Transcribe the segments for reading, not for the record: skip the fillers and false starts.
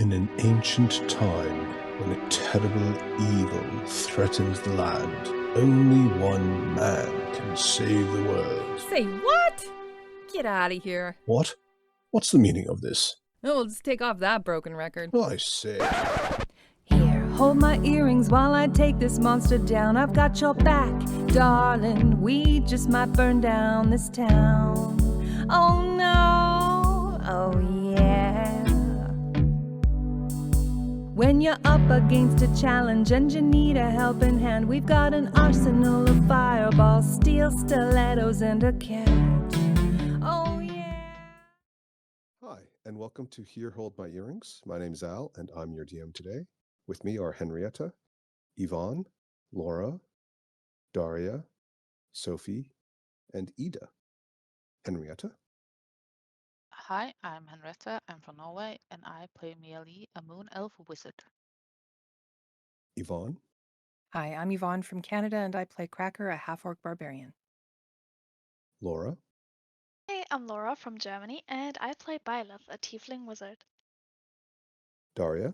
In an ancient time, when a terrible evil threatens the land, only one man can save the world. Say what? Get out of here. What? What's the meaning of this? Oh, we'll just take off that broken record. I say. Here, hold my earrings while I take this monster down. I've got your back, darling. We just might burn down this town. Oh no, oh yeah. When you're up against a challenge and you need a helping hand, we've got an arsenal of fireballs, steel stilettos, and a cat. Oh yeah. Hi, and welcome to Here Hold My Earrings. My name's Al, and I'm your DM today. With me are Henrietta, Yvonne, Laura, Daria, Sophie, and Ida. Henrietta? Hi, I'm Henrietta. I'm from Norway, and I play Meali, a moon elf wizard. Yvonne? Hi, I'm Yvonne from Canada, and I play Cracker, a half-orc barbarian. Laura? Hey, I'm Laura from Germany, and I play Byleth, a tiefling wizard. Daria?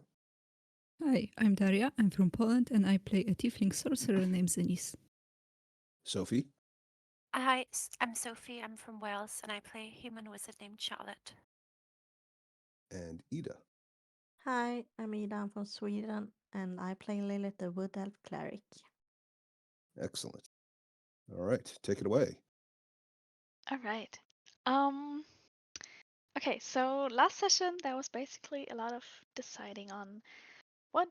Hi, I'm Daria. I'm from Poland and I play a tiefling sorcerer named Zenis. Sophie? Hi, I'm Sophie. I'm from Wales and I play a human wizard named Charlotte. And Ida? Hi, I'm Ida. I'm from Sweden and I play Lilith, the wood elf cleric. Excellent. All right, take it away. All right. Okay, so last session there was basically a lot of deciding on what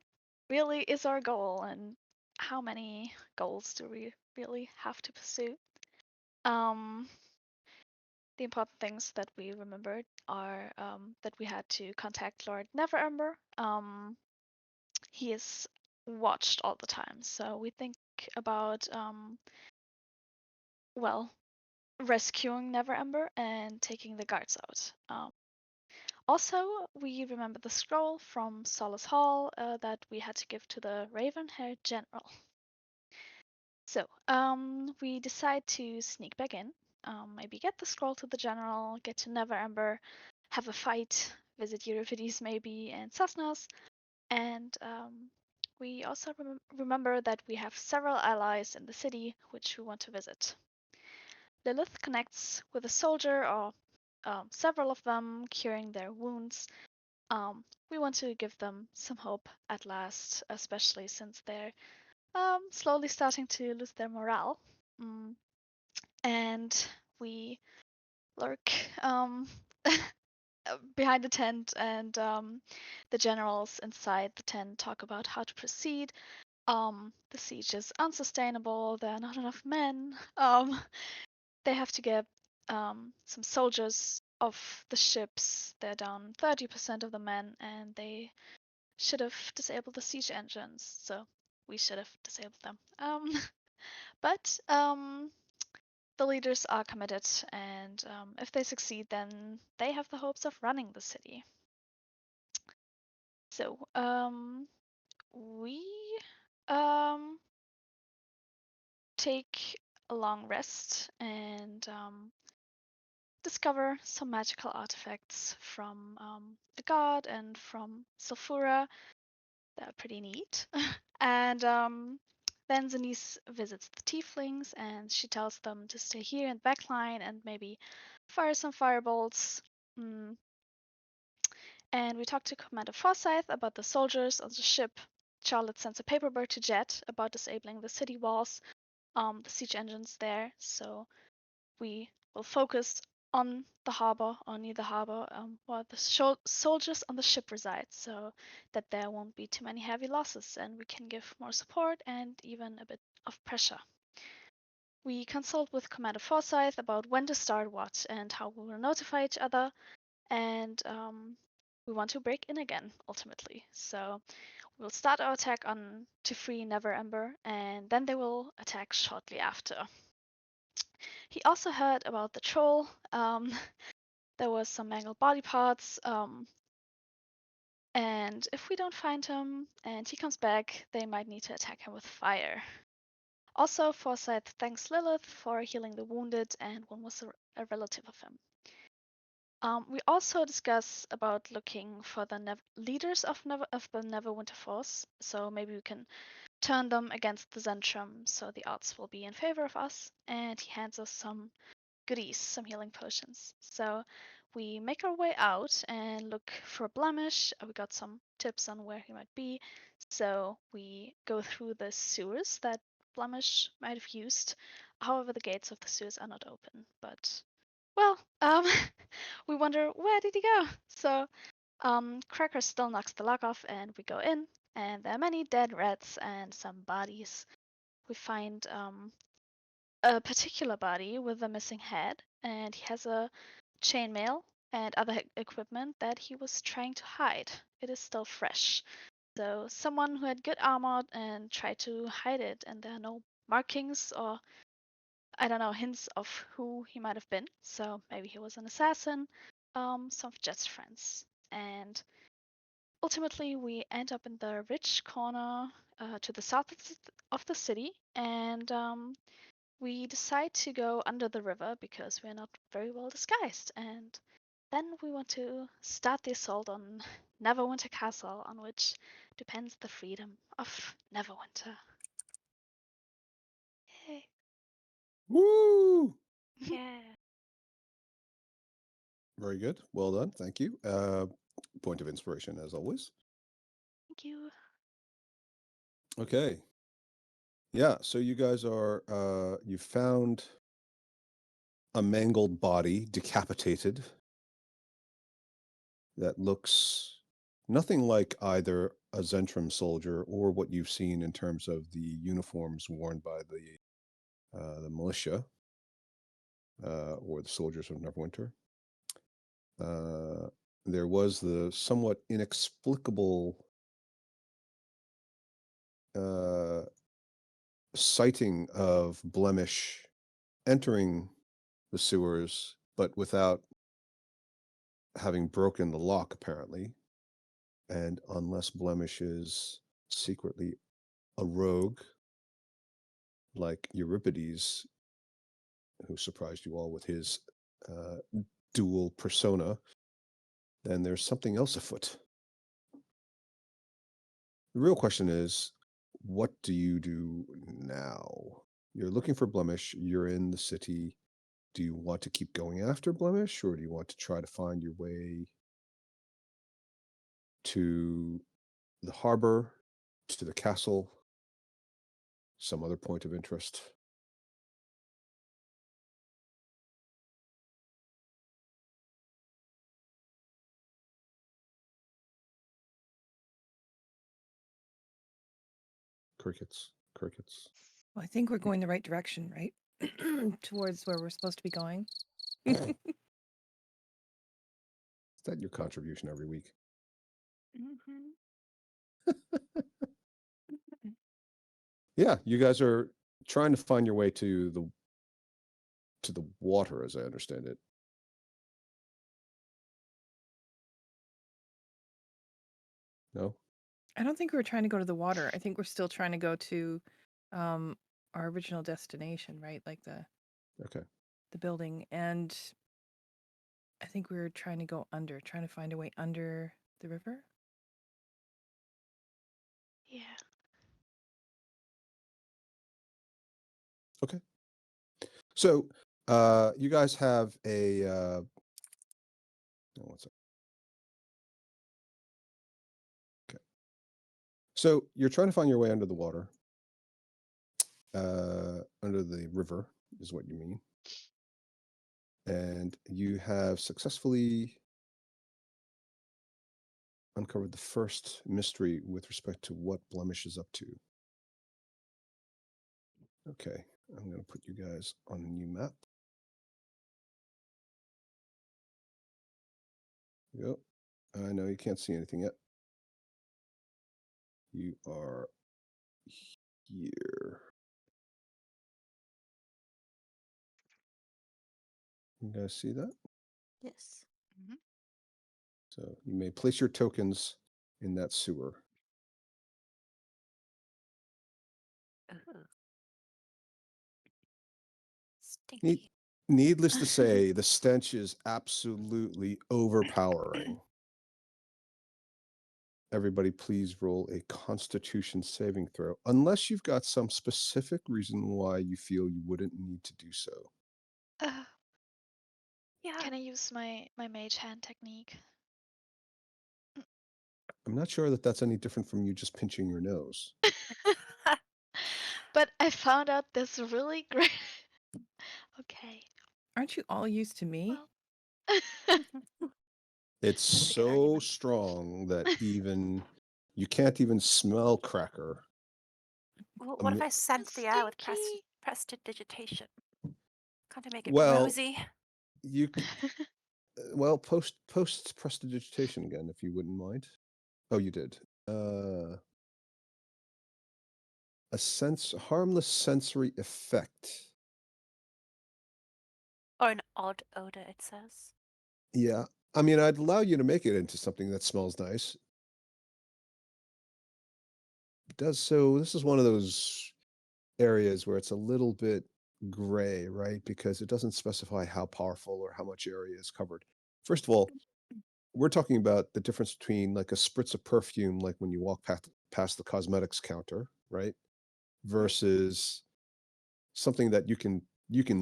really is our goal and how many goals do we really have to pursue. The important things that we remembered are that we had to contact Lord Neverember. He is watched all the time, so we think about well, rescuing Neverember and taking the guards out. Also, we remember the scroll from Solace Hall that we had to give to the raven-haired general. So, we decide to sneak back in, maybe get the scroll to the general, get to Neverember, have a fight, visit Euripides maybe, and Sasnas, and we also remember that we have several allies in the city which we want to visit. Lilith connects with a soldier or several of them curing their wounds. We want to give them some hope at last, especially since they're slowly starting to lose their morale. And we lurk behind the tent, and the generals inside the tent talk about how to proceed. The siege is unsustainable. There are not enough men. They have to get some soldiers off the ships. They're down 30% of the men, and they should have disabled the siege engines. So we should have disabled them. But the leaders are committed, and if they succeed, then they have the hopes of running the city. So we take a long rest and discover some magical artifacts from a god and from Sulfura. They're pretty neat. And then Zenise visits the tieflings and she tells them to stay here in the backline and maybe fire some firebolts. And we talk to Commander Forsyth about the soldiers on the ship. Charlotte sends a paperwork to Jet about disabling the city walls, the siege engines there. So we will focus on the harbor, or near the harbor, where the soldiers on the ship reside, so that there won't be too many heavy losses and we can give more support and even a bit of pressure. We consult with Commander Forsyth about when to start what and how we will notify each other, and we want to break in again, ultimately. So we'll start our attack on to free Neverember, and then they will attack shortly after. He also heard about the troll. There was some mangled body parts. And if we don't find him and he comes back, they might need to attack him with fire. Also, Forsyth thanks Lilith for healing the wounded, and one was a relative of him. We also discuss about looking for the leaders of the Neverwinter Force, so maybe we can turn them against the Zhentarim, so the odds will be in favor of us. And he hands us some goodies, some healing potions. So we make our way out and look for Blemish. We got some tips on where he might be. So we go through the sewers that Blemish might have used. However, the gates of the sewers are not open. But, well, we wonder, where did he go? So Cracker still knocks the lock off and we go in. And there are many dead rats and some bodies. We find a particular body with a missing head, and he has a chainmail and other equipment that he was trying to hide. It is still fresh. So someone who had good armor and tried to hide it, and there are no markings or I don't know hints of who he might have been. So maybe he was an assassin, some of Jet's friends, and ultimately we end up in the rich corner to the south of the city, and we decide to go under the river because we're not very well disguised, and then we want to start the assault on Neverwinter Castle, on which depends the freedom of Neverwinter. Yay. Woo! Yeah. Very good. Well done. Thank you. Point of inspiration, as always. Thank you. Okay. Yeah. So you guys are, you found a mangled body, decapitated, that looks nothing like either a Zhentarim soldier or what you've seen in terms of the uniforms worn by the militia or the soldiers of Neverwinter. There was the somewhat inexplicable sighting of Blemish entering the sewers, but without having broken the lock, apparently. And unless Blemish is secretly a rogue, like Euripides, who surprised you all with his dual persona, then there's something else afoot. The real question is, what do you do now? You're looking for Blemish, you're in the city. Do you want to keep going after Blemish, or do you want to try to find your way to the harbor, to the castle, some other point of interest? Crickets, crickets. Well, I think we're going the right direction, right? Towards where we're supposed to be going. Is that your contribution every week? Yeah, you guys are trying to find your way to the water, as I understand it. No? I don't think we were trying to go to the water. I think we're still trying to go to our original destination, right? Like Okay. the building. And I think we were trying to go under, trying to find a way under the river. Yeah. Okay. So you guys have a oh, what's that? Okay. So you're trying to find your way under the water. Under the river is what you mean. And you have successfully uncovered the first mystery with respect to what Blemish is up to. Okay, I'm going to put you guys on a new map. Yep. I know you can't see anything yet. You are here. You guys see that? Yes. So you may place your tokens in that sewer. Ooh. Stinky. Neat. Needless to say, the stench is absolutely overpowering. Everybody, please roll a Constitution saving throw, unless you've got some specific reason why you feel you wouldn't need to do so. Yeah. Can I use my mage hand technique? I'm not sure that that's any different from you just pinching your nose. But I found out this really great. Okay. Aren't you all used to me? Well. It's That's a good so argument. strong that even you can't even smell cracker. What if I scent the air with Stinky. prestidigitation? Can't I make it Well, rosy? you well post prestidigitation again if you wouldn't mind. Oh, you did. A harmless sensory effect. Or an odd odor, it says. Yeah. I mean, I'd allow you to make it into something that smells nice. It does so. This is one of those areas where it's a little bit gray, right? Because it doesn't specify how powerful or how much area is covered. First of all, we're talking about the difference between like a spritz of perfume, like when you walk past the cosmetics counter, right? Versus something that you can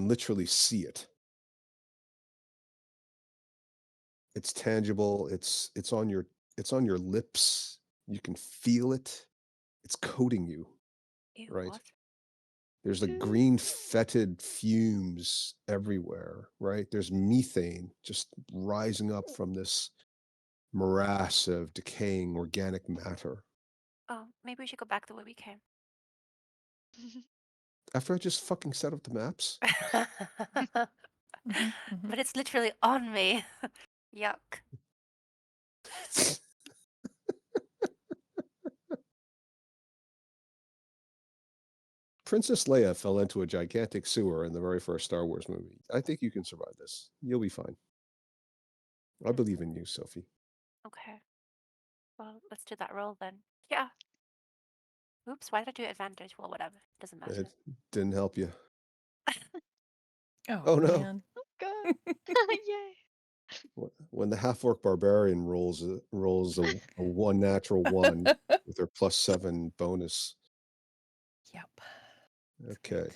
literally see it. It's tangible. It's on your lips. You can feel it. It's coating you, Ew, right? what? There's like green fetid fumes everywhere, right? There's methane just rising up from this morass of decaying organic matter. Oh, maybe we should go back the way we came. After I just fucking set up the maps. But it's literally on me. Yuck. Princess Leia fell into a gigantic sewer in the very first Star Wars movie. I think you can survive this. You'll be fine. I believe in you, Sophie. Okay. Well, let's do that roll then. Yeah. Oops, why did I do advantage? Well, whatever. Doesn't matter. It didn't help you. Oh, Oh no. man. Oh god. Yay. When the half-orc barbarian rolls a one natural one with her +7 bonus. Yep. Okay.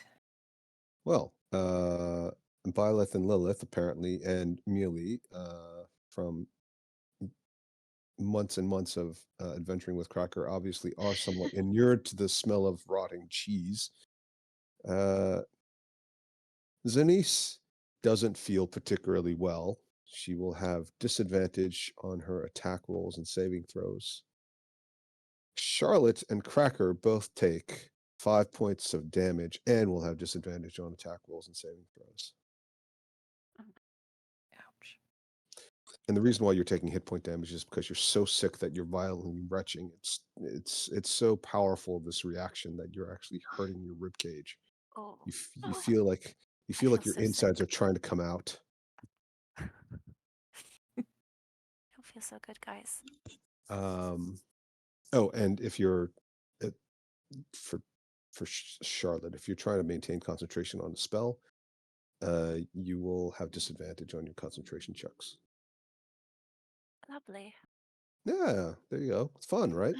Well, Byleth and Lilith apparently, and Mealy, from months and months of adventuring with Cracker, obviously are somewhat inured to the smell of rotting cheese. Zanice doesn't feel particularly well. She will have disadvantage on her attack rolls and saving throws. Charlotte and Cracker both take 5 points of damage and will have disadvantage on attack rolls and saving throws. Ouch. And the reason why you're taking hit point damage is because you're so sick that you're violently retching. It's so powerful, this reaction, that you're actually hurting your rib cage. Oh. You feel like feel your so insides sick. are trying to come out. I don't feel so good, guys. Oh, and if you're for Charlotte, if you're trying to maintain concentration on a spell, you will have disadvantage on your concentration checks. Lovely. Yeah, there you go. It's fun, right?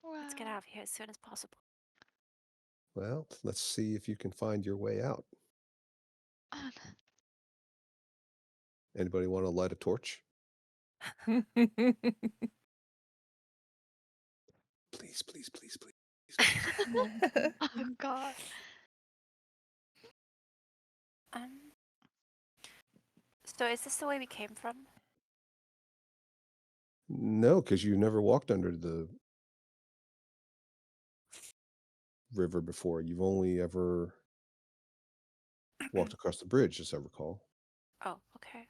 Let's get out of here as soon as possible. Well, let's see if you can find your way out. Anybody want to light a torch? Please, please, please, please. Oh god. So is this the way we came from? No, because you never walked under the river before. You've only ever walked across the bridge, as I recall. Oh, okay.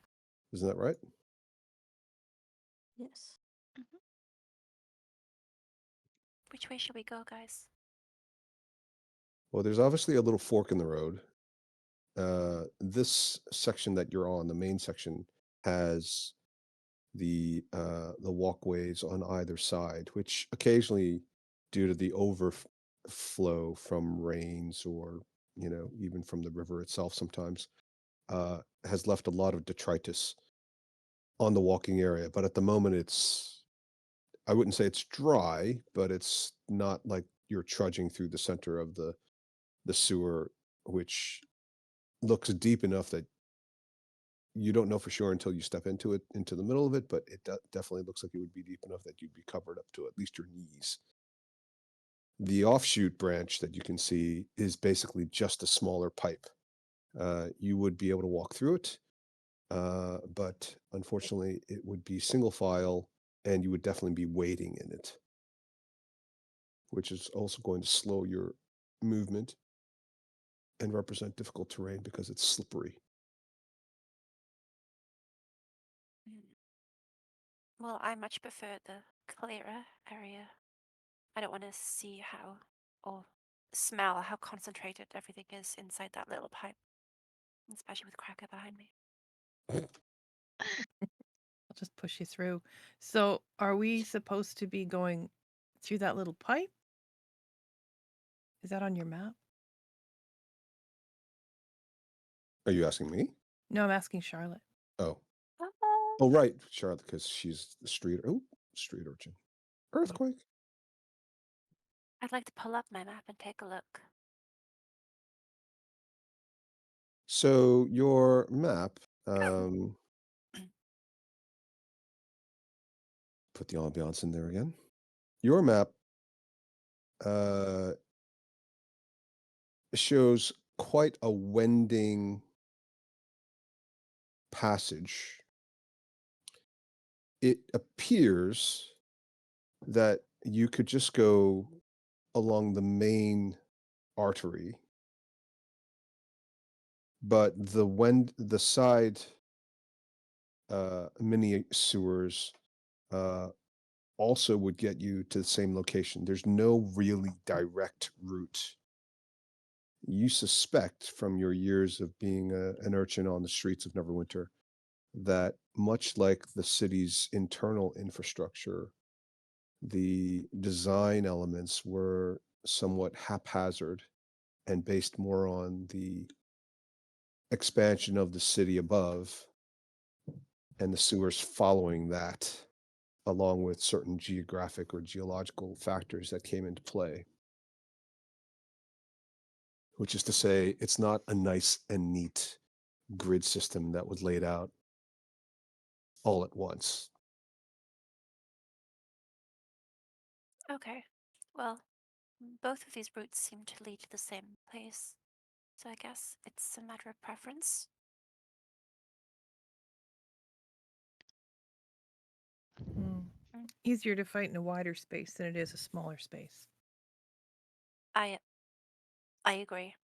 Isn't that right? Yes. Which way should we go, guys? Well, there's obviously a little fork in the road. This section that you're on, the main section, has the walkways on either side, which occasionally, due to the overflow from rains or even from the river itself, sometimes has left a lot of detritus on the walking area. But at the moment, I wouldn't say it's dry, but it's not like you're trudging through the center of the sewer, which looks deep enough that you don't know for sure until you step into the middle of it, but it definitely looks like it would be deep enough that you'd be covered up to at least your knees. The offshoot branch that you can see is basically just a smaller pipe. You would be able to walk through it, but unfortunately it would be single file and you would definitely be wading in it, which is also going to slow your movement and represent difficult terrain because it's slippery. Well, I much prefer the clearer area. I don't want to see how or smell how concentrated everything is inside that little pipe, especially with Cracker behind me. I'll just push you through. So, are we supposed to be going through that little pipe? Is that on your map? Are you asking me? No, I'm asking Charlotte. Oh, right, Charlotte, because she's the street urchin. Earthquake. I'd like to pull up my map and take a look. So your map, put the ambiance in there again. Your map shows quite a wending passage. It appears that you could just go along the main artery, but the side mini sewers also would get you to the same location. There's no really direct route. You suspect from your years of being an urchin on the streets of Neverwinter that much like the city's internal infrastructure, the design elements were somewhat haphazard and based more on the expansion of the city above and the sewers following that, along with certain geographic or geological factors that came into play. Which is to say, it's not a nice and neat grid system that was laid out all at once. Okay. Well, both of these routes seem to lead to the same place. So I guess it's a matter of preference. Easier to fight in a wider space than it is a smaller space. I agree.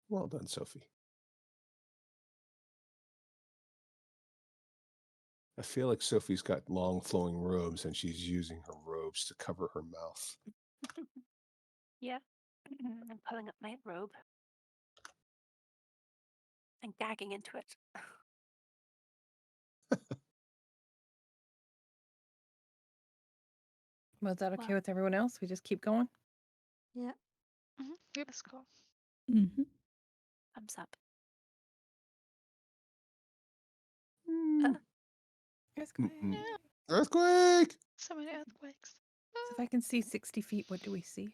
Well done, Sophie. I feel like Sophie's got long flowing robes and she's using her robes to cover her mouth. Yeah. I'm pulling up my robe and gagging into it. Was that okay Well, with everyone else? We just keep going? Yeah. Yep, let's go. Mm-hmm. thumbs up. Earthquake. Earthquake! So many earthquakes. So if I can see 60 feet, what do we see?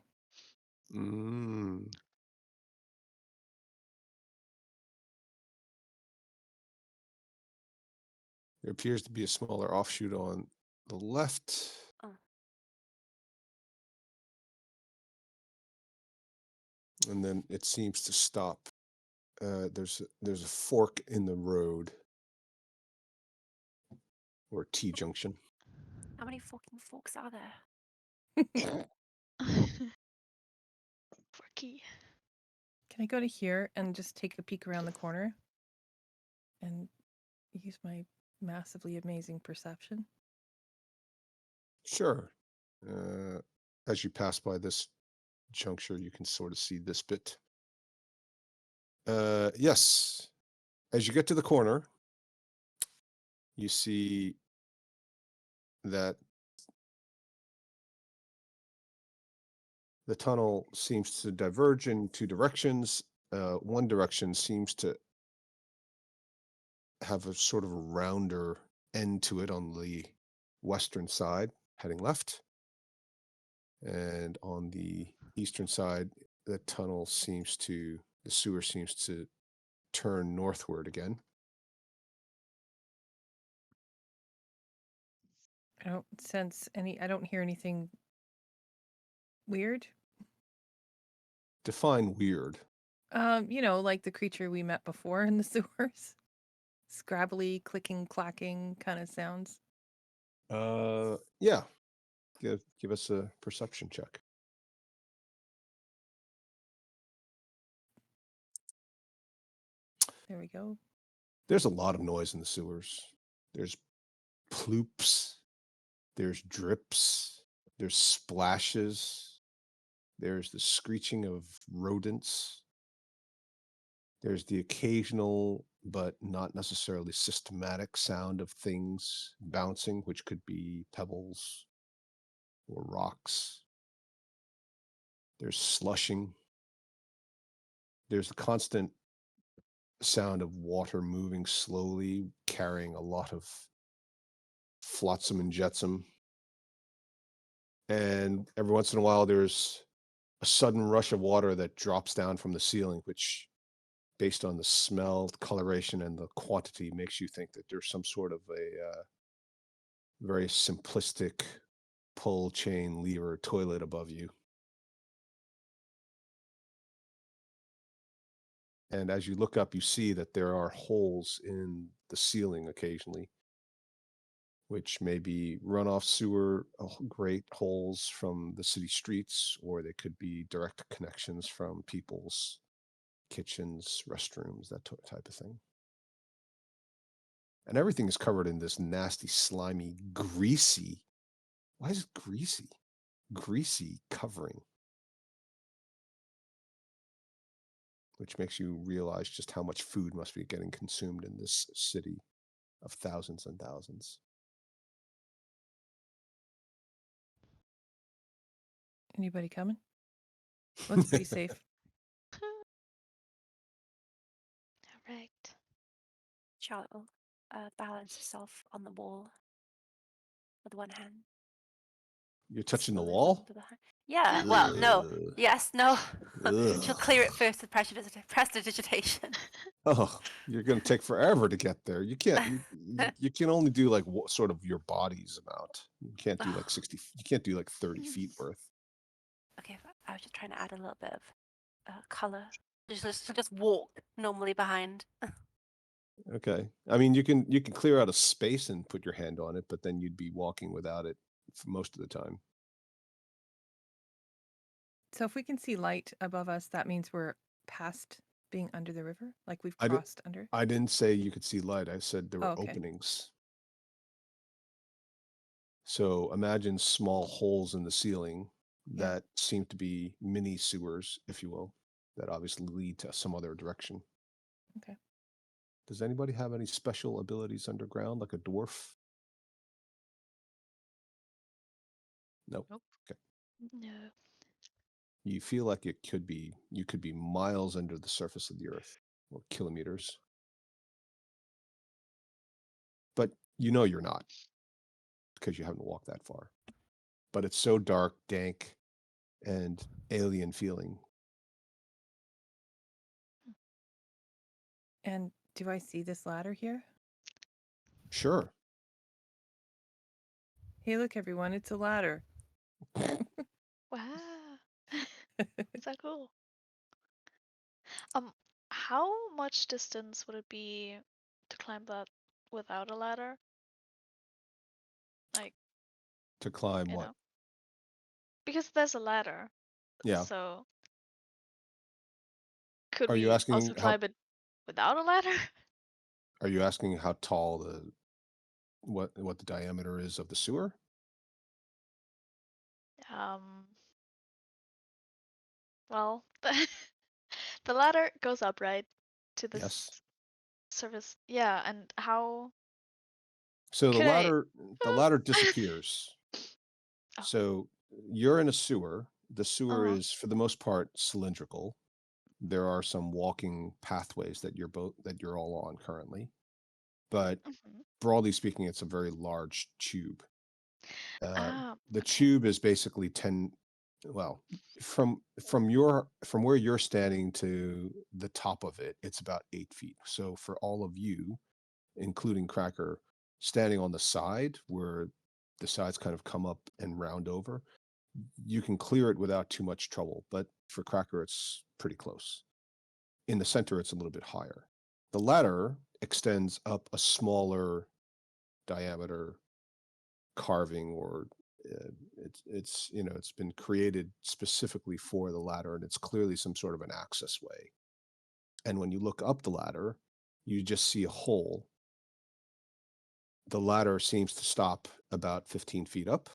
There appears to be a smaller offshoot on the left. Oh. And then it seems to stop. There's a fork in the road, or T-junction. How many fucking forks are there? Forky. Can I go to here and just take a peek around the corner and use my massively amazing perception? Sure. As you pass by this juncture, you can sort of see this bit. Yes. As you get to the corner, you see that the tunnel seems to diverge in two directions. One direction seems to have a sort of a rounder end to it on the western side, heading left. And on the eastern side, the sewer seems to turn northward again. I don't hear anything weird. Define weird. Like the creature we met before in the sewers. Scrabbly, clicking, clacking kind of sounds. Yeah. Give us a perception check. There we go. There's a lot of noise in the sewers. There's ploops, there's drips, there's splashes, there's the screeching of rodents, there's the occasional but not necessarily systematic sound of things bouncing, which could be pebbles or rocks. There's slushing. There's the constant sound of water moving slowly, carrying a lot of flotsam and jetsam. And every once in a while, there's a sudden rush of water that drops down from the ceiling, which, based on the smell, coloration, and the quantity, makes you think that there's some sort of a very simplistic pull chain lever toilet above you. And as you look up, you see that there are holes in the ceiling occasionally, which may be runoff sewer grate holes from the city streets, or they could be direct connections from people's kitchens, restrooms, that type of thing. And everything is covered in this nasty, slimy, greasy. Why is it greasy? Greasy covering. Which makes you realize just how much food must be getting consumed in this city of thousands and thousands. Anybody coming? Let's be safe. All right. Charlotte will balance herself on the wall with one hand. You're touching the Slowly wall? from behind. Yeah, well, no. Ugh. Yes, no. Ugh. She'll clear it first with prestidigitation. Oh, you're going to take forever to get there. You can't. You can only do like sort of your body's amount. You can't do like 60. You can't do like 30 feet worth. Okay, I was just trying to add a little bit of color. Just walk normally behind. Okay. I mean, you can clear out a space and put your hand on it, but then you'd be walking without it for most of the time. So if we can see light above us, that means we're past being under the river, like we've I did- crossed under. I didn't say you could see light. I said there were Oh, okay. openings. So imagine small holes in the ceiling Yeah. that seem to be mini sewers, if you will, that obviously lead to some other direction. Okay. Does anybody have any special abilities underground, like a dwarf? Nope. Nope. Okay. No. You feel like you could be miles under the surface of the earth, or kilometers. But you know you're not, because you haven't walked that far. But it's so dark, dank, and alien feeling. And do I see this ladder here? Sure. Hey, look, everyone, it's a ladder. Wow. So cool. How much distance would it be to climb that without a ladder? Like, To climb you what? know, because there's a ladder. Yeah. So could Are we you asking also climb it without a ladder? Are you asking how tall what the diameter is of the sewer? Well, the ladder goes up, right, to the Yes. surface. Yeah, and how? So Could the ladder disappears. Oh. So you're in a sewer. The sewer Uh-huh. is, for the most part, cylindrical. There are some walking pathways that you're all on currently, but Mhm. broadly speaking, it's a very large tube. Ah, The okay. tube is basically 10, well, from where you're standing to the top of it, it's about 8 feet. So for all of you, including Cracker, standing on the side where the sides kind of come up and round over, you can clear it without too much trouble. But for Cracker, it's pretty close. In the center, it's a little bit higher. The ladder extends up a smaller diameter carving, or it's been created specifically for the ladder, and it's clearly some sort of an access way. And when you look up the ladder, you just see a hole. The ladder seems to stop about 15 feet up,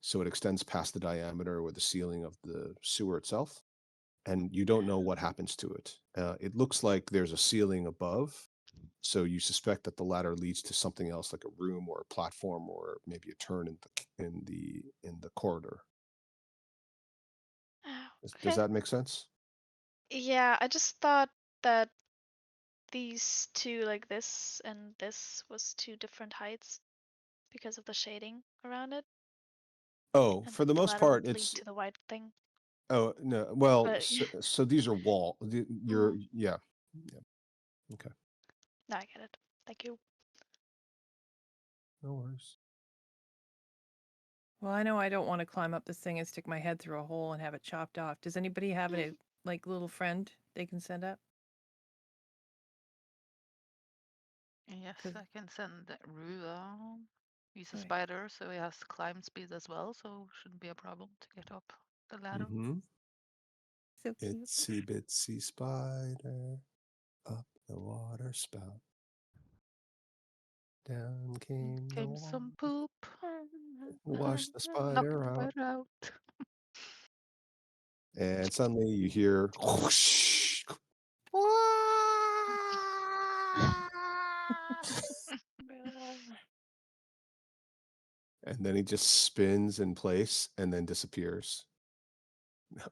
so it extends past the diameter or the ceiling of the sewer itself, and you don't know what happens to it. It looks like there's a ceiling above, so you suspect that the ladder leads to something else, like a room or a platform or maybe a turn in the corridor. Oh, Does okay. that make sense? Yeah, I just thought that these two, like this and this, was two different heights because of the shading around it, Oh, and for the the most ladder part, would lead it's to the white thing. oh no. Well, But so these are you're mm, yeah. Okay. no, I get it. Thank you. No worries. Well, I know I don't want to climb up this thing and stick my head through a hole and have it chopped off. Does anybody have a like little friend they can send up? Yes, 'Cause- I can send Rua. He's a Right. spider, so he has climb speed as well, so shouldn't be a problem to get up the ladder. Mm-hmm. So cute. Itsy bitsy spider up the water spout. Down came the Came some water. poop. Wash the Knocked spider the out. spider out. And suddenly you hear whoosh. And then he just spins in place and then disappears. No.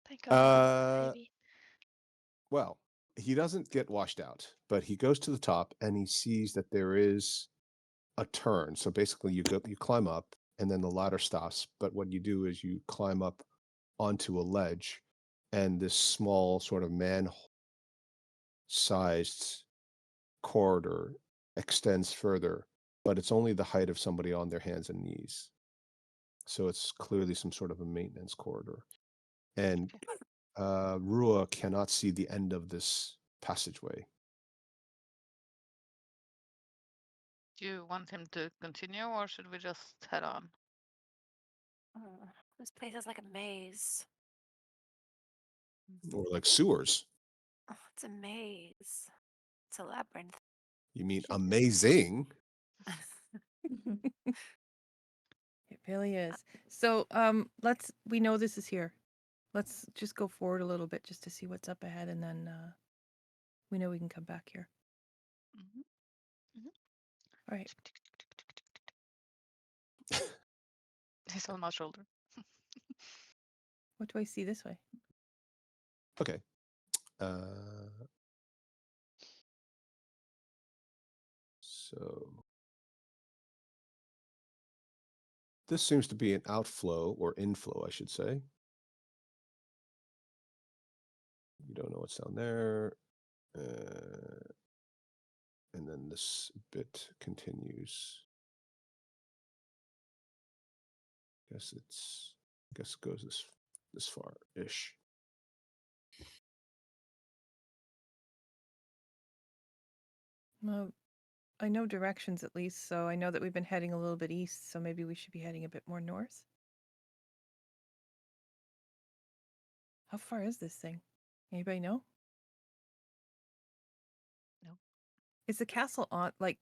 Thank God, Uh, baby. well, he doesn't get washed out, but he goes to the top and he sees that there is a turn. So basically you climb up and then the ladder stops. But what you do is you climb up onto a ledge, and this small sort of man-sized corridor extends further, but it's only the height of somebody on their hands and knees. So it's clearly some sort of a maintenance corridor. And Rua cannot see the end of this passageway. Do you want him to continue, or should we just head on? This place is like a maze. Or like sewers. Oh, it's a maze. It's a labyrinth. You mean amazing? It really is. So we know this is here. Let's just go forward a little bit just to see what's up ahead, and then we know we can come back here. Mm-hmm. All right. He's on my shoulder. What do I see this way? Okay. So this seems to be an outflow or inflow, I should say. You don't know what's down there. And then this bit continues. Guess it goes this far-ish. Well, I know directions at least, so I know that we've been heading a little bit east, so maybe we should be heading a bit more north. How far is this thing? Anybody know? No. Is the castle on, like,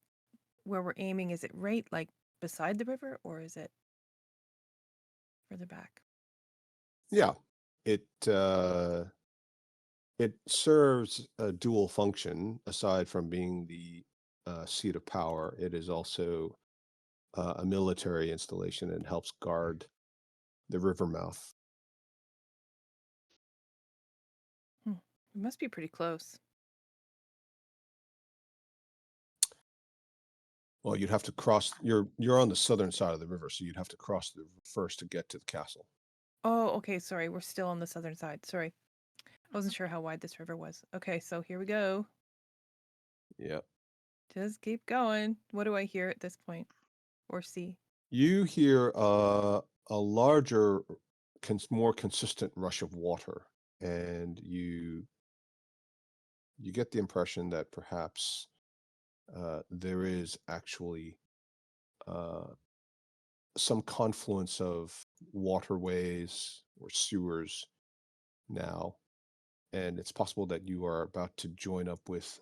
where we're aiming, is it right, like, beside the river, or is it further back? Yeah. It serves a dual function. Aside from being the seat of power, it is also a military installation and helps guard the river mouth. It must be pretty close. Well, you'd have to cross. You're on the southern side of the river, so you'd have to cross the river first to get to the castle. Oh, okay. Sorry, we're still on the southern side. Sorry, I wasn't sure how wide this river was. Okay, so here we go. Yeah. Just keep going. What do I hear at this point, or see? You hear a larger, more consistent rush of water, and you get the impression that perhaps there is actually some confluence of waterways or sewers now, and it's possible that you are about to join up with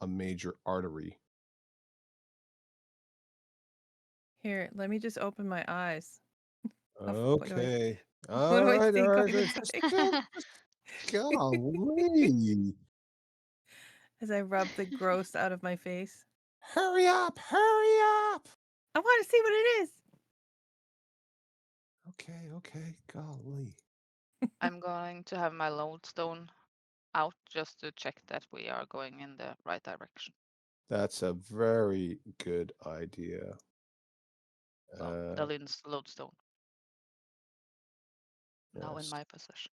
a major artery. Here, let me just open my eyes. What do I- Okay. what do I All think on right. the Just, inside? golly. As I rub the gross out of my face. Hurry up! Hurry up! I want to see what it is. Okay. Golly. I'm going to have my lodestone out just to check that we are going in the right direction. That's a very good idea. So Dalin's lodestone. Now in Yes. my possession.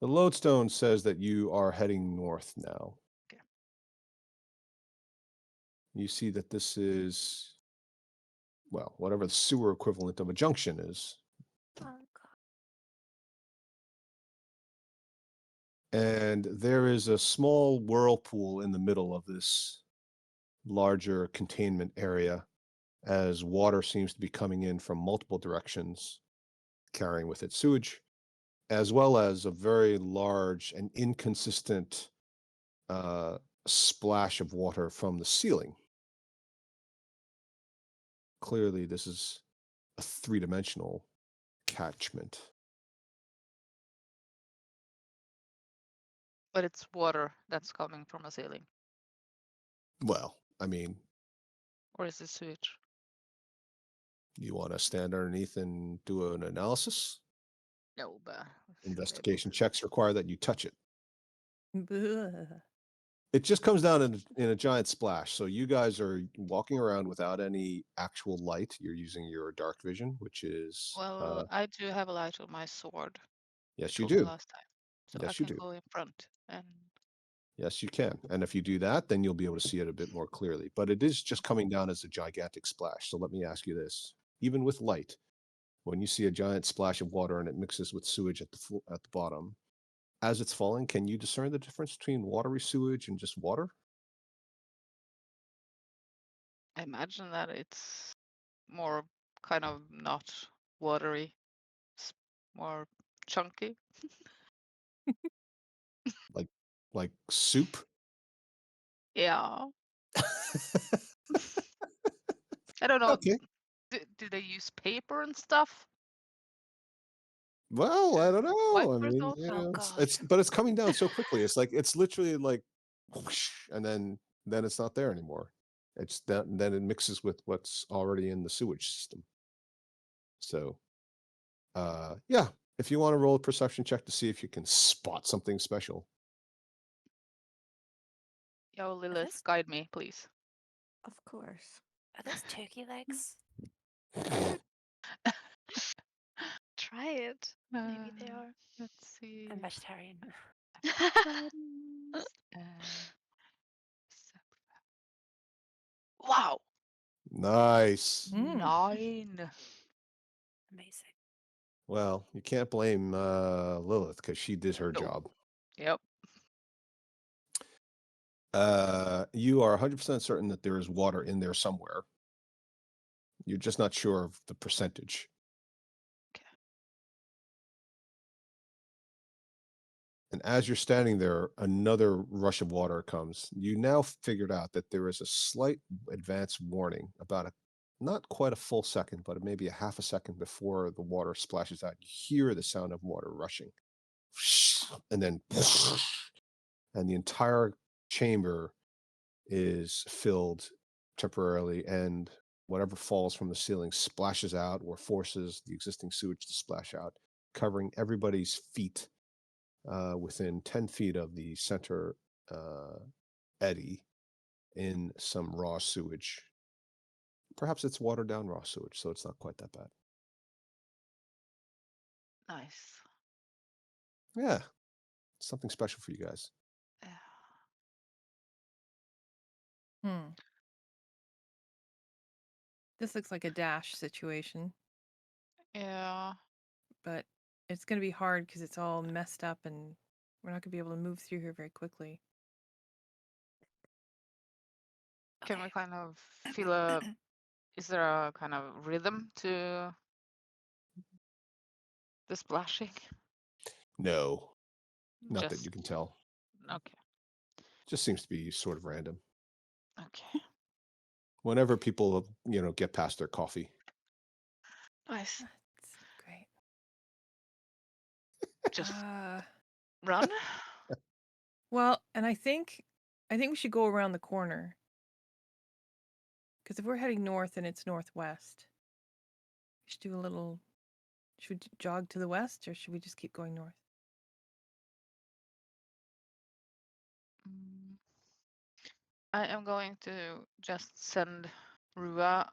The lodestone says that you are heading north now. Okay. You see that this is, well, whatever the sewer equivalent of a junction is. Oh, God. And there is a small whirlpool in the middle of this larger containment area as water seems to be coming in from multiple directions, carrying with it sewage, as well as a very large and inconsistent splash of water from the ceiling. Clearly, this is a three-dimensional catchment. But it's water that's coming from a ceiling. Well, I mean, Or is it sewage? you want to stand underneath and do an analysis? No, but Investigation checks require that you touch it. Bleh. It just comes down in a giant splash. So you guys are walking around without any actual light. You're using your dark vision, which is well, I do have a light on my sword. yes, you Told me do. last time. So Yes, I you can do. go in front and Yes, you can. And if you do that, then you'll be able to see it a bit more clearly. But it is just coming down as a gigantic splash. So let me ask you this: even with light, when you see a giant splash of water and it mixes with sewage at the bottom, as it's falling, can you discern the difference between watery sewage and just water? I imagine that it's more kind of not watery, more chunky. Like soup? Yeah. I don't know. Okay. Do they use paper and stuff? Well, I don't Wipe know. I mean, yourself? Oh, it's God. but it's coming down so quickly. It's like it's literally like whoosh, and then it's not there anymore. It's that then it mixes with what's already in the sewage system. So yeah, if you want to roll a perception check to see if you can spot something special. Yo, Lilith, this- guide me, please. Of course. Are those turkey legs? Try it. Maybe they are. Let's see. I'm vegetarian. Buttons, wow, Nice. Mm. 9. Amazing. Well, you can't blame Lilith because she did her No. job. Yep. You are 100% certain that there is water in there somewhere. You're just not sure of the percentage. Okay. And as you're standing there, another rush of water comes. You now figured out that there is a slight advance warning about not quite a full second, but maybe a half a second before the water splashes out. You hear the sound of water rushing. And then, and the entire chamber is filled temporarily and whatever falls from the ceiling splashes out or forces the existing sewage to splash out, covering everybody's feet within 10 feet of the center eddy in some raw sewage. Perhaps it's watered down raw sewage, so it's not quite that bad. Nice. Yeah, something special for you guys. Hmm. This looks like a dash situation, Yeah. but it's going to be hard because it's all messed up and we're not going to be able to move through here very quickly. Can we Okay. kind of feel a? Is there a kind of rhythm to the splashing? No, not that Just you can tell. okay. Just seems to be sort of random. Okay. Whenever people, get past their coffee. Nice. That's great. Just Uh, run. well, and I think we should go around the corner. Because if we're heading north and it's northwest, we should do a little. Should we jog to the west or should we just keep going north? Mm. I am going to just send Rua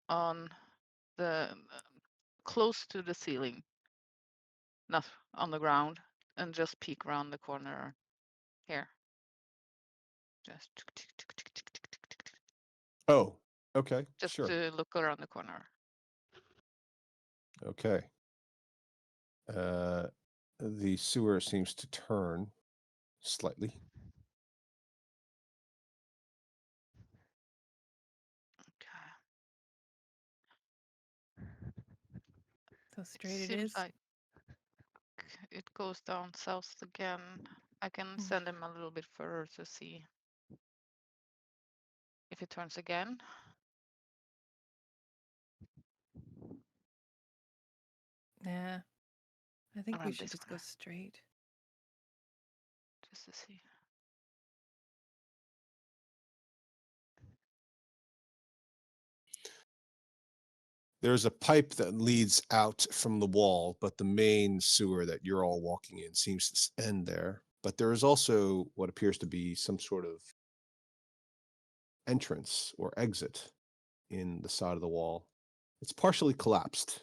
on the close to the ceiling, not on the ground, and just peek around the corner here. Just Oh, okay, just sure. to look around the corner. Okay. The sewer seems to turn slightly. Okay. So straight it Seems is. like it goes down south again. I can send him a little bit further to see if it turns again. Yeah. I think we Around should this just one, go straight. just to see. There's a pipe that leads out from the wall, but the main sewer that you're all walking in seems to end there. But there is also what appears to be some sort of entrance or exit in the side of the wall. It's partially collapsed,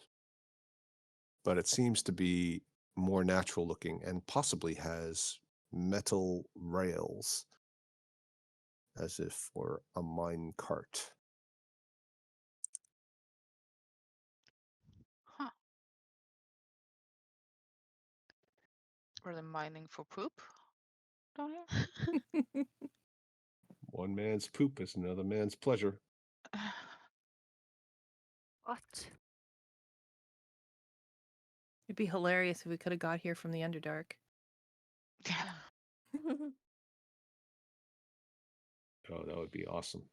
but it seems to be more natural looking and possibly has metal rails as if for a mine cart. Huh. Were they mining for poop down here? One man's poop is another man's pleasure. What? It'd be hilarious if we could have got here from the Underdark. Oh, that would be awesome.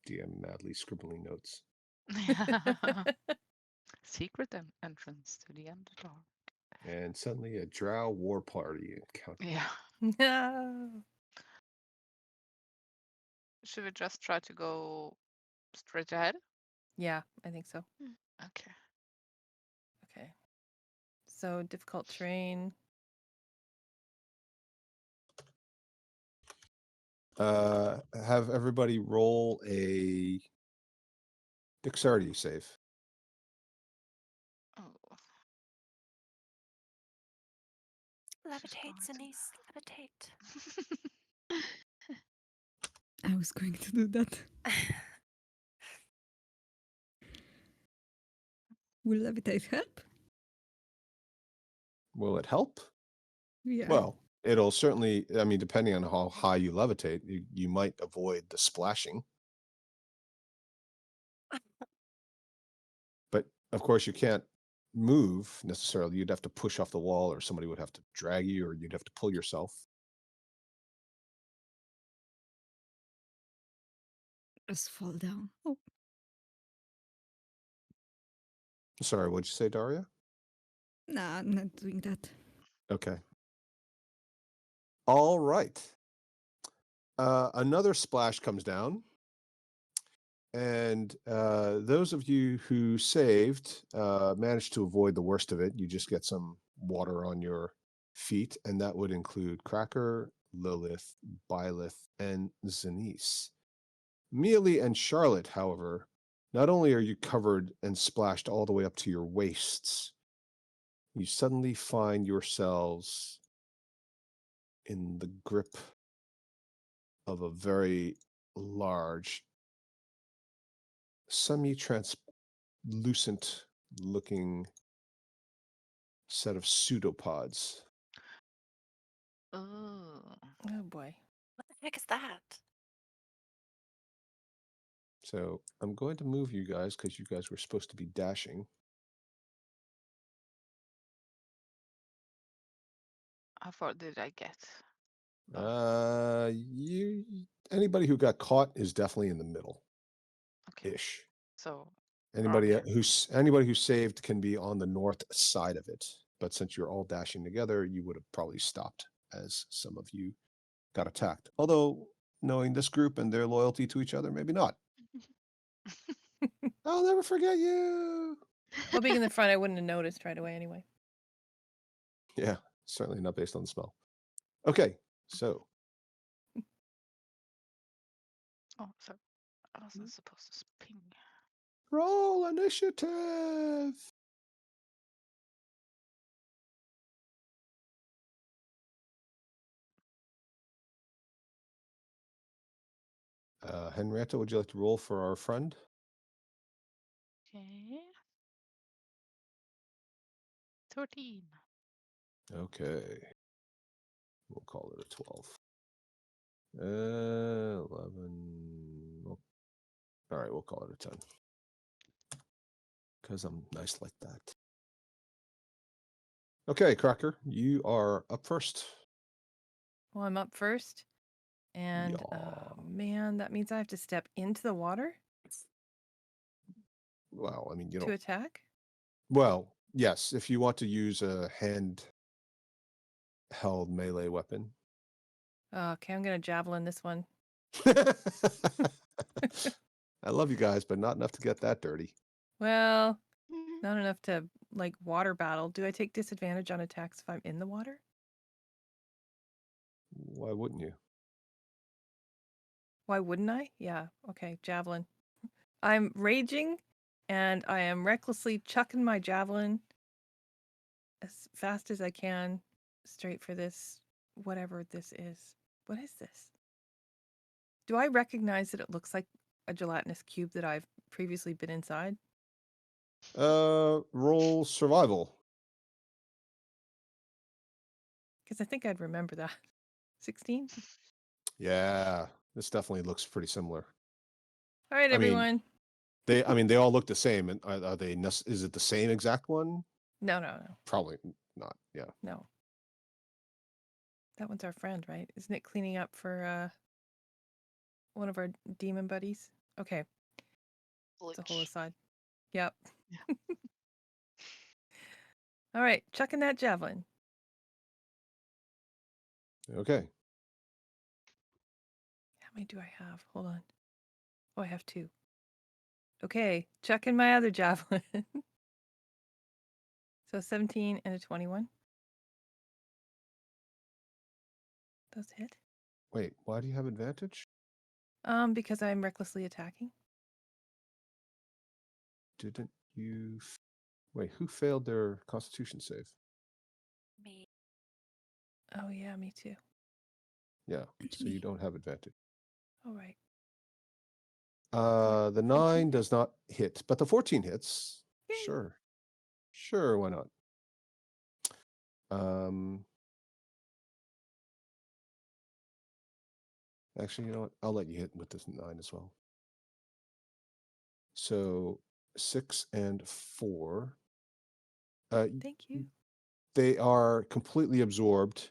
DM madly scribbling notes. Secret entrance to the Underdark. And suddenly a drow war party encounter. Yeah. No. Should we just try to go straight ahead? Yeah, I think so. Okay. Okay. So difficult terrain. Have everybody roll a dexterity save. Oh. Levitate, going to- Zenise, levitate. I was going to do that. Will levitate help? Will it help? Yeah. Well, it'll certainly, depending on how high you levitate, you might avoid the splashing. But of course, you can't move necessarily. You'd have to push off the wall, or somebody would have to drag you, or you'd have to pull yourself. Just fall down. Oh, Sorry, what'd you say, Daria? nah, I'm not doing that. Okay. All right. Another splash comes down, And those of you who saved managed to avoid the worst of it. You just get some water on your feet, and that would include Cracker, Lilith, Byleth, and Zanice. Mealy and Charlotte, however, not only are you covered and splashed all the way up to your waists, you suddenly find yourselves in the grip of a very large, semi-translucent looking set of pseudopods. Oh. Oh boy. What the heck is that? So I'm going to move you guys because you guys were supposed to be dashing. How far did I get? You anybody who got caught is definitely in the middle Okay. ish. So Anybody around anybody who saved can be on the north side of it. But since you're all dashing together, you would have probably stopped as some of you got attacked. Although knowing this group and their loyalty to each other, maybe not. I'll never forget you. Well, being in the front, I wouldn't have noticed right away anyway. Yeah, certainly not based on the smell. Okay, so Oh, sorry. I wasn't supposed to ping. roll initiative. Henrietta, would you like to roll for our friend? Okay. 13. Okay. We'll call it a 12. 11. All right, we'll call it a 10. Because I'm nice like that. Okay, Cracker, you are up first. Well, I'm up first. And man, that means I have to step into the water Well, I mean, you to don't. attack. Well, yes, if you want to use a hand-held melee weapon. Okay, I'm gonna javelin this one. I love you guys, but not enough to get that dirty. Well, not enough to like water battle. Do I take disadvantage on attacks if I'm in the water? Why wouldn't you? Why wouldn't I? Yeah. Okay, javelin. I'm raging, and I am recklessly chucking my javelin as fast as I can straight for this, whatever this is. What is this? Do I recognize that it looks like a gelatinous cube that I've previously been inside? Roll survival. Because I think I'd remember that. 16? Yeah, this definitely looks pretty similar. All right, I mean, everyone. they all look the same. And are they? Is it the same exact one? No. Probably not. Yeah. No. That one's our friend, right? Isn't it cleaning up for one of our demon buddies? Okay. It's a whole aside. Yep. Yeah. All right, chucking that javelin. Okay. How many do I have? Hold on. Oh, I have 2. Okay, chucking my other javelin. So 17 and a 21. Those hit. Wait, why do you have advantage? Because I'm recklessly attacking. Didn't you? Wait, who failed their Constitution save? Me. Oh yeah, me too. Yeah, And so me. you don't have advantage. All right. The 9 does not hit, but the 14 hits. Yay. Sure, why not? Actually, you know what? I'll let you hit with this 9 as well. So 6 and 4. Thank you. They are completely absorbed.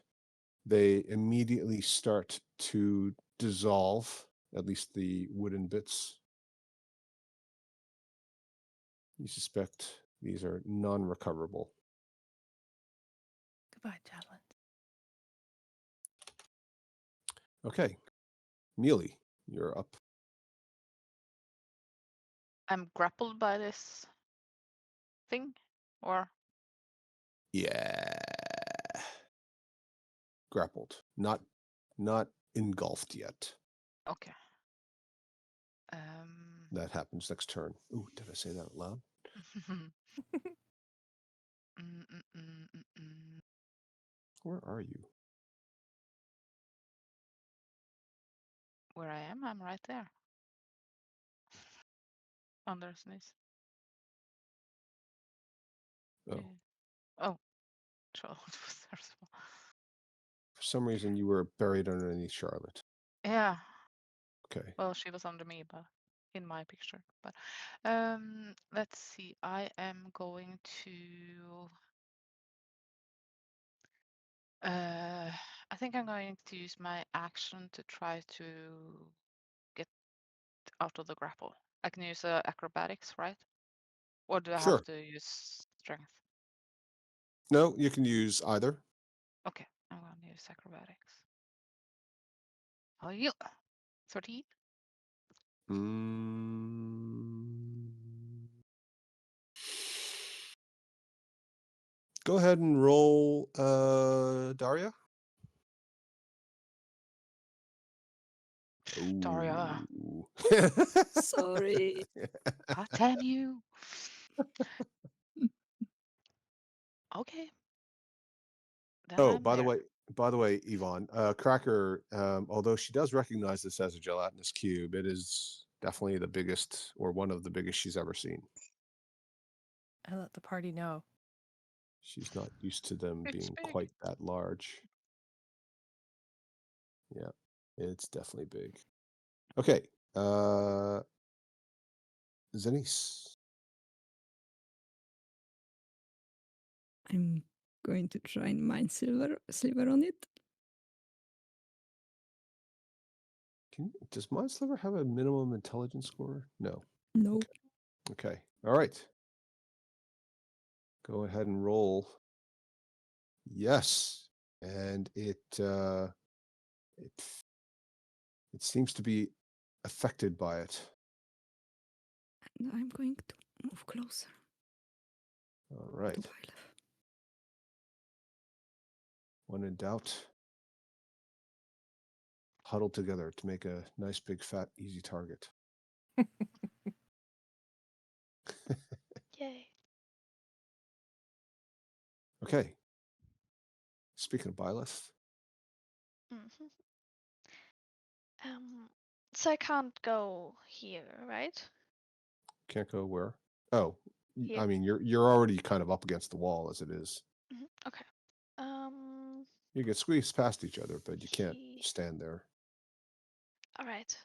They immediately start to dissolve, at least the wooden bits. You suspect these are non-recoverable. Goodbye, javelin. Okay, Mealy, you're up. I'm grappled by this thing, or Yeah. Grappled. Not engulfed yet. okay. That happens next turn. Ooh, did I say that out loud? Where are you? Where I am, I'm right there. Under sneeze. Oh. Oh, Charlotte was there as well. For some reason, you were buried underneath Charlotte. Yeah. Okay. Well, she was under me, but in my picture. But let's see. I am going to. I think I'm going to use my action to try to get out of the grapple. I can use acrobatics, right? Or do I Sure. have to use strength? No, you can use either. Okay, I'm going to use acrobatics. Oh, yeah. 13. Go ahead and roll, Daria. Daria. Ooh. Sorry. God damn you. Okay. Then Oh, I'm by there. the way, Yvonne, Cracker, although she does recognize this as a gelatinous cube, it is definitely the biggest or one of the biggest she's ever seen. I let the party know. She's not used to them It's being big. quite that large. Yeah, it's definitely big. Okay, Zenice. I'm going to try and mine sliver on it. Does Mind Sliver have a minimum intelligence score? No. No. Okay. All right. Go ahead and roll. Yes, and it seems to be affected by it. And I'm going to move closer. All right. When in doubt, huddle together to make a nice, big, fat, easy target. Yay. Okay. Speaking of Byleth, hmm So I can't go here, right? can't go where? Oh, Here. I mean, you're already kind of up against the wall as it is. Okay. You get squeezed past each other, but you can't He... stand there. All right.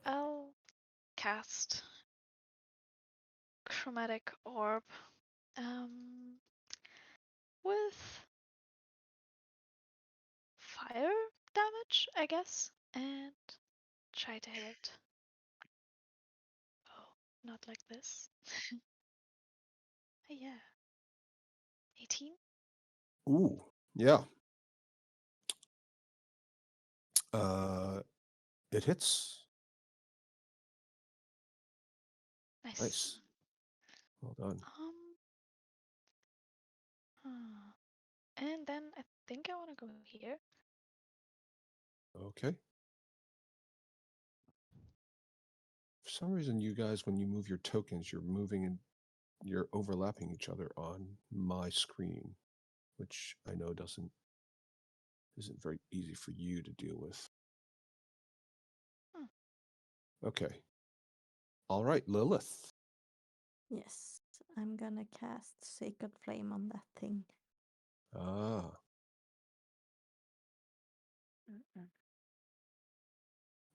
I'll cast chromatic orb. With fire damage, I guess, and try to hit it. Oh, not like this. Yeah. 18? Ooh, yeah. It hits. Nice. Well done. And then I think I want to go here. Okay. For some reason, you guys, when you move your tokens, you're overlapping each other on my screen, which I know isn't very easy for you to deal with. Okay. All right, Lilith. Yes, I'm gonna cast Sacred Flame on that thing. Ah.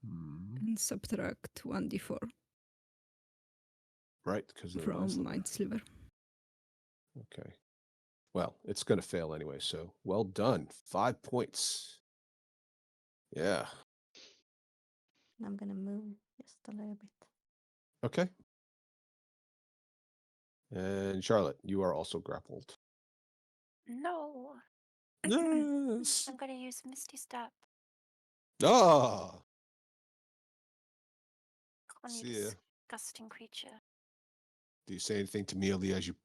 And subtract 1d4 Right, because of the from Mind Sliver. Okay. Well, it's going to fail anyway, so well done. 5 points. Yeah. I'm gonna move just a little bit. Okay. And Charlotte, you are also grappled. No. Yes. I'm going to use Misty Step. Ah. on you, See ya. disgusting creature. Do you say anything to Mealy as you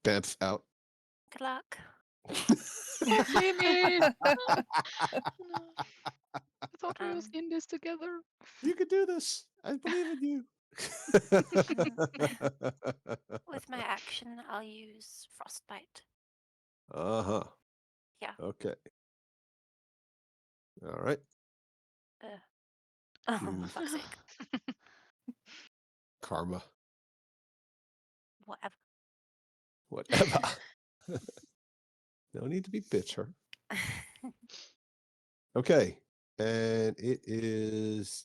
bamf out? Good luck. Leave me. No. I thought we was in this together. You can do this. I believe in you. With my action, I'll use frostbite. Uh-huh. Yeah. Okay. All right. Oh, Hmm. fuck's sake. Karma. Whatever. Whatever. No need to be bitter. Okay. And it is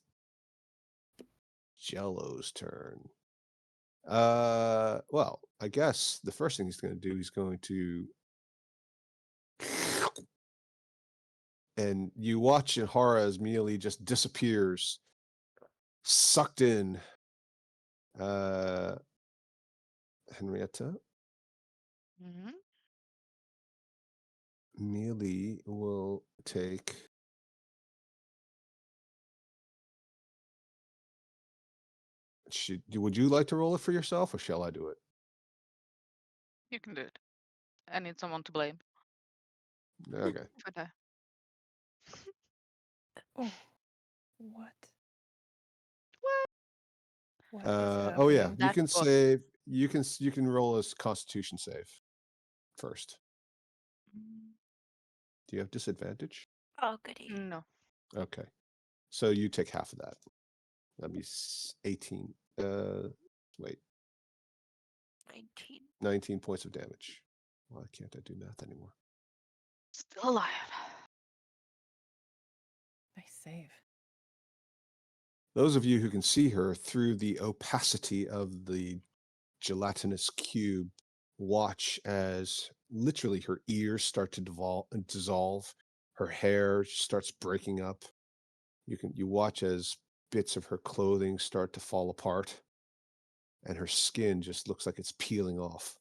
Jello's turn. Well, I guess the first thing he's going to do, he's going to, and you watch in horror as Mealy just disappears, sucked in. Henrietta, Mhm. Mealy will take. Would you like to roll it for yourself, or shall I do it? You can do it. I need someone to blame Okay. for that. Oh, what? What is Oh yeah, happening? you That can was- save. You can roll a Constitution save first. Do you have disadvantage? Oh, goody. No. Okay, so you take half of that. That'd be 18. Wait, 19. 19 points of damage. Why can't I do math anymore? Still alive. Nice save. Those of you who can see her through the opacity of the gelatinous cube watch as literally her ears start to dissolve, her hair starts breaking up. You watch as bits of her clothing start to fall apart, and her skin just looks like it's peeling off.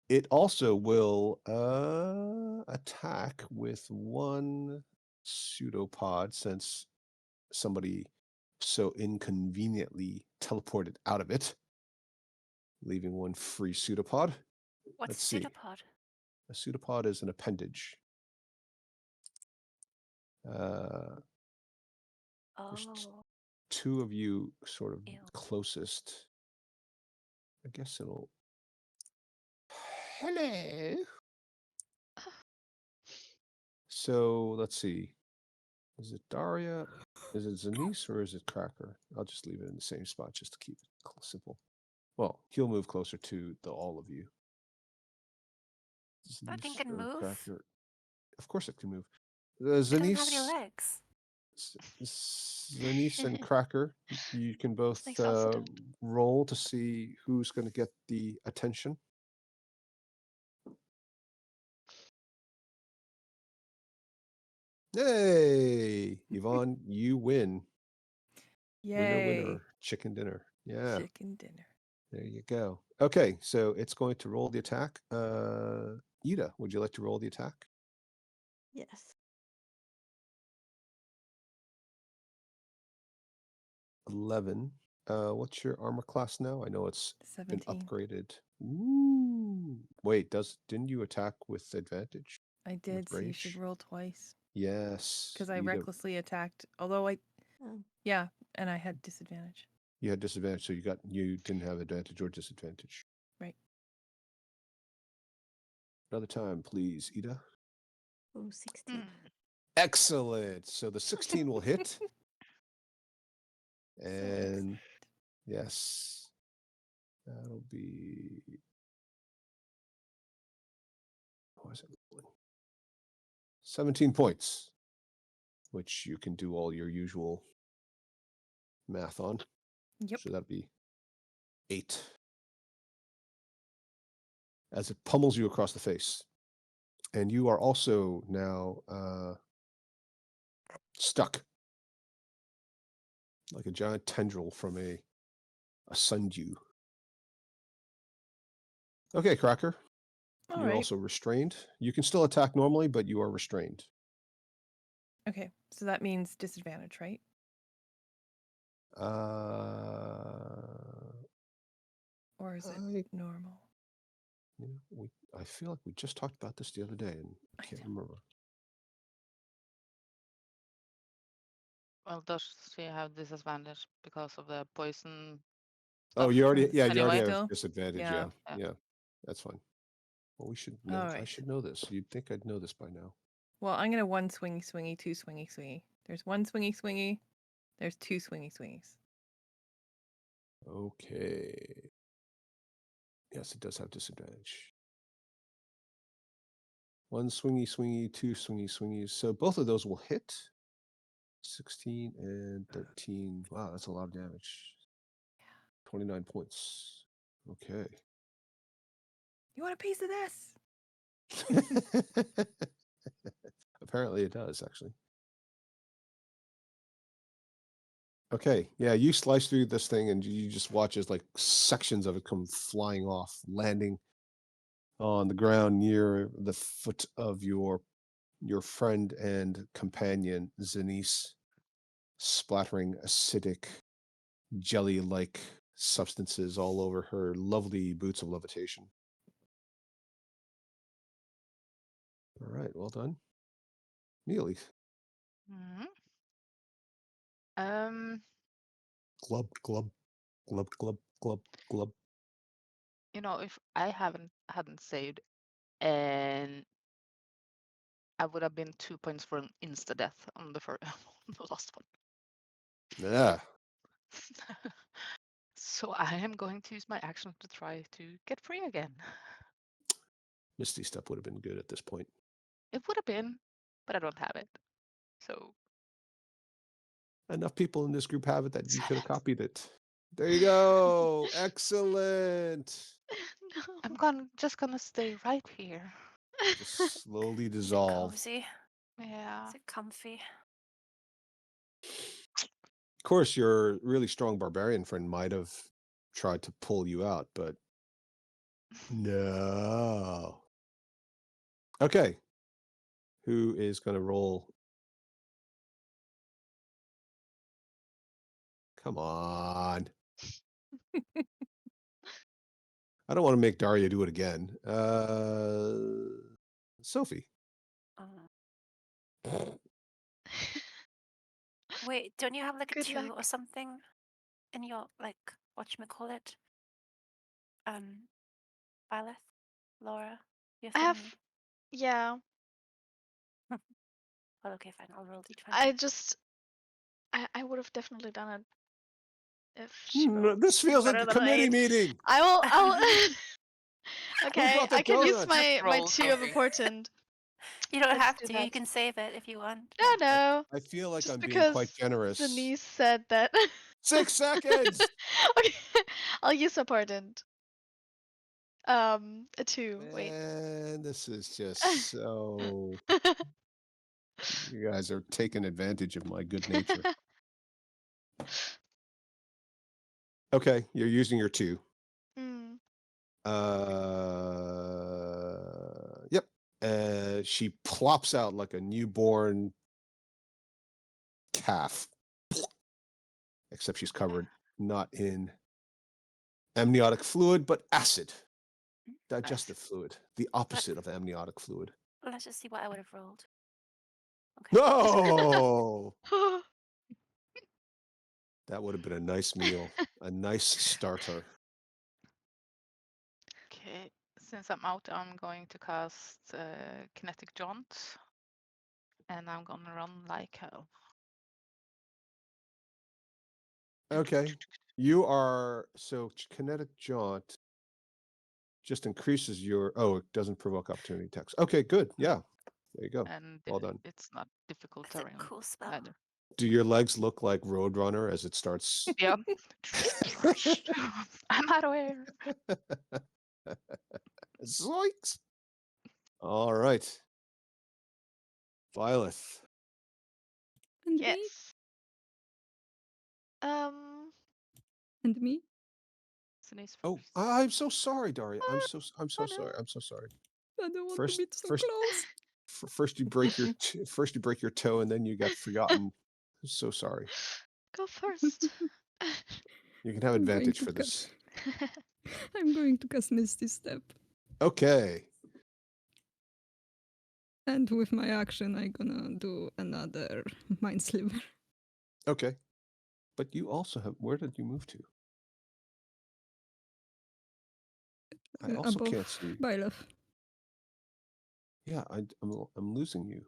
It also will attack with one pseudopod, since somebody so inconveniently teleported out of it, leaving one free pseudopod. What's Let's a see. pseudopod? A pseudopod is an appendage. There's Oh, two of you sort of ew. closest. I guess it'll. Hello. So let's see. Is it Daria? Is it Zanice or is it Cracker? I'll just leave it in the same spot just to keep it simple. Well, he'll move closer to all of you. That thing Zanice can or move? Cracker? Of course it can move. It doesn't have any Zanice, legs. Zanice and Cracker, you can both Snakes also don't. roll to see who's going to get the attention. Hey, Yvonne, you win. Yay. Winner, chicken dinner. Yeah, Chicken dinner. there you go. Okay, so it's going to roll the attack. Ida, would you like to roll the attack? Yes. 11. What's your armor class now? I know it's been 17. upgraded. Ooh. Wait, didn't you attack with advantage? I did, so you should rage? roll twice. Yes. Because I Ida, recklessly attacked, although Oh, yeah, and I had disadvantage. you had disadvantage, so you didn't have advantage or disadvantage. Right. Another time, please, Ida. ooh, 16. Excellent. So the 16 will hit. So And excited. yes, that'll be. What is it? 17 points, which you can do all your usual math on. Yep. So that'd be 8. As it pummels you across the face. And you are also now stuck like a giant tendril from a sundew. Okay, Cracker. All You're right. also restrained. You can still attack normally, but you are restrained. Okay, so that means disadvantage, right? Or is it normal? I feel like we just talked about this the other day, and I can't remember. Well, does she have disadvantage because of the poison? Oh, stuff you already anyway? have Still? disadvantage. Yeah. Yeah, that's fine. Well, we should know. All I right. should know this. You'd think I'd know this by now. Well, I'm gonna 1 swingy swingy, 2 swingy swingy. There's 1 swingy swingy. There's 2 swingy swingies. Okay. Yes, it does have disadvantage. 1 swingy swingy, 2 swingy swingies. So both of those will hit. 16 and 13. Wow, that's a lot of damage. 29 points. Okay. You want a piece of this? Apparently it does, actually. Okay, yeah, you slice through this thing and you just watch as like sections of it come flying off, landing on the ground near the foot of your friend and companion, Zenice, splattering acidic, jelly-like substances all over her lovely boots of levitation. All right, well done. Neely. Glub, glub, glub, glub, glub, glub. If I hadn't saved, and I would have been 2 points for an insta death on the the last one. Yeah. So I am going to use my action to try to get free again. Misty Step would have been good at this point. It would have been, but I don't have it. So enough people in this group have it that you could have copied it. There you go. Excellent. No. I'm just gonna stay right here. Just slowly Is it dissolve. cozy? Yeah. Is it comfy? Of course, your really strong barbarian friend might have tried to pull you out, but no. Okay. Who is going to roll? Come on. I don't want to make Daria do it again. Sophie. Wait, don't you have like a Good 2 luck. or something in your, like, whatchamacallit? Violet? Laura? Your I have, thingy? yeah. Well, okay, fine. I'll roll d20. I would have definitely done it if she No, rolled this feels like better a than an committee 8. meeting. I'll okay, brought the I can use donuts? my Roll 2 of something. important. You don't Let's have do to. You that. can save it if you want. No. I feel like Just I'm being because quite generous. Denise said that. 6 seconds. Okay, I'll use important. A 2. Wait. Man, this is just so. You guys are taking advantage of my good nature. Okay, you're using your 2. Mm. Yep. She plops out like a newborn calf, except she's covered not in amniotic fluid, but acid, digestive fluid, the opposite of amniotic fluid. Let's just see what I would have rolled. Okay. No! That would have been a nice meal, a nice starter. Okay, since I'm out, I'm going to cast Kinetic Jaunt, and I'm gonna run like hell. Okay. You are kinetic jaunt just increases your it doesn't provoke opportunity attacks. Okay, good. Yeah. There you go. And Well done. it's not difficult That's a terrain cool spell. either. Do your legs look like Roadrunner as it starts? Yeah. I'm not aware. Zoinks. All right. Violet. And me? Yes. And me? Denise Oh, first. I'm so sorry, Daria. I'm so sorry. I'm so sorry. I don't want First- to be so first- close. First you break your first you break your toe and then you got forgotten. I'm so sorry. Go first. You can have I'm going advantage to for this. I'm going to cast Misty Step. Okay. And with my action, I'm gonna do another Mind Sliver. Okay. But you also have. Where did you move to? I also above can't see. Byleth. Yeah, I'm losing you.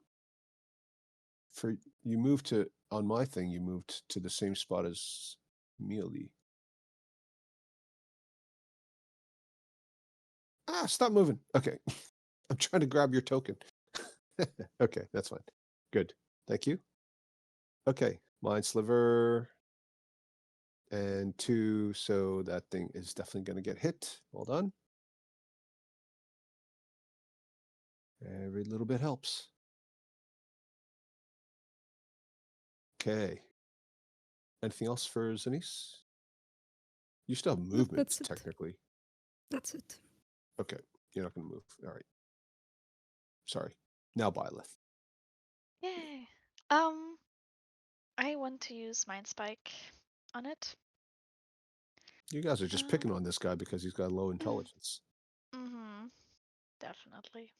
For you moved to on my thing. You moved to the same spot as Mealy. Ah, stop moving. Okay. I'm trying to grab your token. Okay, that's fine. Good. Thank you. Okay, Mind Sliver and 2, so that thing is definitely going to get hit. Well done. Every little bit helps. Okay. Anything else for Zanice? You still have movement, that's it. technically. That's it. Okay, you're not going to move. All right. Sorry. Now Byleth. Yay. I want to use Mind Spike on it. You guys are just picking on this guy because he's got low intelligence. Mm-hmm. Definitely.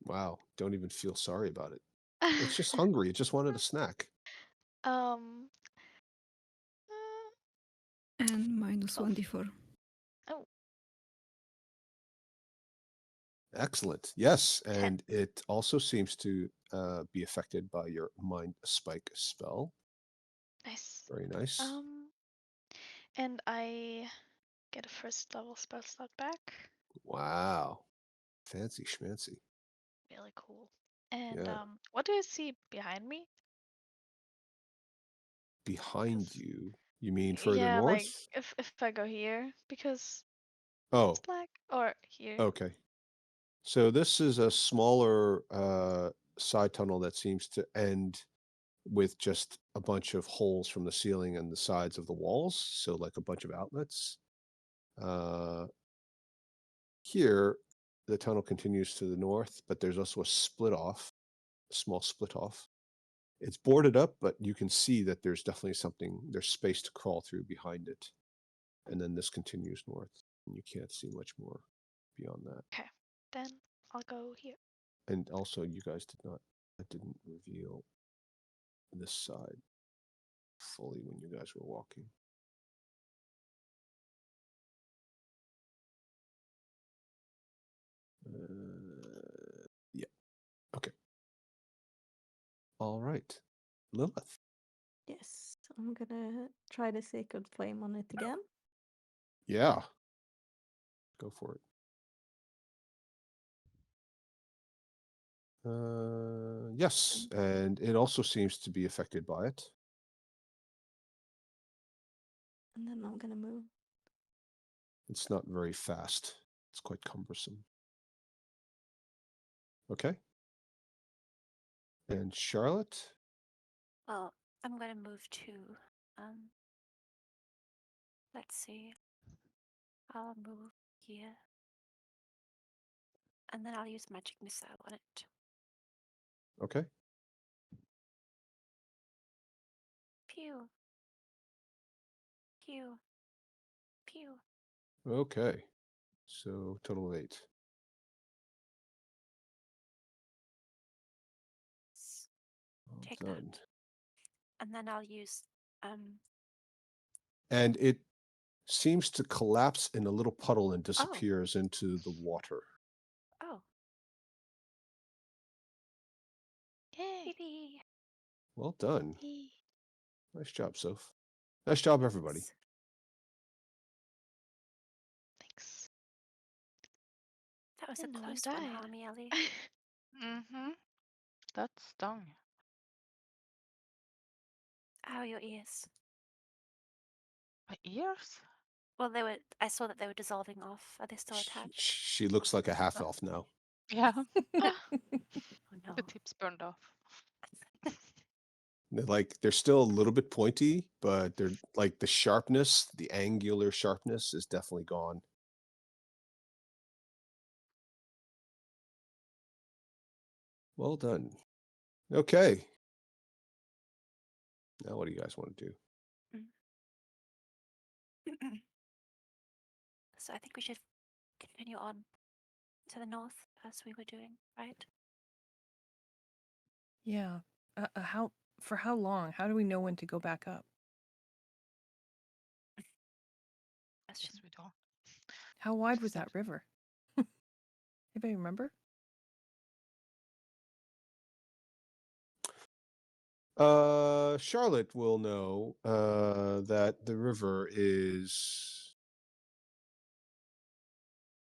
Wow, don't even feel sorry about it. It's just hungry. It just wanted a snack. um. And minus Oh. 1d4. Oh. Excellent. Yes, 10. and it also seems to be affected by your Mind Spike spell. Nice. Very nice. And I get a first level spell slot back. Wow. Fancy schmancy. Really cool. And Yeah. what do I see behind me? Behind you? You mean further Yeah, like north? if I go here because it's Oh, black, or here. okay. So this is a smaller side tunnel that seems to end with just a bunch of holes from the ceiling and the sides of the walls. So like a bunch of outlets. Here, the tunnel continues to the north, but there's also a split off, a small split off. It's boarded up, but you can see that there's definitely there's space to crawl through behind it. And then this continues north, and you can't see much more beyond that. Okay, then I'll go here. And also, you guys I didn't reveal this side fully when you guys were walking. Yeah. Okay. All right. Lilith. Yes, I'm gonna try the Sacred Flame on it again. Yeah. Go for it. Yes, and it also seems to be affected by it. And then I'm gonna move. It's not very fast. It's quite cumbersome. Okay. And Charlotte? Well, I'm going to move to, let's see. I'll move here. And then I'll use Magic Missile on it. Okay. Pew. Pew. Pew. Okay. So total of 8. Well Take done. that. And then I'll use, And it seems to collapse in a little puddle and disappears into the water. oh, Yay! yippee. Well done. Yay. Nice job, Soph. Nice job, everybody. Thanks. That was a And no one close one, died. huh, Ellie? Mm-hmm. That stung. Ow, your ears. My ears? Well, I saw that they were dissolving off. Are they still attached? She looks like a half elf now. Yeah, Oh no. the tips burned off. They're still a little bit pointy, but they're like the sharpness, the angular sharpness is definitely gone. Well done. Okay. Now what do you guys want to do? So I think we should continue on to the north as we were doing, right? Yeah. For how long? How do we know when to go back up? Question. Yes, we don't. How wide was that river? Anybody remember? Charlotte will know that the river is.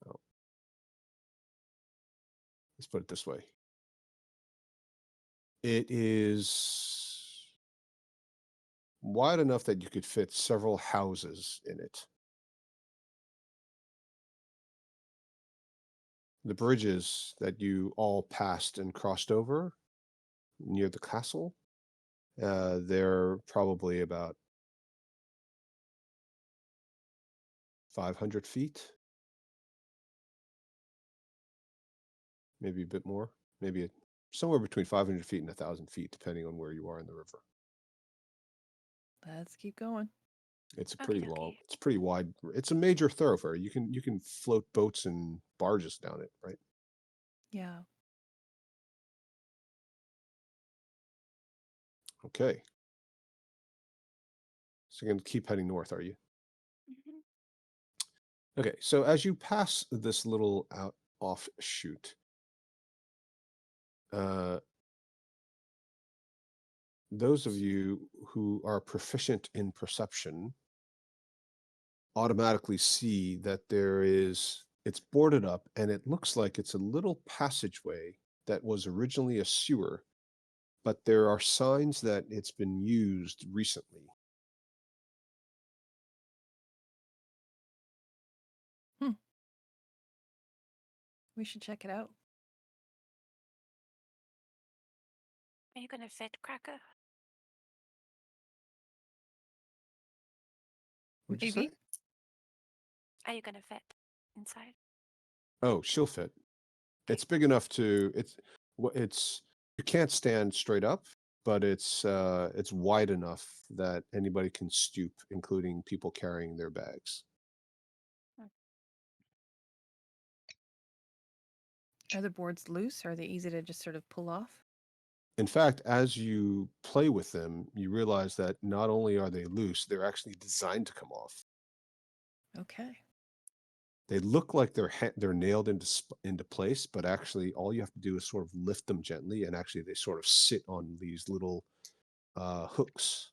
Oh, let's put it this way. It is wide enough that you could fit several houses in it. The bridges that you all passed and crossed over near the castle, they're probably about 500 feet, maybe a bit more, maybe somewhere between 500 feet and 1,000 feet, depending on where you are in the river. Let's keep going. It's a pretty Okie long, dokie. it's pretty wide. It's a major thoroughfare. You can float boats and barges down it, right? Yeah. Okay. So you're going to keep heading north, are you? Mhm. Okay, so as you pass this little offshoot, those of you who are proficient in perception automatically see that it's boarded up and it looks like it's a little passageway that was originally a sewer, but there are signs that it's been used recently. We should check it out. Are you gonna fit, Cracker? What'd you Maybe. say? Are you gonna fit inside? Oh, she'll fit. It's big enough to it's you can't stand straight up, but it's wide enough that anybody can stoop, including people carrying their bags. Are the boards loose? Are they easy to just sort of pull off? In fact, as you play with them, you realize that not only are they loose, they're actually designed to come off. Okay. They look like they're nailed into place, but actually all you have to do is sort of lift them gently, and actually they sort of sit on these little hooks.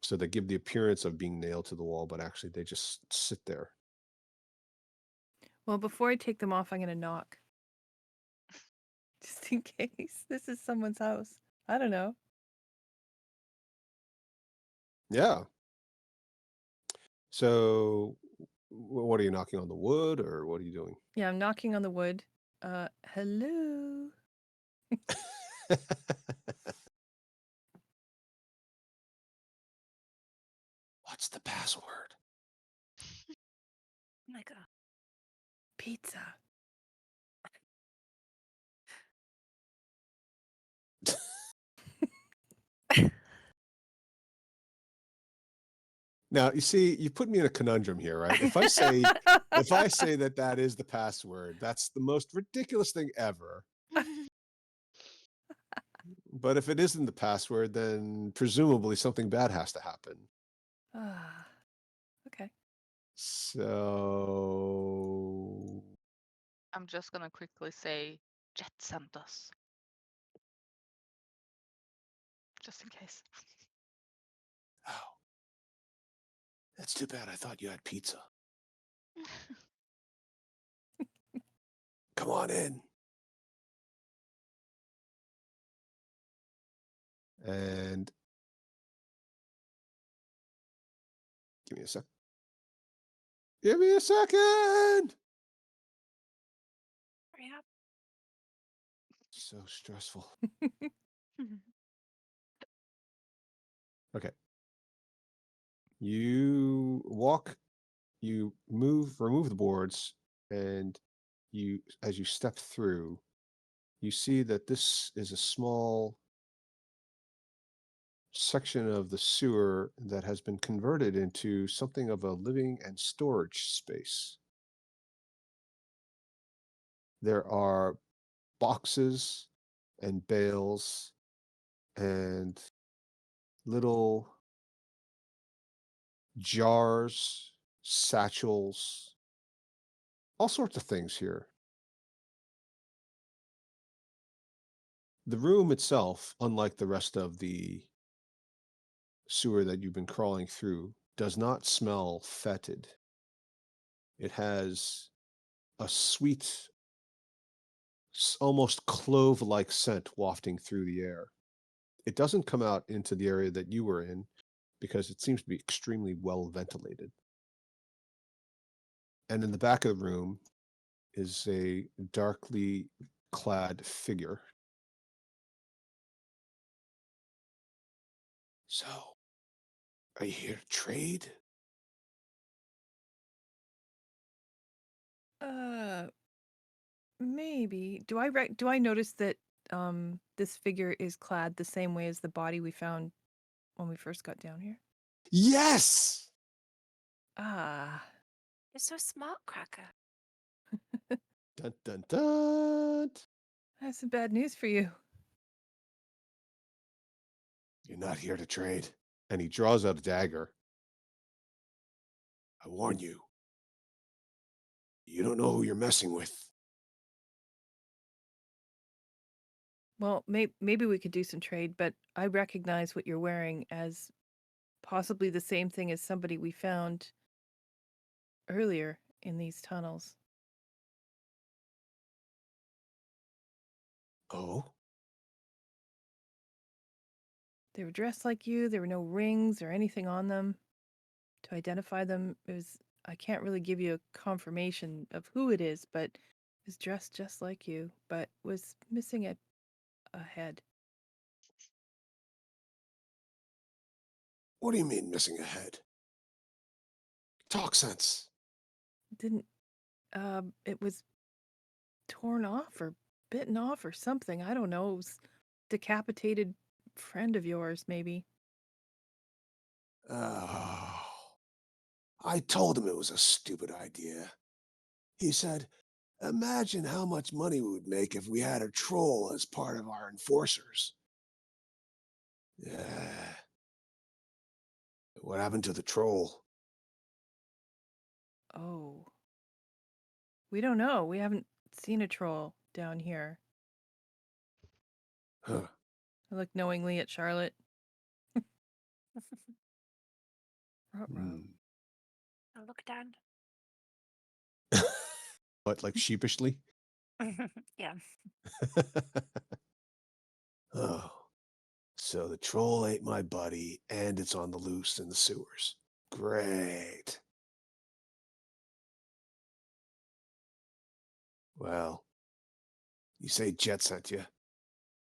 So they give the appearance of being nailed to the wall, but actually they just sit there. Well, before I take them off, I'm going to knock. Just in case this is someone's house. I don't know. Yeah. So what are you knocking on the wood, or what are you doing? Yeah, I'm knocking on the wood. Hello. What's the password? Oh my god. Pizza. Now, you see, you put me in a conundrum here, right? If I say that is the password, that's the most ridiculous thing ever. But if it isn't the password, then presumably something bad has to happen. Okay. So I'm just gonna quickly say Jet sent us. Just in case. oh, that's too bad. I thought you had pizza. Come on in. And give me a sec. Give me a second. Hurry up. So stressful. Okay. You remove the boards, and as you step through, you see that this is a small section of the sewer that has been converted into something of a living and storage space. There are boxes and bales and little jars, satchels, all sorts of things here. The room itself, unlike the rest of the sewer that you've been crawling through, does not smell fetid. It has a sweet, almost clove-like scent wafting through the air. It doesn't come out into the area that you were in because it seems to be extremely well ventilated. And in the back of the room is a darkly clad figure. So, are you here to trade? Maybe. Do I notice that this figure is clad the same way as the body we found when we first got down here? Yes! Ah. You're so smart, Cracker. Dun dun dun! I have some bad news for you. You're not here to trade. And he draws out a dagger. I warn you. You don't know who you're messing with. Well, maybe we could do some trade, but I recognize what you're wearing as possibly the same thing as somebody we found earlier in these tunnels. Oh? They were dressed like you. There were no rings or anything on them to identify them. I can't really give you a confirmation of who it is, but is dressed just like you, but was missing a head. What do you mean missing a head? Talk sense. Didn't it was torn off or bitten off or something. I don't know. It was decapitated friend of yours, maybe. Oh. I told him it was a stupid idea. He said, imagine how much money we would make if we had a troll as part of our enforcers. Yeah. What happened to the troll? Oh. We don't know. We haven't seen a troll down here. Huh. I look knowingly at Charlotte. Hmm. I'll look down. What, like sheepishly? Yeah. Oh. So the troll ate my buddy, and it's on the loose in the sewers. Great. Well, you say Jet sent you.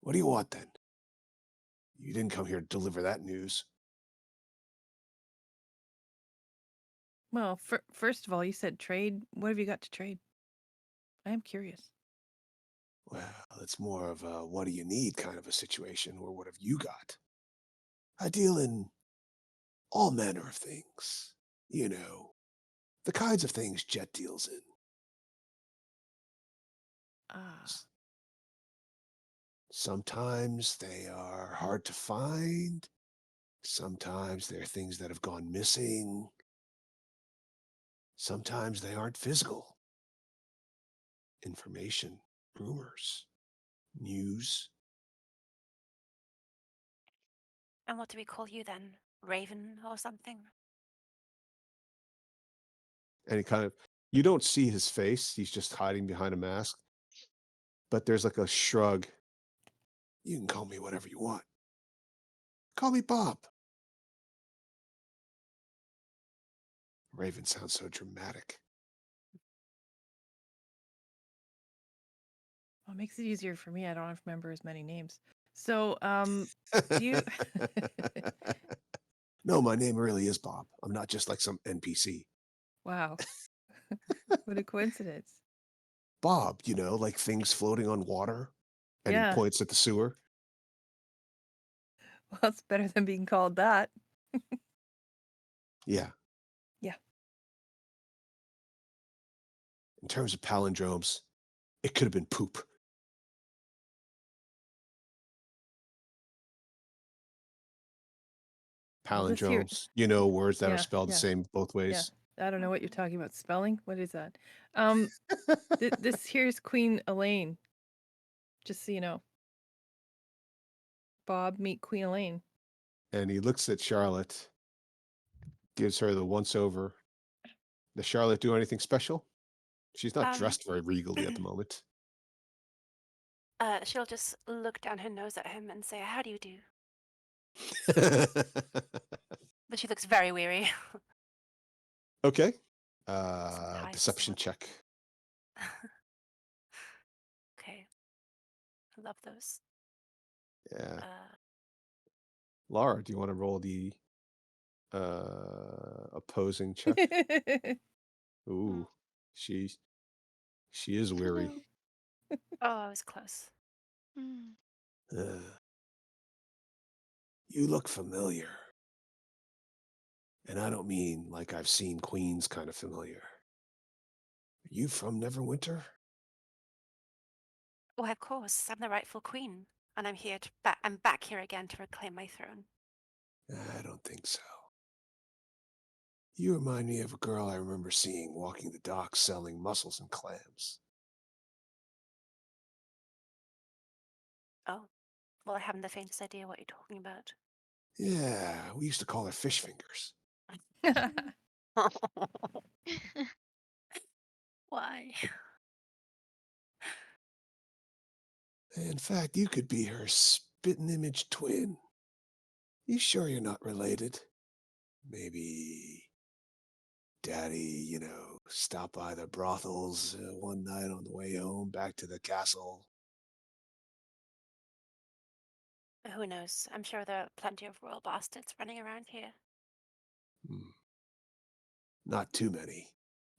What do you want then? You didn't come here to deliver that news. Well, first of all, you said trade. What have you got to trade? I am curious. Well, it's more of a what do you need kind of a situation, or what have you got? I deal in all manner of things. You know, the kinds of things Jet deals in. Ah. Sometimes they are hard to find. Sometimes they're things that have gone missing. Sometimes they aren't physical. Information, rumors, news. And what do we call you then? Raven or something? And you don't see his face. He's just hiding behind a mask. But there's like a shrug. You can call me whatever you want. Call me Bob. Raven sounds so dramatic. Well, it makes it easier for me. I don't have to remember as many names. So, do you? No, my name really is Bob. I'm not just like some NPC. Wow. What a coincidence. Bob, like things floating on water. And he Yeah. points at the sewer. Well, it's better than being called that. Yeah. Yeah. In terms of palindromes, it could have been poop. Well, this here- Palindromes, words that are Yeah, spelled the yeah, same both Yeah. ways. I don't know what you're talking about. Spelling? What is that? This here's Queen Elaine. Just so you know. Bob, meet Queen Elaine. And he looks at Charlotte, gives her the once over. Does Charlotte do anything special? She's not dressed very regally at the moment. She'll just look down her nose at him and say, "How do you do?" But she looks very weary. Okay. Eyes Deception somewhat. check. Okay. I love those. Yeah. Laura, do you want to roll the opposing check? Ooh, she is weary. Oh, I was close. You look familiar. And I don't mean like I've seen queens kind of familiar. Are you from Neverwinter? Why, of course, I'm the rightful queen, and I'm here to I'm back here again to reclaim my throne. I don't think so. You remind me of a girl I remember seeing walking the docks selling mussels and clams. Oh, well, I haven't the faintest idea what you're talking about. Yeah, we used to call her fish fingers. Why? In fact, you could be her spitting image twin. You sure you're not related? Maybe Daddy, stop by the brothels one night on the way home back to the castle. Who knows? I'm sure there are plenty of royal bastards running around here. Not too many.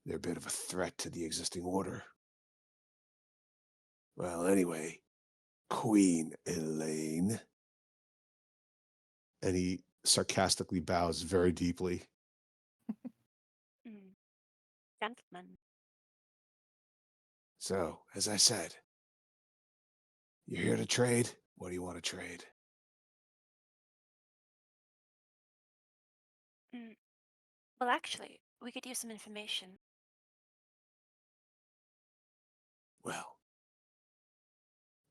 They're a bit of a threat to the existing order. Well, anyway, Queen Elaine. And he sarcastically bows very deeply. Gentlemen. So, as I said, you're here to trade. What do you want to trade? Well, actually, we could use some information. Well,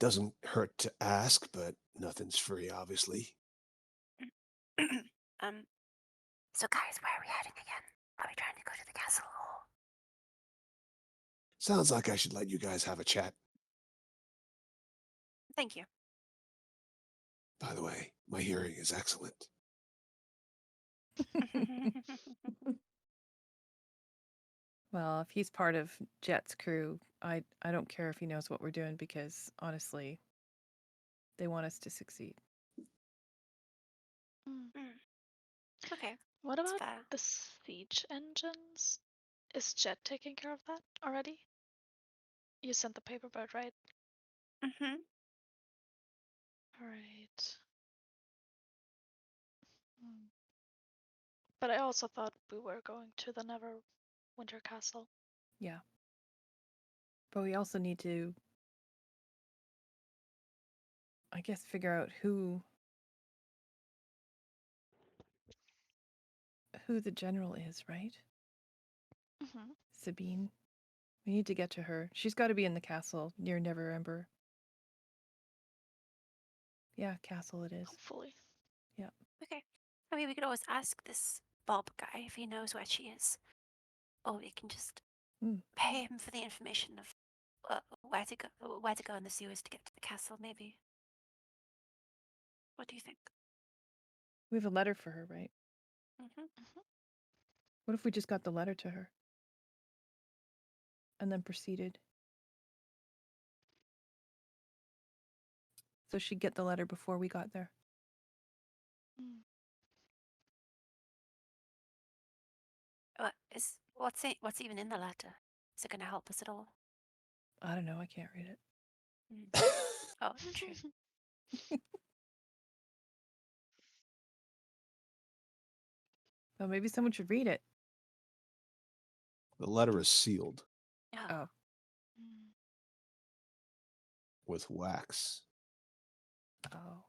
doesn't hurt to ask, but nothing's free, obviously. So guys, where are we heading again? Are we trying to go to the castle or? Sounds like I should let you guys have a chat. Thank you. By the way, my hearing is excellent. Well, if he's part of Jet's crew, I don't care if he knows what we're doing because honestly, they want us to succeed. Okay. What that's about fair. the siege engines? Is Jet taking care of that already? You sent the paper bird, right? Alright. But I also thought we were going to the Neverwinter Castle. Yeah. But we also need to, I guess, figure out who the general is, right? Sabine. We need to get to her. She's got to be in the castle near Neverember. Yeah, castle it is. Hopefully. Yeah. Okay. I mean, we could always ask this Bob guy if he knows where she is. Or we can just pay him for the information of where to go in the sewers to get to the castle, maybe. What do you think? We have a letter for her, right? What if we just got the letter to her? And then proceeded? So she'd get the letter before we got there. What's even in the letter? Is it going to help us at all? I don't know. I can't read it. Oh, true. Well, maybe someone should read it. The letter is sealed Oh. Mm. with wax. Oh.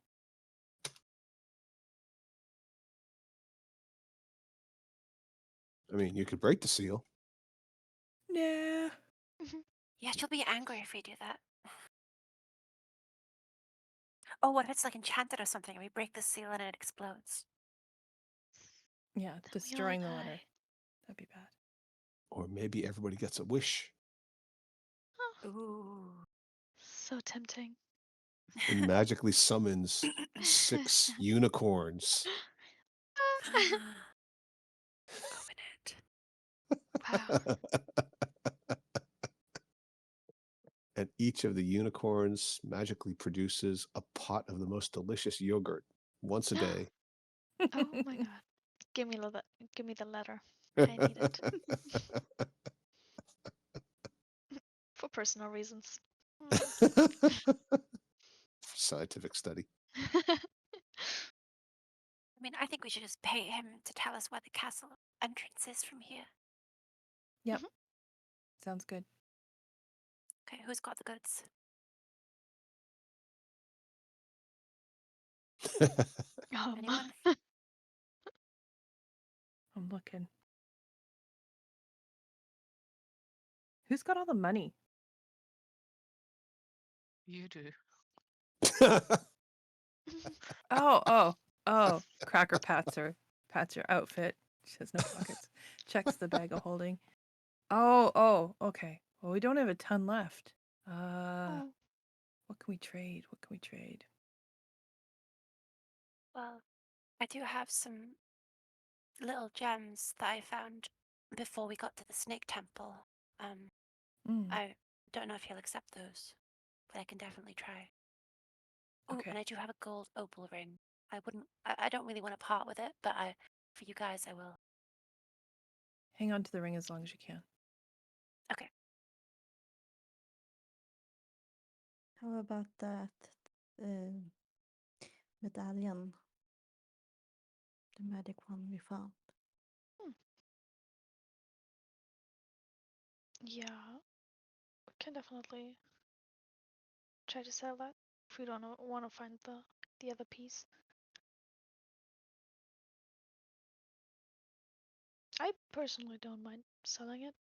I mean, you could break the seal. Nah. Yeah, she'll be angry if we do that. Oh, what if it's like enchanted or something and we break the seal and it explodes? Yeah, Then we all destroying the letter. die. That'd be bad. Or maybe everybody gets a wish Oh, Ooh. so tempting. and magically summons 6 unicorns. Open it. Wow. And each of the unicorns magically produces a pot of the most delicious yogurt once a day. Oh my god. Give me the letter. I need it. For personal reasons. Scientific study. I mean, I think we should just pay him to tell us where the castle entrance is from here. Yep. Mhm. Sounds good. Okay, who's got the goods? Anyone? I'm looking. Who's got all the money? You do. Oh. Cracker pats her outfit. She has no pockets. Checks the bag of holding. Oh, okay. Well, we don't have a ton left. Oh. What can we trade? Well, I do have some little gems that I found before we got to the snake temple. Mm, I don't know if he'll accept those, but I can definitely try. Oh, okay. and I do have a gold opal ring. I don't really want to part with it, but for you guys, I will. Hang on to the ring as long as you can. Okay. How about that medallion? The magic one we found. Yeah. We can definitely try to sell that if we don't want to find the other piece. I personally don't mind selling it.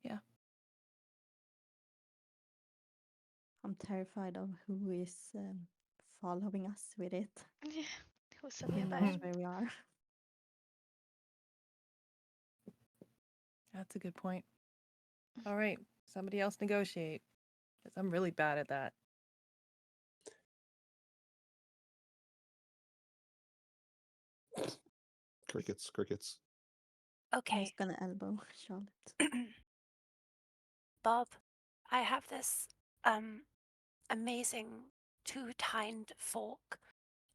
Yeah. I'm terrified of who is following us with it. Yeah. Who's selling Who it knows behind? where we are? That's a good point. All right. Somebody else negotiate. Because I'm really bad at that. Crickets. I'm Okay. just gonna elbow Charlotte. Bob, I have this amazing two-tined fork.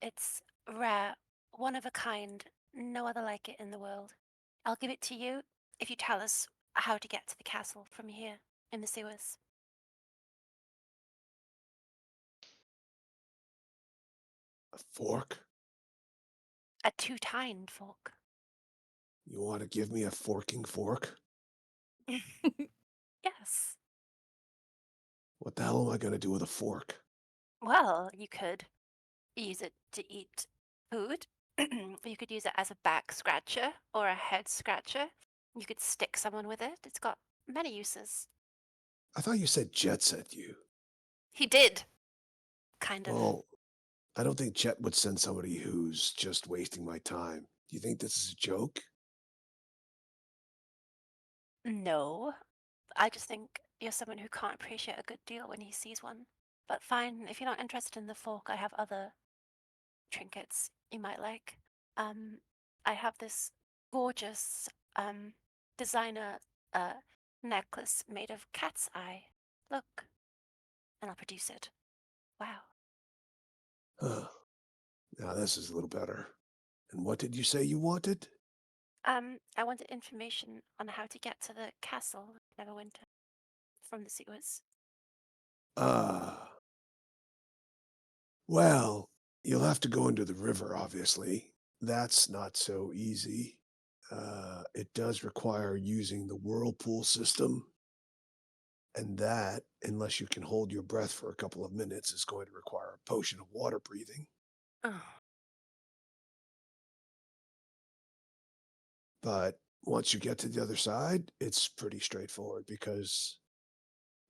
It's rare, one of a kind, no other like it in the world. I'll give it to you if you tell us how to get to the castle from here in the sewers. A fork? A two-tined fork. You want to give me a forking fork? Yes. What the hell am I going to do with a fork? Well, you could use it to eat food. You could use it as a back scratcher or a head scratcher. You could stick someone with it. It's got many uses. I thought you said Jet sent you. He did. Kind of. Well, I don't think Jet would send somebody who's just wasting my time. Do you think this is a joke? No. I just think you're someone who can't appreciate a good deal when he sees one. But fine, if you're not interested in the fork, I have other trinkets you might like. I have this gorgeous designer necklace made of cat's eye. Look, and I'll produce it. Wow. Huh. Now this is a little better. And what did you say you wanted? I wanted information on how to get to the castle Neverwinter from the sewers. Well, you'll have to go into the river, obviously. That's not so easy. It does require using the whirlpool system, and that, unless you can hold your breath for a couple of minutes, is going to require a potion of water breathing. Oh, But once you get to the other side, it's pretty straightforward because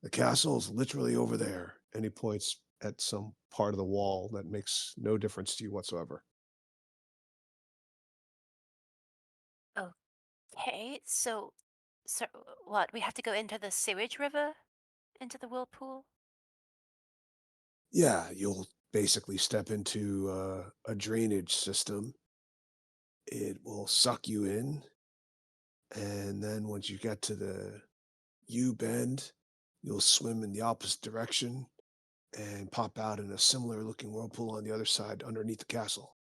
the castle is literally over there. And he points at some part of the wall that makes no difference to you whatsoever. okay. So what? We have to go into the sewage river, into the whirlpool. Yeah, you'll basically step into a drainage system. It will suck you in. And then once you get to the U bend, you'll swim in the opposite direction and pop out in a similar looking whirlpool on the other side underneath the castle.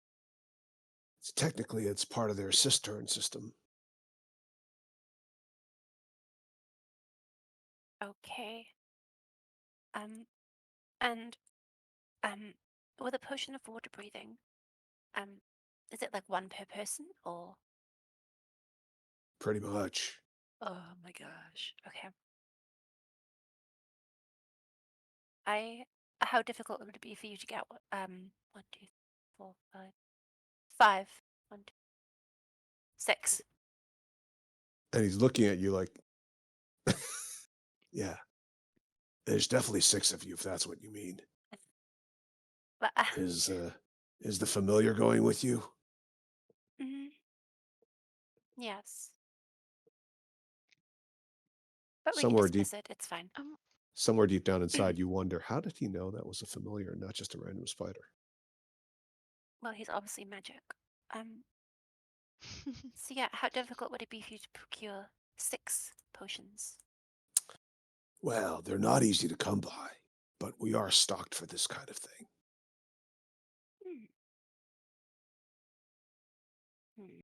Technically, it's part of their cistern system. Okay. And um, with a potion of water breathing, um, is it like one per person or? Pretty much. Oh my gosh. Okay. How difficult would it be for you to get one, two, four, five, one, two, six? And he's looking at you like, yeah, there's definitely 6 of you, if that's what you mean. But, Is the familiar going with you? mm, yes. But we can Somewhere deep, discuss it. It's fine. somewhere deep down inside, you wonder, how did he know that was a familiar, not just a random spider? Well, he's obviously magic. So yeah, how difficult would it be for you to procure 6 potions? Well, they're not easy to come by, but we are stocked for this kind of thing. Hmm. Hmm.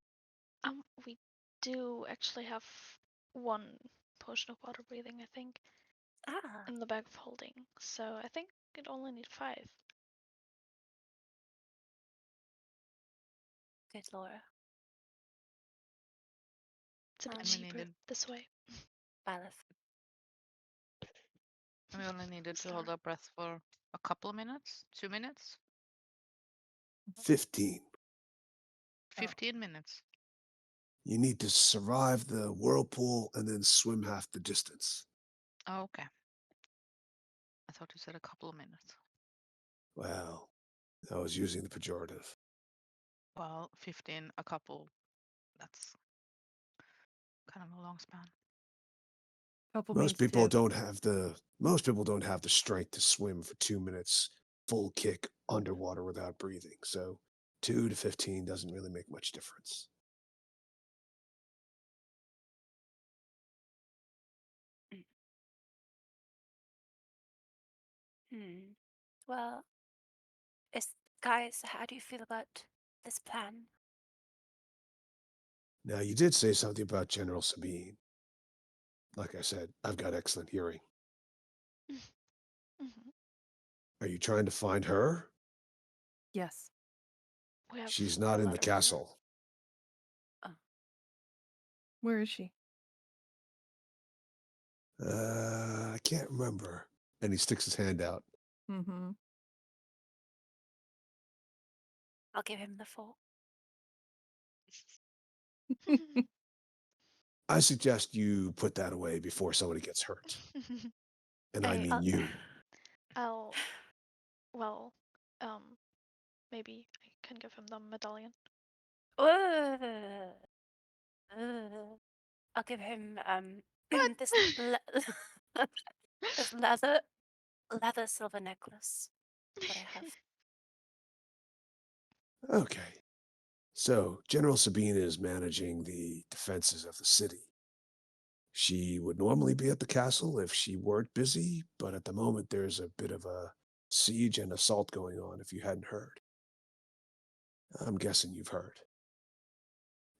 We do actually have one potion of water breathing, I think, Ah, in the bag of holding. So I think it only need 5. good Laura. It's a bit Um, And we cheaper needed this way. Byleth. we only needed to Star. hold our breath for a couple of minutes, 2 minutes, 15. 15 minutes. You need to survive the whirlpool and then swim half the distance. Oh, okay. I thought you said a couple of minutes. Well, I was using the pejorative. Well, 15, a couple. That's kind of a long span. Couple Most means people 2. don't have the strength to swim for 2 minutes full kick underwater without breathing. So 2 to 15 doesn't really make much difference. Hmm. Well, guys, how do you feel about this plan? Now, you did say something about General Sabine. Like I said, I've got excellent hearing. Mhm. Are you trying to find her? Yes. We have She's a not in the letter for her. castle. Where is she? I can't remember. And he sticks his hand out. Mm-hmm. I'll give him the 4. I suggest you put that away before somebody gets hurt. And I I- mean you. I'll, well, maybe I can give him the medallion. I'll give him What? this this leather silver necklace that I have. Okay. So, General Sabine is managing the defenses of the city. She would normally be at the castle if she weren't busy, but at the moment there's a bit of a siege and assault going on, if you hadn't heard. I'm guessing you've heard.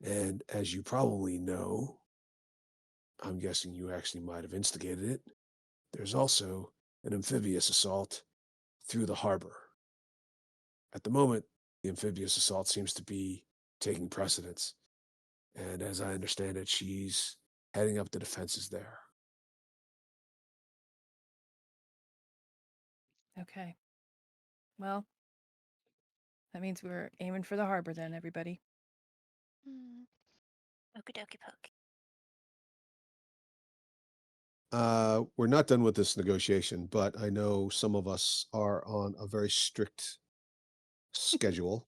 And as you probably know, I'm guessing you actually might have instigated it. There's also an amphibious assault through the harbor. At the moment, the amphibious assault seems to be taking precedence. And as I understand it, she's heading up the defenses there. Okay. Well, that means we're aiming for the harbor then, everybody. Hmm. Okie dokie poke. We're not done with this negotiation, but I know some of us are on a very strict schedule.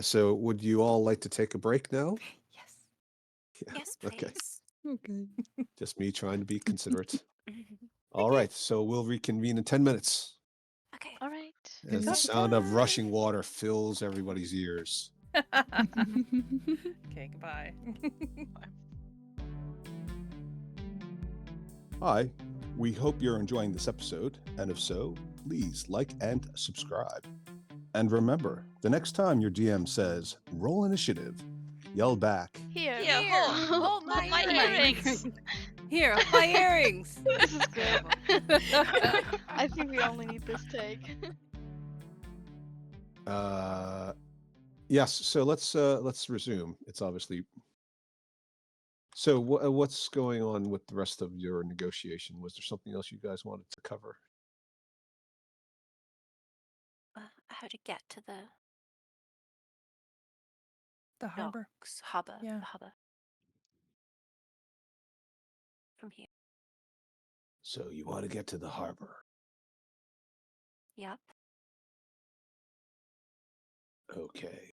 So would you all like to take a break now? Yes. Yeah, Yes, okay. please. Okay. Just me trying to be considerate. Okay. All right, so we'll reconvene in 10 minutes All right. as the Okay. sound of rushing water fills everybody's ears. Okay, goodbye. Hi, we hope you're enjoying this episode, and if so, please like and subscribe. And remember, the next time your DM says, roll initiative, yell back, Here. hold my my earrings. Here, hold my earrings. This is good. I think we only need this take. yes, so let's resume. It's obviously... So what's going on with the rest of your negotiation? Was there something else you guys wanted to cover? How to get to the The harbor. docks, harbor, Yeah. the harbor. From here. So you want to get to the harbor. Yep. Okay.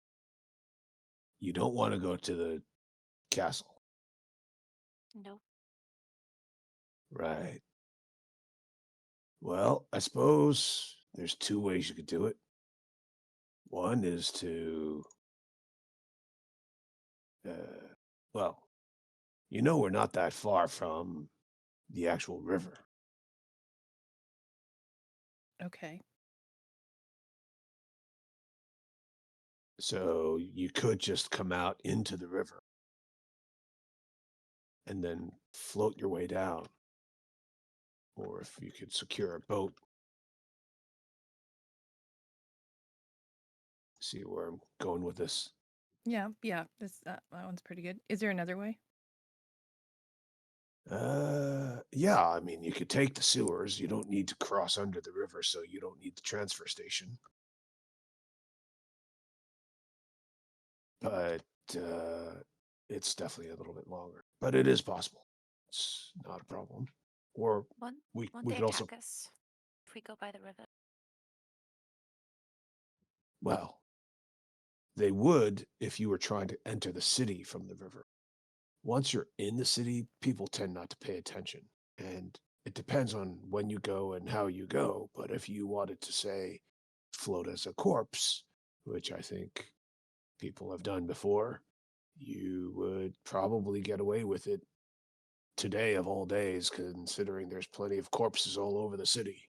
You don't want to go to the castle. Nope. Right. Well, I suppose there's two ways you could do it. One is to, well, we're not that far from the actual river. Okay. So you could just come out into the river and then float your way down. Or if you could secure a boat. See where I'm going with this? Yeah. This that one's pretty good. Is there another way? Yeah, I mean, you could take the sewers. You don't need to cross under the river, so you don't need the transfer station. But it's definitely a little bit longer. But it is possible. It's not a problem. Or Won't we they could also... attack us if we go by the river? Well, they would if you were trying to enter the city from the river. Once you're in the city, people tend not to pay attention. And it depends on when you go and how you go. But if you wanted to, say, float as a corpse, which I think people have done before, you would probably get away with it today of all days, considering there's plenty of corpses all over the city.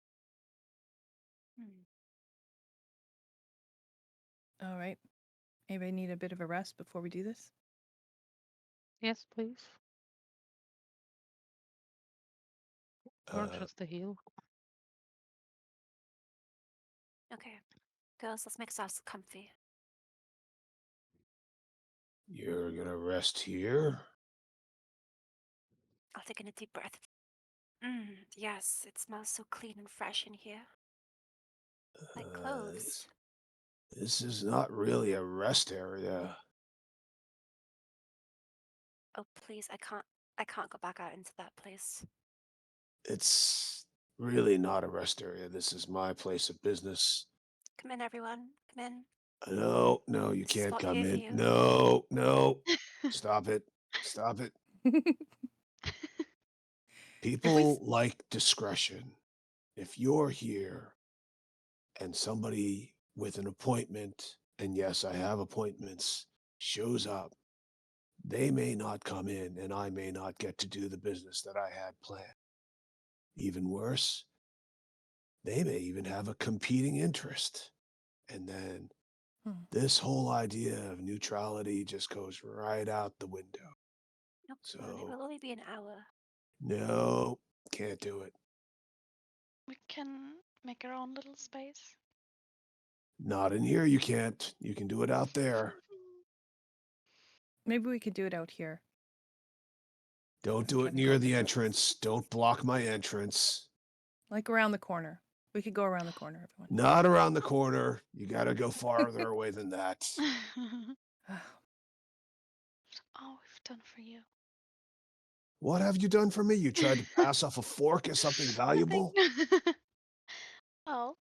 All right. Anybody need a bit of a rest before we do this? Yes, please. Or Uh, just a heal. Okay. Girls, let's make ourselves comfy. you're gonna rest here? I'll take in a deep breath. Yes, it smells so clean and fresh in here. Like clothes. This is not really a rest area. Oh, please, I can't go back out into that place. It's really not a rest area. This is my place of business. Come in, everyone. Come in. No, you There's a can't spot come here for in. you. No. Stop it. People like discretion. If you're here and somebody with an appointment, and yes, I have appointments, shows up, they may not come in and I may not get to do the business that I had planned. Even worse, they may even have a competing interest. And then this whole idea of neutrality just goes right out the window. Nope. So, It will only be an hour. no, can't do it. We can make our own little space. Not in here, you can't. You can do it out there. Maybe we could do it out here. Don't do it Kinda near go the this way. entrance. Don't block my entrance. Like around the corner. We could go around the corner, everyone. Not around the corner. You got to go farther away than that. All we've done for you. What have you done for me? You tried to pass off a fork as something valuable? Well,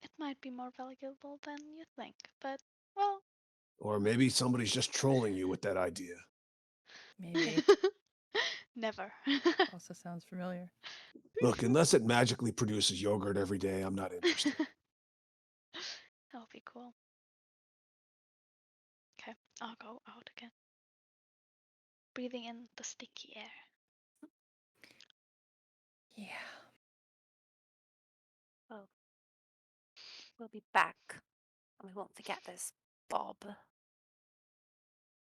it might be more valuable than you think, but well. Or maybe somebody's just trolling you with that idea. Maybe. Never. Also sounds familiar. Look, unless it magically produces yogurt every day, I'm not interested. That would be cool. Okay, I'll go out again. Breathing in the sticky air. Yeah. Well, we'll be back, and we won't forget this, Bob.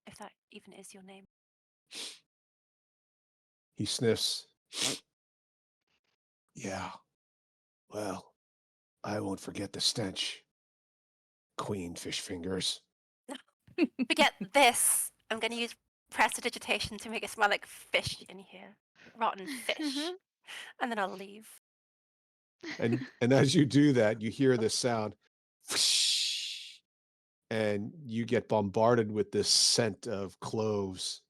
If that even is your name. He sniffs. Yeah. Well, I won't forget the stench. Queen fish fingers. Forget this. I'm going to use prestidigitation to make it smell like fish in here. Rotten fish. And then I'll leave. And as you do that, you hear this sound. And you get bombarded with this scent of cloves.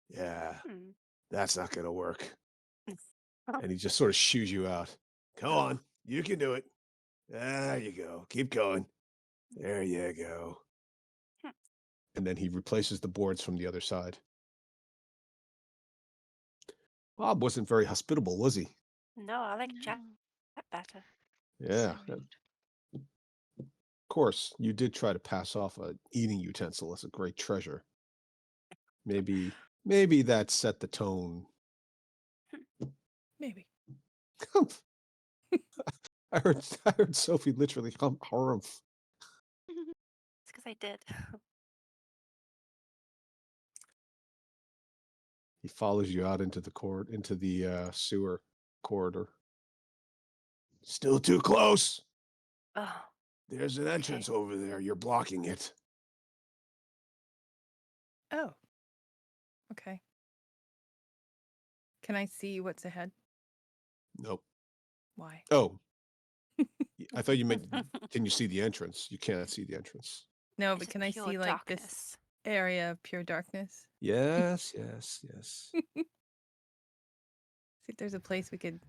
Yeah, that's not going to work. And he just sort of shoos you out. Come on, you can do it. There you go. Keep going. There you go. And then he replaces the boards from the other side. Bob wasn't very hospitable, was he? No, I like No. Jack better. Yeah. So rude. Of course, you did try to pass off an eating utensil as a great treasure. Maybe that set the tone. Maybe. I heard Sophie literally harumph. It's because I did. He follows you out into the sewer corridor. Still too close. Oh, There's an entrance over there. You're blocking it. Oh. Okay. Can I see what's ahead? Nope. Why? Oh. I thought you meant, can you see the entrance? You can't see the entrance. No, it's but just can I pure see like this darkness. area of pure darkness? Yes. See if there's a place we could,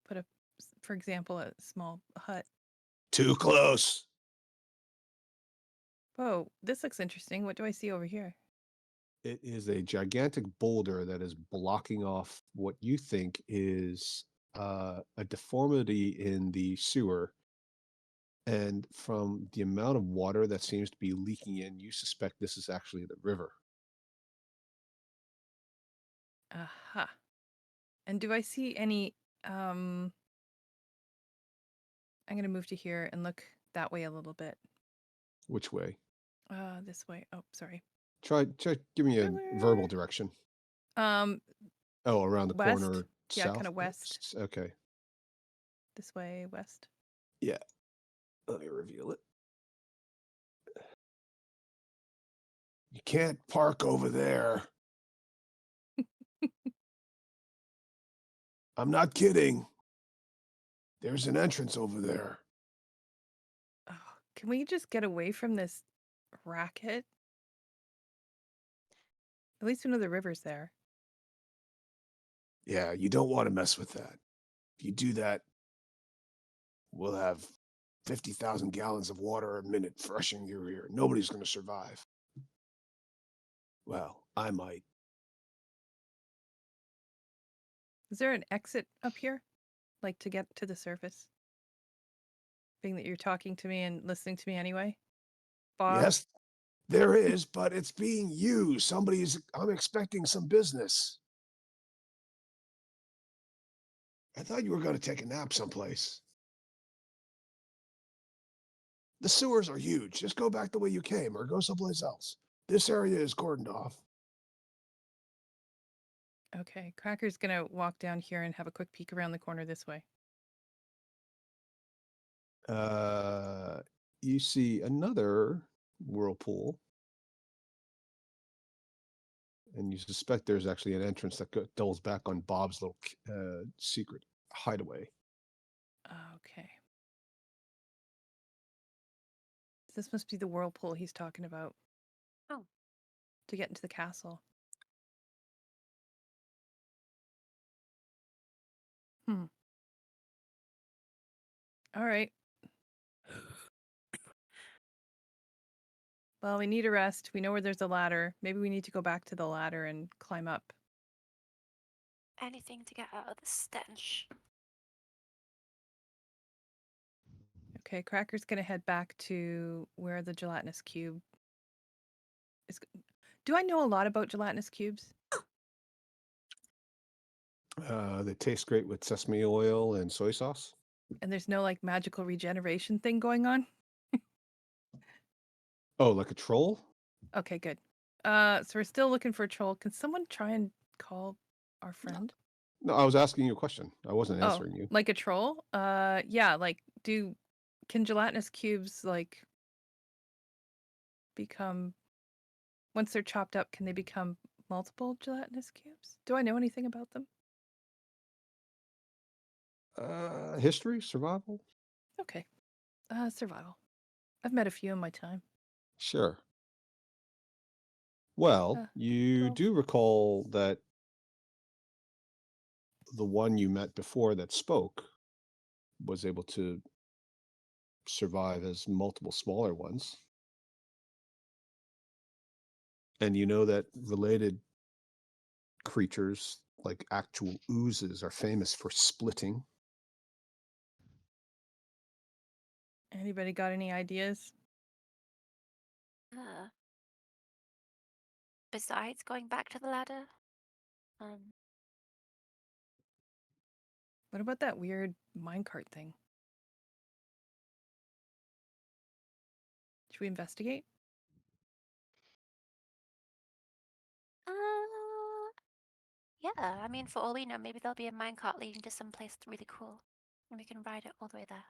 put for example, a small hut. Too close. Whoa, this looks interesting. What do I see over here? It is a gigantic boulder that is blocking off what you think is a deformity in the sewer. And from the amount of water that seems to be leaking in, you suspect this is actually the river. Aha. And do I see any I'm going to move to here and look that way a little bit. Which way? This way. Oh, sorry. Try give me a verbal direction. Um Oh, around the west. corner Yeah, south. kind of west. Okay. This way, west. Yeah. Let me reveal it. You can't park over there. I'm not kidding. There's an entrance over there. Oh, can we just get away from this racket? At least we know the river's there. Yeah, you don't want to mess with that. If you do that, we'll have 50,000 gallons of water a minute rushing through here. Nobody's going to survive. Well, I might. Is there an exit up here? Like to get to the surface? Being that you're talking to me and listening to me anyway? Bob? Yes, there is, but it's being used. I'm expecting some business. I thought you were going to take a nap someplace. The sewers are huge. Just go back the way you came or go someplace else. This area is cordoned off. Okay, Cracker's gonna walk down here and have a quick peek around the corner this way. You see another whirlpool and you suspect there's actually an entrance that doubles back on Bob's little secret hideaway. Okay. This must be the whirlpool he's talking about. Oh. To get into the castle. All right. Well, we need a rest. We know where there's a ladder. Maybe we need to go back to the ladder and climb up. Anything to get out of the stench. Okay, Cracker's gonna head back to where the gelatinous cube is. Do I know a lot about gelatinous cubes? They taste great with sesame oil and soy sauce. And there's no like magical regeneration thing going on? Oh, like a troll? Okay, good. So we're still looking for a troll. Can someone try and call our friend? No, I was asking you a question. I wasn't answering you. Like a troll? Yeah, like can gelatinous cubes like become, once they're chopped up, can they become multiple gelatinous cubes? Do I know anything about them? History? Survival? Okay. Survival. I've met a few in my time. Sure. Well, you 12. do recall that the one you met before that spoke was able to survive as multiple smaller ones. And you know that related creatures, like actual oozes, are famous for splitting. Anybody got any ideas? Besides going back to the ladder? What about that weird minecart thing? Should we investigate? Yeah, I mean, for all we know, maybe there'll be a minecart leading to someplace really cool, and we can ride it all the way there.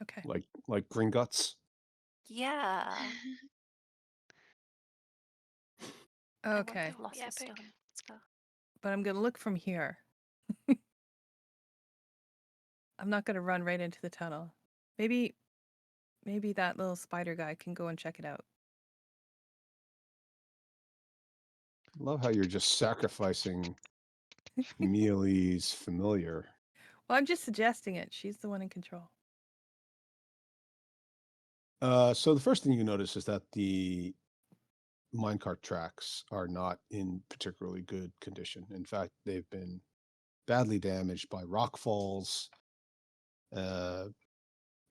Okay. Like Gringotts? Yeah. Okay. Philosopher's Stone. Let's go. But I'm gonna look from here. I'm not gonna run right into the tunnel. Maybe that little spider guy can go and check it out. Love how you're just sacrificing Mealy's familiar. Well, I'm just suggesting it. She's the one in control. So the first thing you notice is that the minecart tracks are not in particularly good condition. In fact, they've been badly damaged by rock falls,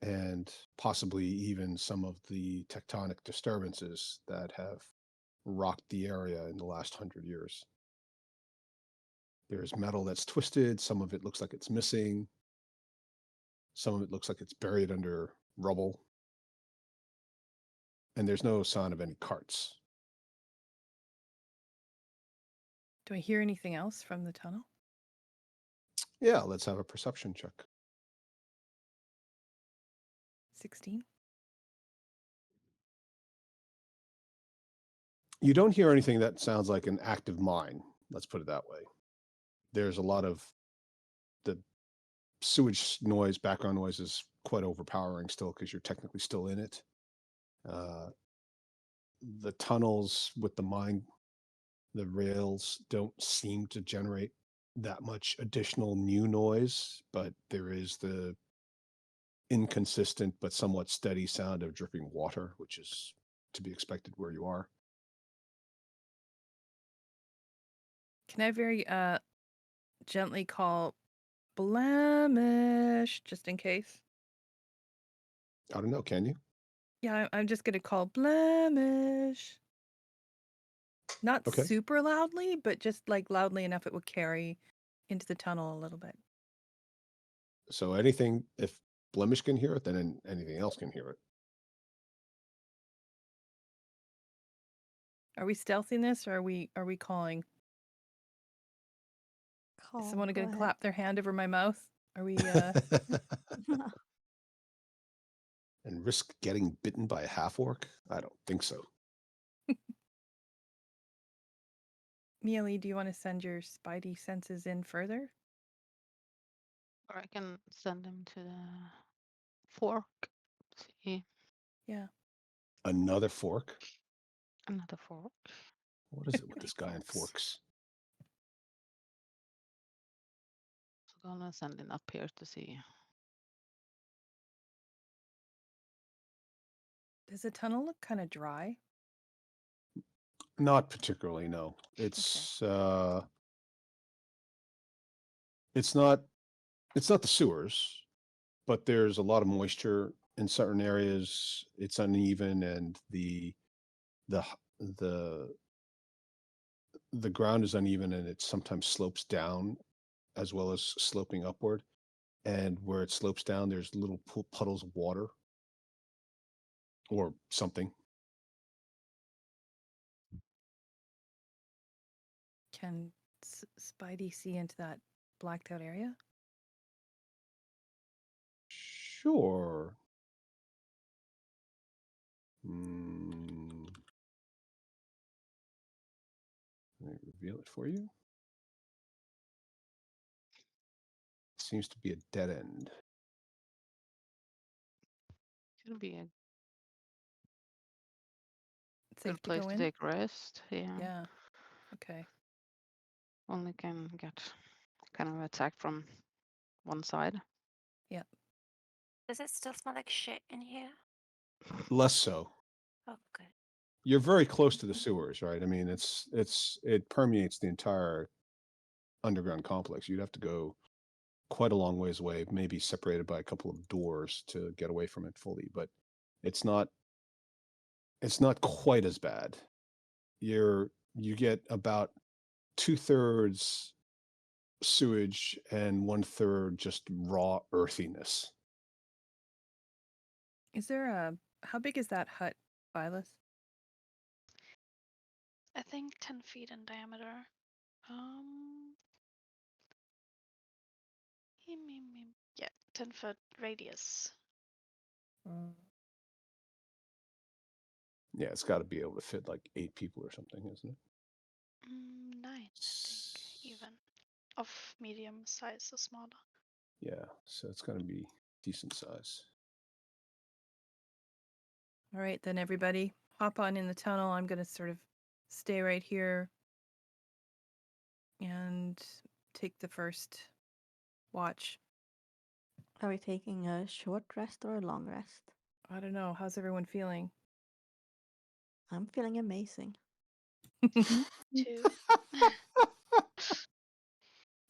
and possibly even some of the tectonic disturbances that have rocked the area in the last 100 years. There's metal that's twisted. Some of it looks like it's missing. Some of it looks like it's buried under rubble. And there's no sign of any carts. Do I hear anything else from the tunnel? Yeah, let's have a perception check. 16. You don't hear anything that sounds like an active mine. Let's put it that way. There's a lot of the sewage noise, background noise is quite overpowering still because you're technically still in it. The tunnels with the mine, the rails don't seem to generate that much additional new noise, but there is the inconsistent but somewhat steady sound of dripping water, which is to be expected where you are. Can I very gently call blemish just in case? I don't know, can you? Yeah, I'm just gonna call blemish. Not Okay. super loudly, but just like loudly enough it would carry into the tunnel a little bit. So anything, if Blemish can hear it, then anything else can hear it. Are we stealthing this or are we calling? Is someone Go gonna ahead. clap their hand over my mouth? Are we And risk getting bitten by a half orc? I don't think so. Mealy, do you want to send your spidey senses in further? Or I can send him to the fork. See, Yeah. Another fork? another fork. What is it with this guy and forks? So gonna send him up here to see. Does the tunnel look kind of dry? Not particularly, no. It's it's not the sewers, but there's a lot of moisture in certain areas. It's uneven, and the ground is uneven, and it sometimes slopes down as well as sloping upward. And where it slopes down, there's little puddles of water or something. Can Spidey see into that blacked out area? Sure. Hmm. Let me reveal it for you. Seems to be a dead end. Should be a It's safe good to place go to in? take rest. Yeah. Yeah. Okay. Only can get kind of attacked from one side. Yeah. Does it still smell like shit in here? Less so. Oh, good. You're very close to the sewers, right? I mean, it permeates the entire underground complex. You'd have to go quite a long ways away, maybe separated by a couple of doors to get away from it fully, but it's not quite as bad. You get about 2/3 sewage and 1/3 just raw earthiness. Is there how big is that hut, Violet? I think 10 feet in diameter. Yeah, 10-foot radius. Yeah, it's got to be able to fit like 8 people or something, isn't it? 9, I think, even. Of medium size or smaller. Yeah, so it's going to be decent size. All right, then everybody hop on in the tunnel. I'm going to sort of stay right here and take the first watch. Are we taking a short rest or a long rest? I don't know. How's everyone feeling? I'm feeling amazing. 2.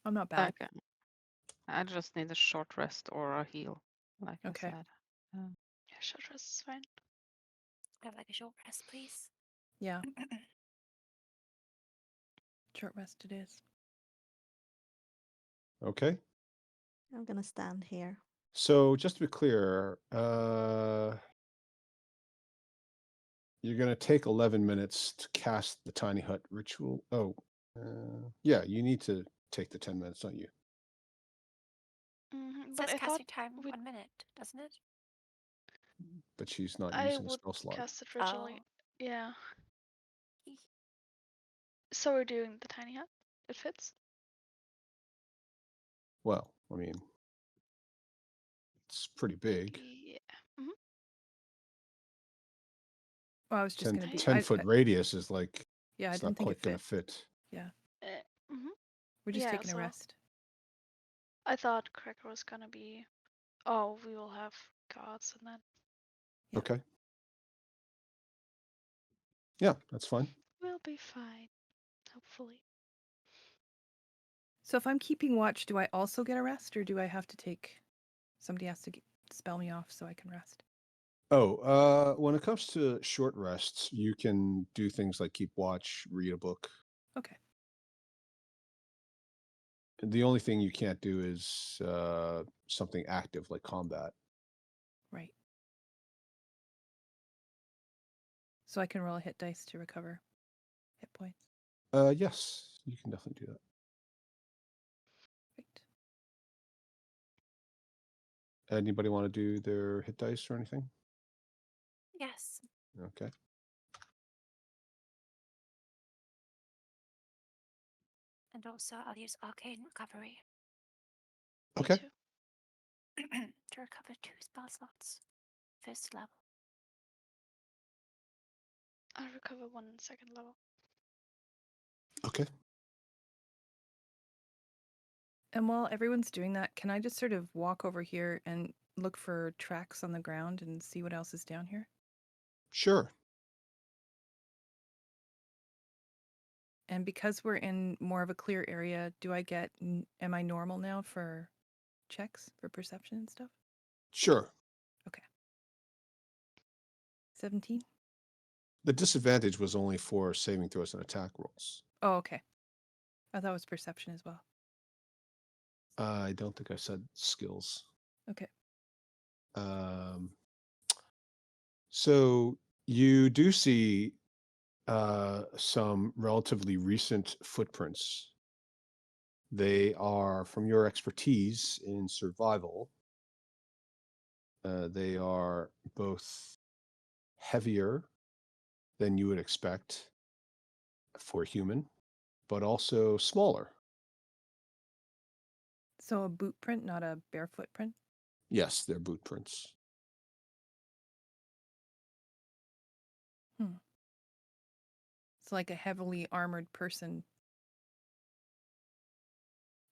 I'm not bad. Okay. I just need a short rest or a heal, like Okay. I said. Yeah, short rest is fine. I'd like a short rest, please. Yeah. Short rest it is. Okay. I'm gonna stand here. So just to be clear, you're going to take 11 minutes to cast the tiny hut ritual. Oh, yeah, you need to take the 10 minutes, don't you? It But says I thought casting time we- 1 minute, doesn't it? But she's not I using a would spell slot. cast it ritually. Oh. Yeah. Eek. So we're doing the tiny hut. It fits. Well, I mean, it's pretty big. Yeah. Well, I was just 10, going to be 10-foot radius is like, Yeah, I it's didn't not think quite it going to fit. fit. Yeah. Mhm. We're just Yeah, taking a so- rest. I thought Cracker was gonna be. Oh, we will have guards and then Yeah. Okay. Yeah, that's fine. we'll be fine. Hopefully. So if I'm keeping watch, do I also get a rest, or do I have to take? Somebody has to spell me off so I can rest. Oh, when it comes to short rests, you can do things like keep watch, read a book. Okay. The only thing you can't do is something active like combat. Right. So I can roll a hit dice to recover hit points. Yes, you can definitely do that. Right. Anybody want to do their hit dice or anything? Yes. Okay. And also, I'll use arcane recovery Me Okay. too. to recover 2 spell slots. First level. I recover 1 in second level. Okay. And while everyone's doing that, can I just sort of walk over here and look for tracks on the ground and see what else is down here? Sure. And because we're in more of a clear area, do I get, am I normal now for checks for perception and stuff? Sure. 17? The disadvantage was only for saving throws and attack rolls. Oh, okay. I thought it was perception as well. I don't think I said skills. Okay. So you do see some relatively recent footprints. They are from your expertise in survival. They are both heavier than you would expect for a human, but also smaller. So a boot print, not a barefoot print? Yes, they're boot prints. It's like a heavily armored person.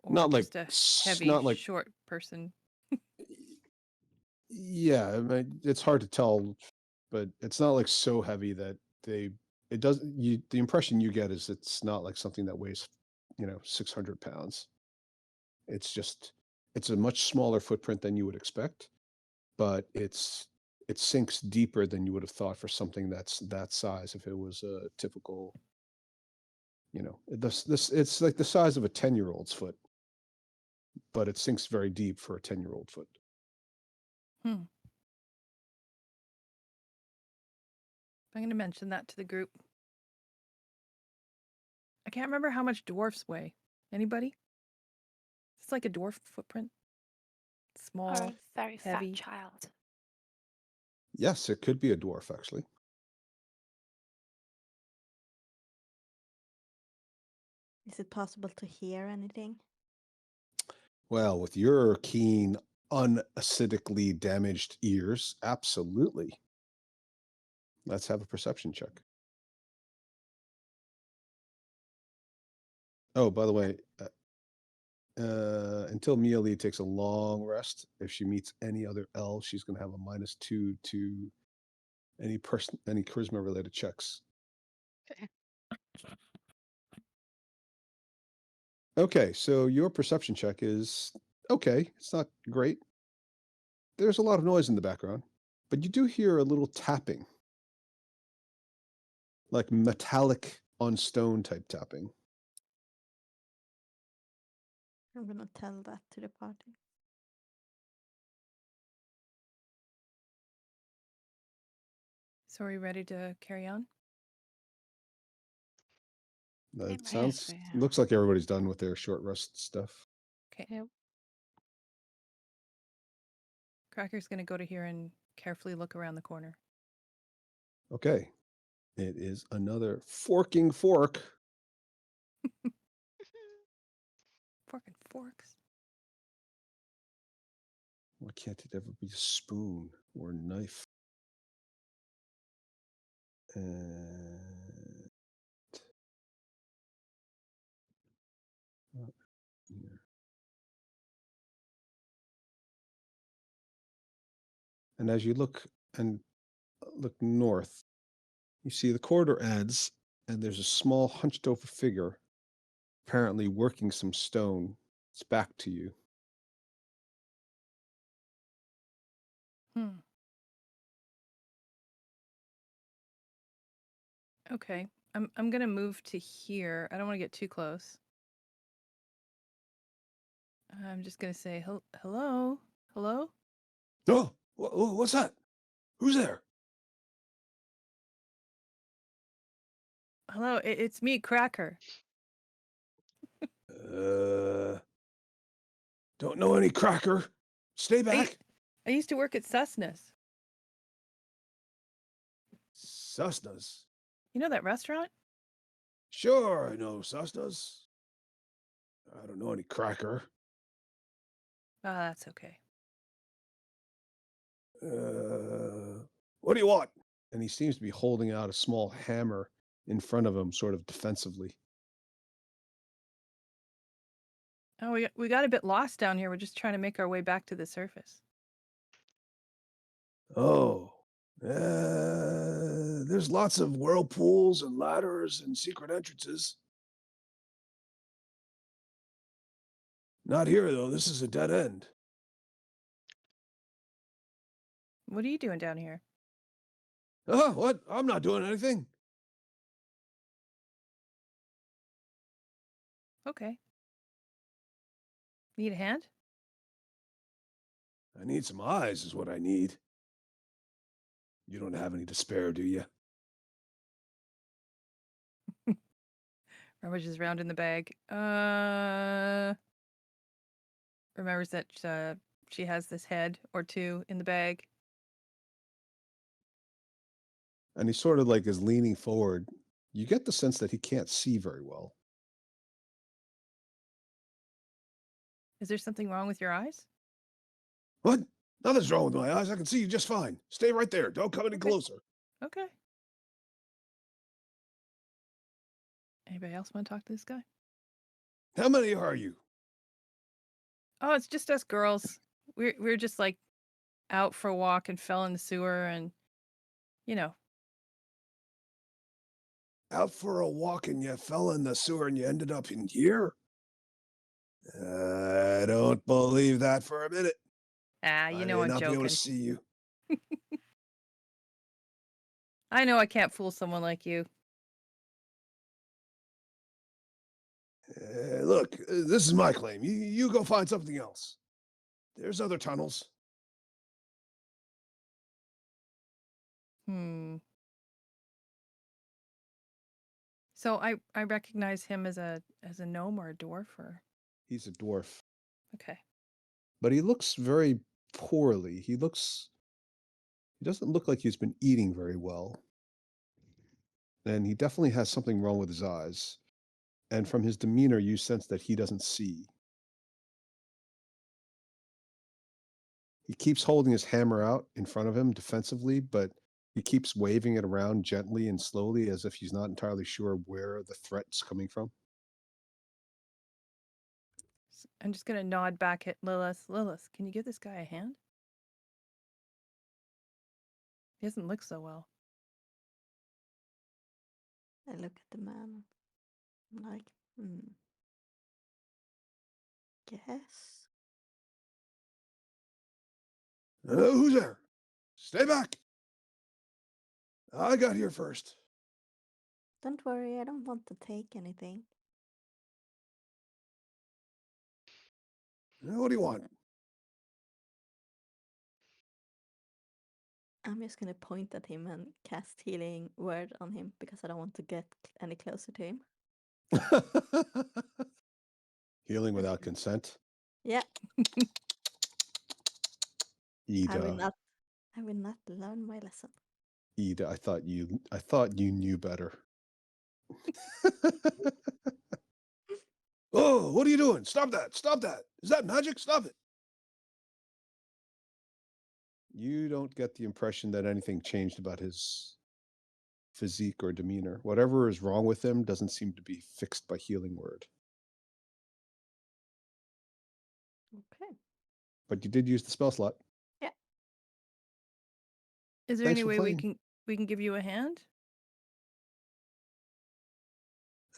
Or Not like just a heavy, not like short person. yeah, I mean, it's hard to tell, but it's not like so heavy that it doesn't the impression you get is it's not like something that weighs 600 pounds. It's a much smaller footprint than you would expect, but it sinks deeper than you would have thought for something that's that size. If it was a typical, it's like the size of a 10-year-old's foot, but it sinks very deep for a 10-year-old foot. I'm going to mention that to the group. I can't remember how much dwarfs weigh. Anybody? It's like a dwarf footprint. Small, Or a very heavy. fat child. Yes, it could be a dwarf, actually. Is it possible to hear anything? Well, with your keen, unacidically damaged ears, absolutely. Let's have a perception check. Oh, by the way, until Mealy takes a long rest, if she meets any other elves, she's going to have a -2 to any charisma related checks. Okay. Okay, so your perception check is okay. It's not great. There's a lot of noise in the background, but you do hear a little tapping, like metallic on stone type tapping. I'm gonna tell that to the party. So are we ready to carry on? It Yes, sounds we looks like everybody's done with their short rest stuff. Okay. Yep. Cracker's going to go to here and carefully look around the corner. Okay. It is another forking fork. Fork and forks. Why can't it ever be a spoon or a knife? And here. And as you look north, you see the corridor ends, and there's a small hunched over figure, apparently working some stone. It's back to you. Okay. I'm going to move to here. I don't want to get too close. I'm just going to say, hello? Hello? Oh, what's that? Who's there? Hello, it's me, Cracker. Don't know any Cracker. Stay back. I used to work at Cessna's. Cessna's. You know that restaurant? Sure, I know Cessna's. I don't know any cracker. Ah, that's okay. What do you want? And he seems to be holding out a small hammer in front of him, sort of defensively. Oh, we got a bit lost down here. We're just trying to make our way back to the surface. Oh, there's lots of whirlpools and ladders and secret entrances. Not here, though. This is a dead end. What are you doing down here? Oh, what? I'm not doing anything. Okay. Need a hand? I need some eyes, is what I need. You don't have any to spare, do you? Rummages around in the bag. Remembers that she has this head or two in the bag. And he sort of like is leaning forward. You get the sense that he can't see very well. Is there something wrong with your eyes? What? Nothing's wrong with my eyes. I can see you just fine. Stay right there. Don't come any Okay. closer. Okay. Anybody else want to talk to this guy? How many are you? Oh, it's just us girls. We're just like out for a walk and fell in the sewer and you know. Out for a walk and you fell in the sewer and you ended up in here? I don't believe that for a minute. Ah, you know I I'm not be able joking. to see you. I know I can't fool someone like you. Look, this is my claim. You go find something else. There's other tunnels. So I recognize him as a gnome or a dwarf or He's a dwarf, okay. but he looks very poorly. He doesn't look like he's been eating very well. And he definitely has something wrong with his eyes. And from his demeanor, you sense that he doesn't see. He keeps holding his hammer out in front of him defensively, but he keeps waving it around gently and slowly as if he's not entirely sure where the threat's coming from. I'm just gonna nod back at Lilith. Lilith, can you give this guy a hand? He doesn't look so well. I look at the man. I'm like, guess. Who's there? Stay back. I got here first. Don't worry, I don't want to take anything. What do you want? I'm just gonna point at him and cast healing word on him because I don't want to get any closer to him. Healing without consent. Yeah, Ida, I will not learn my lesson. Ida, I thought you knew better. Oh, what are you doing? Stop that. Stop that. Is that magic? Stop it. You don't get the impression that anything changed about his physique or demeanor. Whatever is wrong with him doesn't seem to be fixed by healing word. Okay. But you did use the spell slot. Yeah. Is there Thanks any for way playing. we can give you a hand?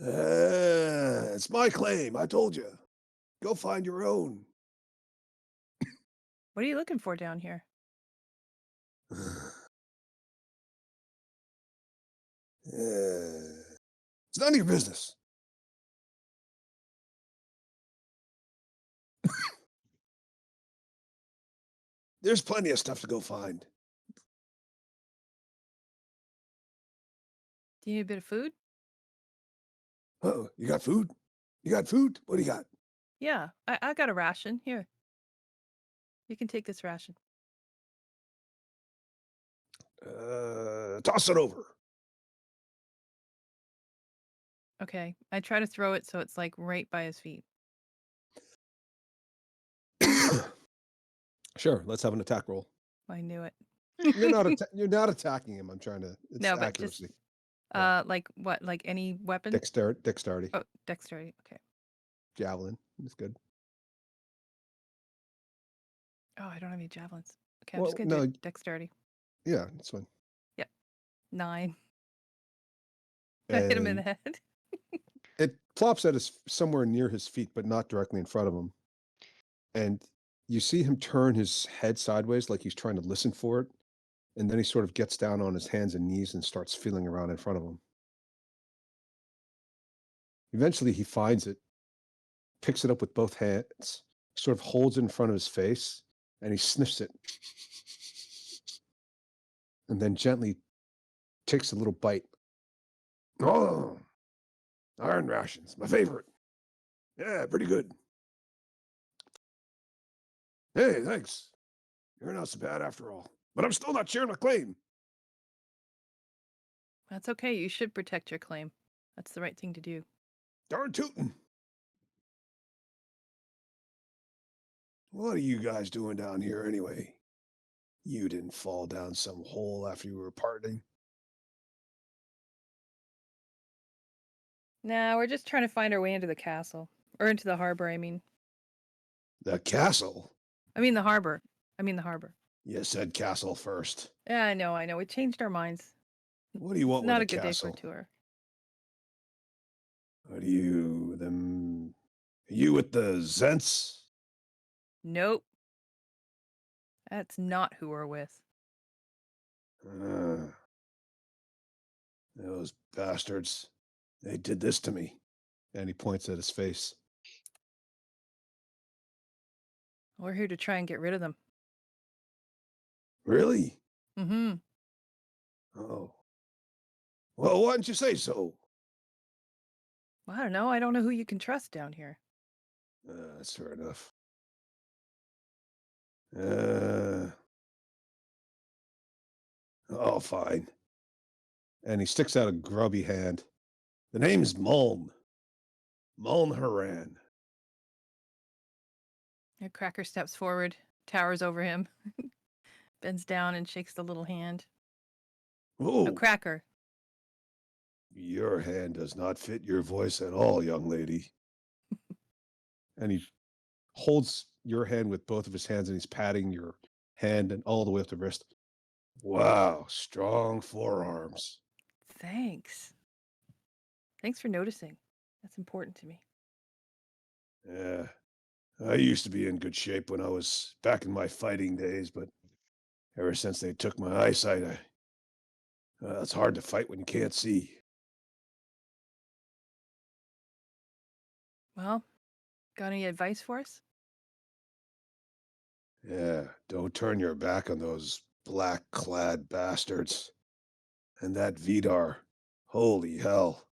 It's my claim. I told you. Go find your own. What are you looking for down here? It's none of your business. There's plenty of stuff to go find. Do you need a bit of food? Oh, you got food? You got food? What do you got? Yeah, I got a ration. Here. You can take this ration. Toss it over. Okay. I try to throw it so it's like right by his feet. Sure, let's have an attack roll. I knew it. You're not attacking him. I'm trying to. It's No, but accuracy. just Yeah. like what? Like any weapon? Dexterity. Oh, dexterity. Okay. Javelin. It's good. Oh, I don't have any javelins. Okay, I'm just gonna do dexterity. Yeah, that's fine. Yep. 9. I hit him in the head. It plops at somewhere near his feet, but not directly in front of him. And you see him turn his head sideways like he's trying to listen for it. And then he sort of gets down on his hands and knees and starts feeling around in front of him. Eventually he finds it, picks it up with both hands, sort of holds it in front of his face, and he sniffs it. And then gently takes a little bite. Oh, iron rations, my favorite. Yeah, pretty good. Hey, thanks. You're not so bad after all. But I'm still not sharing my claim. That's okay. You should protect your claim. That's the right thing to do. Darn tootin'. What are you guys doing down here anyway? You didn't fall down some hole after you were parting. Nah, we're just trying to find our way into the castle. Or into the harbor, I mean. The castle? I mean the harbor. You said castle first. Yeah, I know. We changed our minds. What do you want It's not with a good castle? day for a tour. What are you, them... Are you with the Zents? Nope. That's not who we're with. Those bastards. They did this to me. And he points at his face. We're here to try and get rid of them. Really? Mm-hmm. Oh. Well, why didn't you say so? Well, I don't know. I don't know who you can trust down here. That's fair enough. Oh, fine. And he sticks out a grubby hand. The name's Muln. Muln Horan. A Cracker steps forward, towers over him, bends down and shakes the little hand. Oh, A Cracker. Your hand does not fit your voice at all, young lady. And he holds your hand with both of his hands and he's patting your hand and all the way up the wrist. Wow, strong forearms. Thanks. Thanks for noticing. That's important to me. Yeah, I used to be in good shape when I was back in my fighting days, but ever since they took my eyesight, it's hard to fight when you can't see. Well, got any advice for us? Yeah, don't turn your back on those black-clad bastards. And that Vydar, holy hell.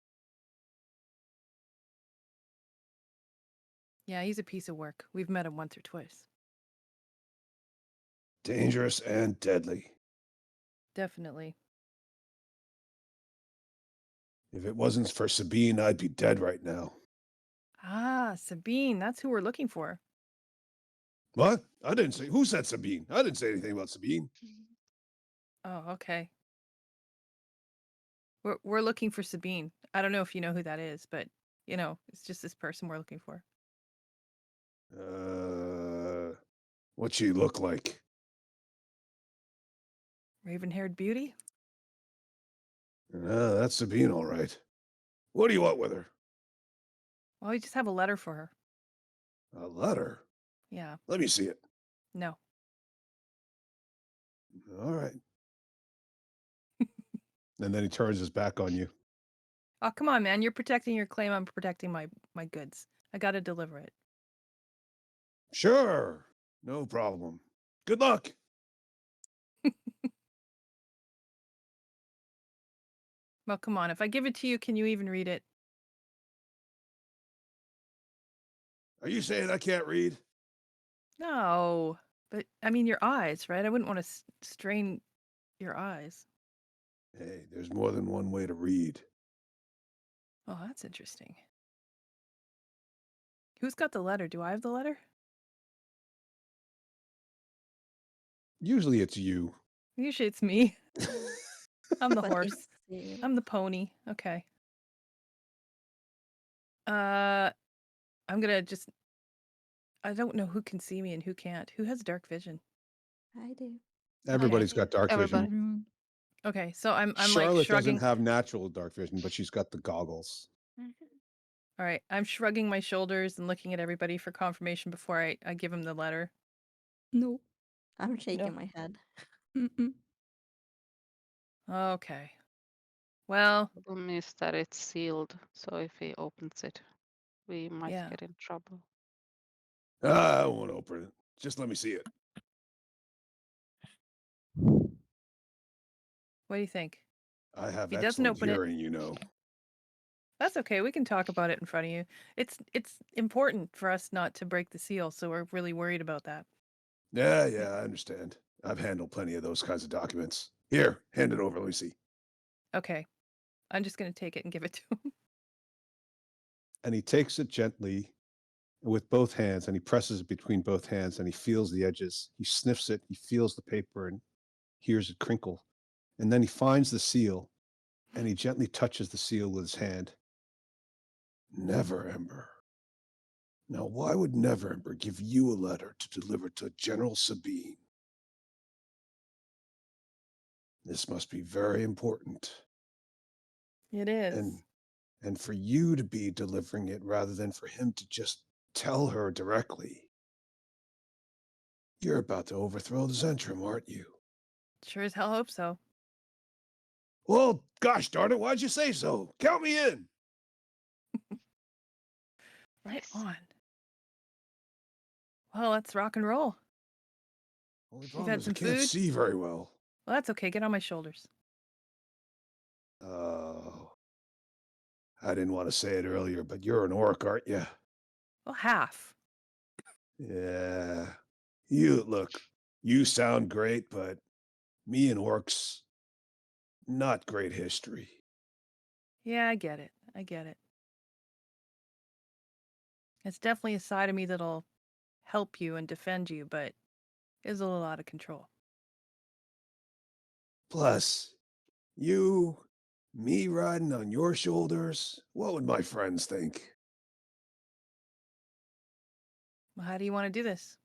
Yeah, he's a piece of work. We've met him once or twice. Dangerous and deadly. Definitely. If it wasn't for Sabine, I'd be dead right now. Ah, Sabine. That's who we're looking for. What? I didn't say. Who said Sabine? I didn't say anything about Sabine. Oh, okay. We're looking for Sabine. I don't know if you know who that is, but it's just this person we're looking for. What'd she look like? Raven-haired beauty? That's Sabine, all right. What do you want with her? Well, we just have a letter for her. A letter? Yeah. Let me see it. No. All right. And then he turns his back on you. Oh, come on, man. You're protecting your claim. I'm protecting my goods. I got to deliver it. Sure. No problem. Good luck. Well, come on. If I give it to you, can you even read it? Are you saying I can't read? No. But, I mean, your eyes, right? I wouldn't want to strain your eyes. Hey, there's more than one way to read. Oh, that's interesting. Who's got the letter? Do I have the letter? Usually it's you. Usually it's me. I'm the But horse. it's seal. I'm the pony. Okay. I'm gonna just. I don't know who can see me and who can't. Who has dark vision? I do. Everybody's do. got dark vision. Everybody. Everyone. Okay, so I'm like Charlotte shrugging. doesn't have natural dark vision, but she's got the goggles. Mhm. All right, I'm shrugging my shoulders and looking at everybody for confirmation before I give him the letter. No. I'm shaking No. my head. Mm-mm. Okay. Well, Problem is that it's sealed, so if he opens it, we might Yeah. get in trouble. I won't open it. Just let me see it. What do you think? I have If he doesn't excellent open it- hearing, you know. That's okay. We can talk about it in front of you. It's important for us not to break the seal, so we're really worried about that. Yeah, I understand. I've handled plenty of those kinds of documents. Here, hand it over. Let me see. Okay. I'm just gonna take it and give it to him. And he takes it gently with both hands and he presses it between both hands and he feels the edges. He sniffs it, he feels the paper and hears it crinkle. And then he finds the seal and he gently touches the seal with his hand. Never Ember. Now, why would Never Ember give you a letter to deliver to General Sabine? This must be very important. It is. And for you to be delivering it rather than for him to just tell her directly. You're about to overthrow the Zhentarim, aren't you? Sure as hell hope so. Well, gosh darn it, why'd you say so? Count me in. Right Yes. on. Well, let's rock and roll. Only You've problem had is I some can't food? see very well. Well, that's okay. Get on my shoulders. Oh. I didn't want to say it earlier, but you're an orc, aren't you? Well, half. Yeah. You sound great, but me and orcs, not great history. Yeah, I get it. I get it. It's definitely a side of me that'll help you and defend you, but is a little out of control. Plus, me riding on your shoulders, what would my friends think? Well, how do you want to do this?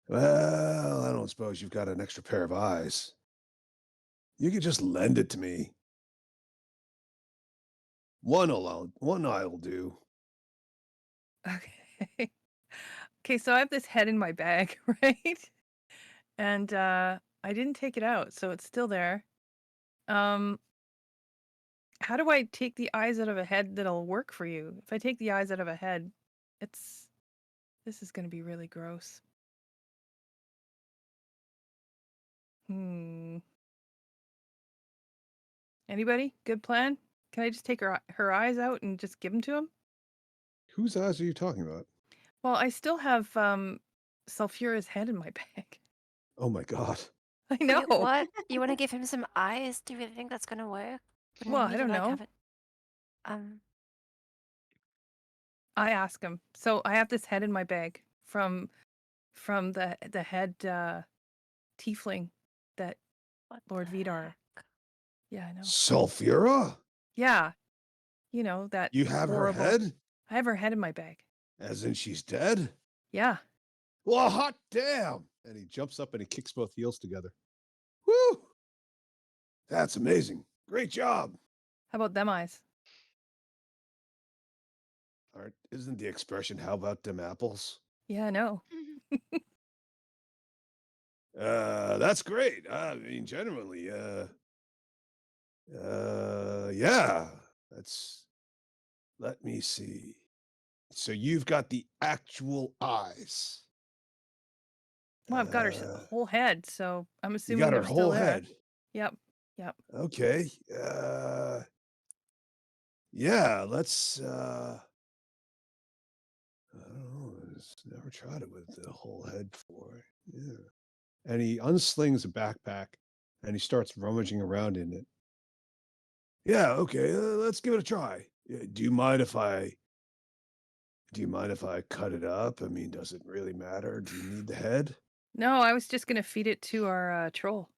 Well, I don't suppose you've got an extra pair of eyes. You could just lend it to me. One eye will do. Okay. Okay, so I have this head in my bag, right? And I didn't take it out, so it's still there. How do I take the eyes out of a head that'll work for you? If I take the eyes out of a head, this is going to be really gross. Anybody? Good plan? Can I just take her eyes out and just give them to him? Whose eyes are you talking about? Well, I still have Sulfura's head in my bag. Oh my god. I know. Wait, what? You want to give him some eyes? Do you really think that's gonna work? Wouldn't Well, he I don't like know. have it? I ask him. So I have this head in my bag from the head tiefling that What Lord the Vydar. heck? Yeah, I know. Sulfura? Yeah. You know, that You have horrible. her head? I have her head in my bag. As in she's dead? Yeah. Well, hot damn! And he jumps up and he kicks both heels together. Woo! That's amazing. Great job. How about them eyes? Isn't the expression, how about them apples? Yeah, I know. That's great. I mean, generally, yeah. Let me see. So you've got the actual eyes. Well, I've got her whole head, so I'm You assuming got her they're still whole there. head. Yep. Okay. Yeah, let's I don't know. I've never tried it with the whole head before. Yeah. And he unslings a backpack and he starts rummaging around in it. Yeah, okay, let's give it a try. Do you mind if I Do you mind if I cut it up? I mean, does it really matter? Do you need the head? No, I was just gonna feed it to our troll.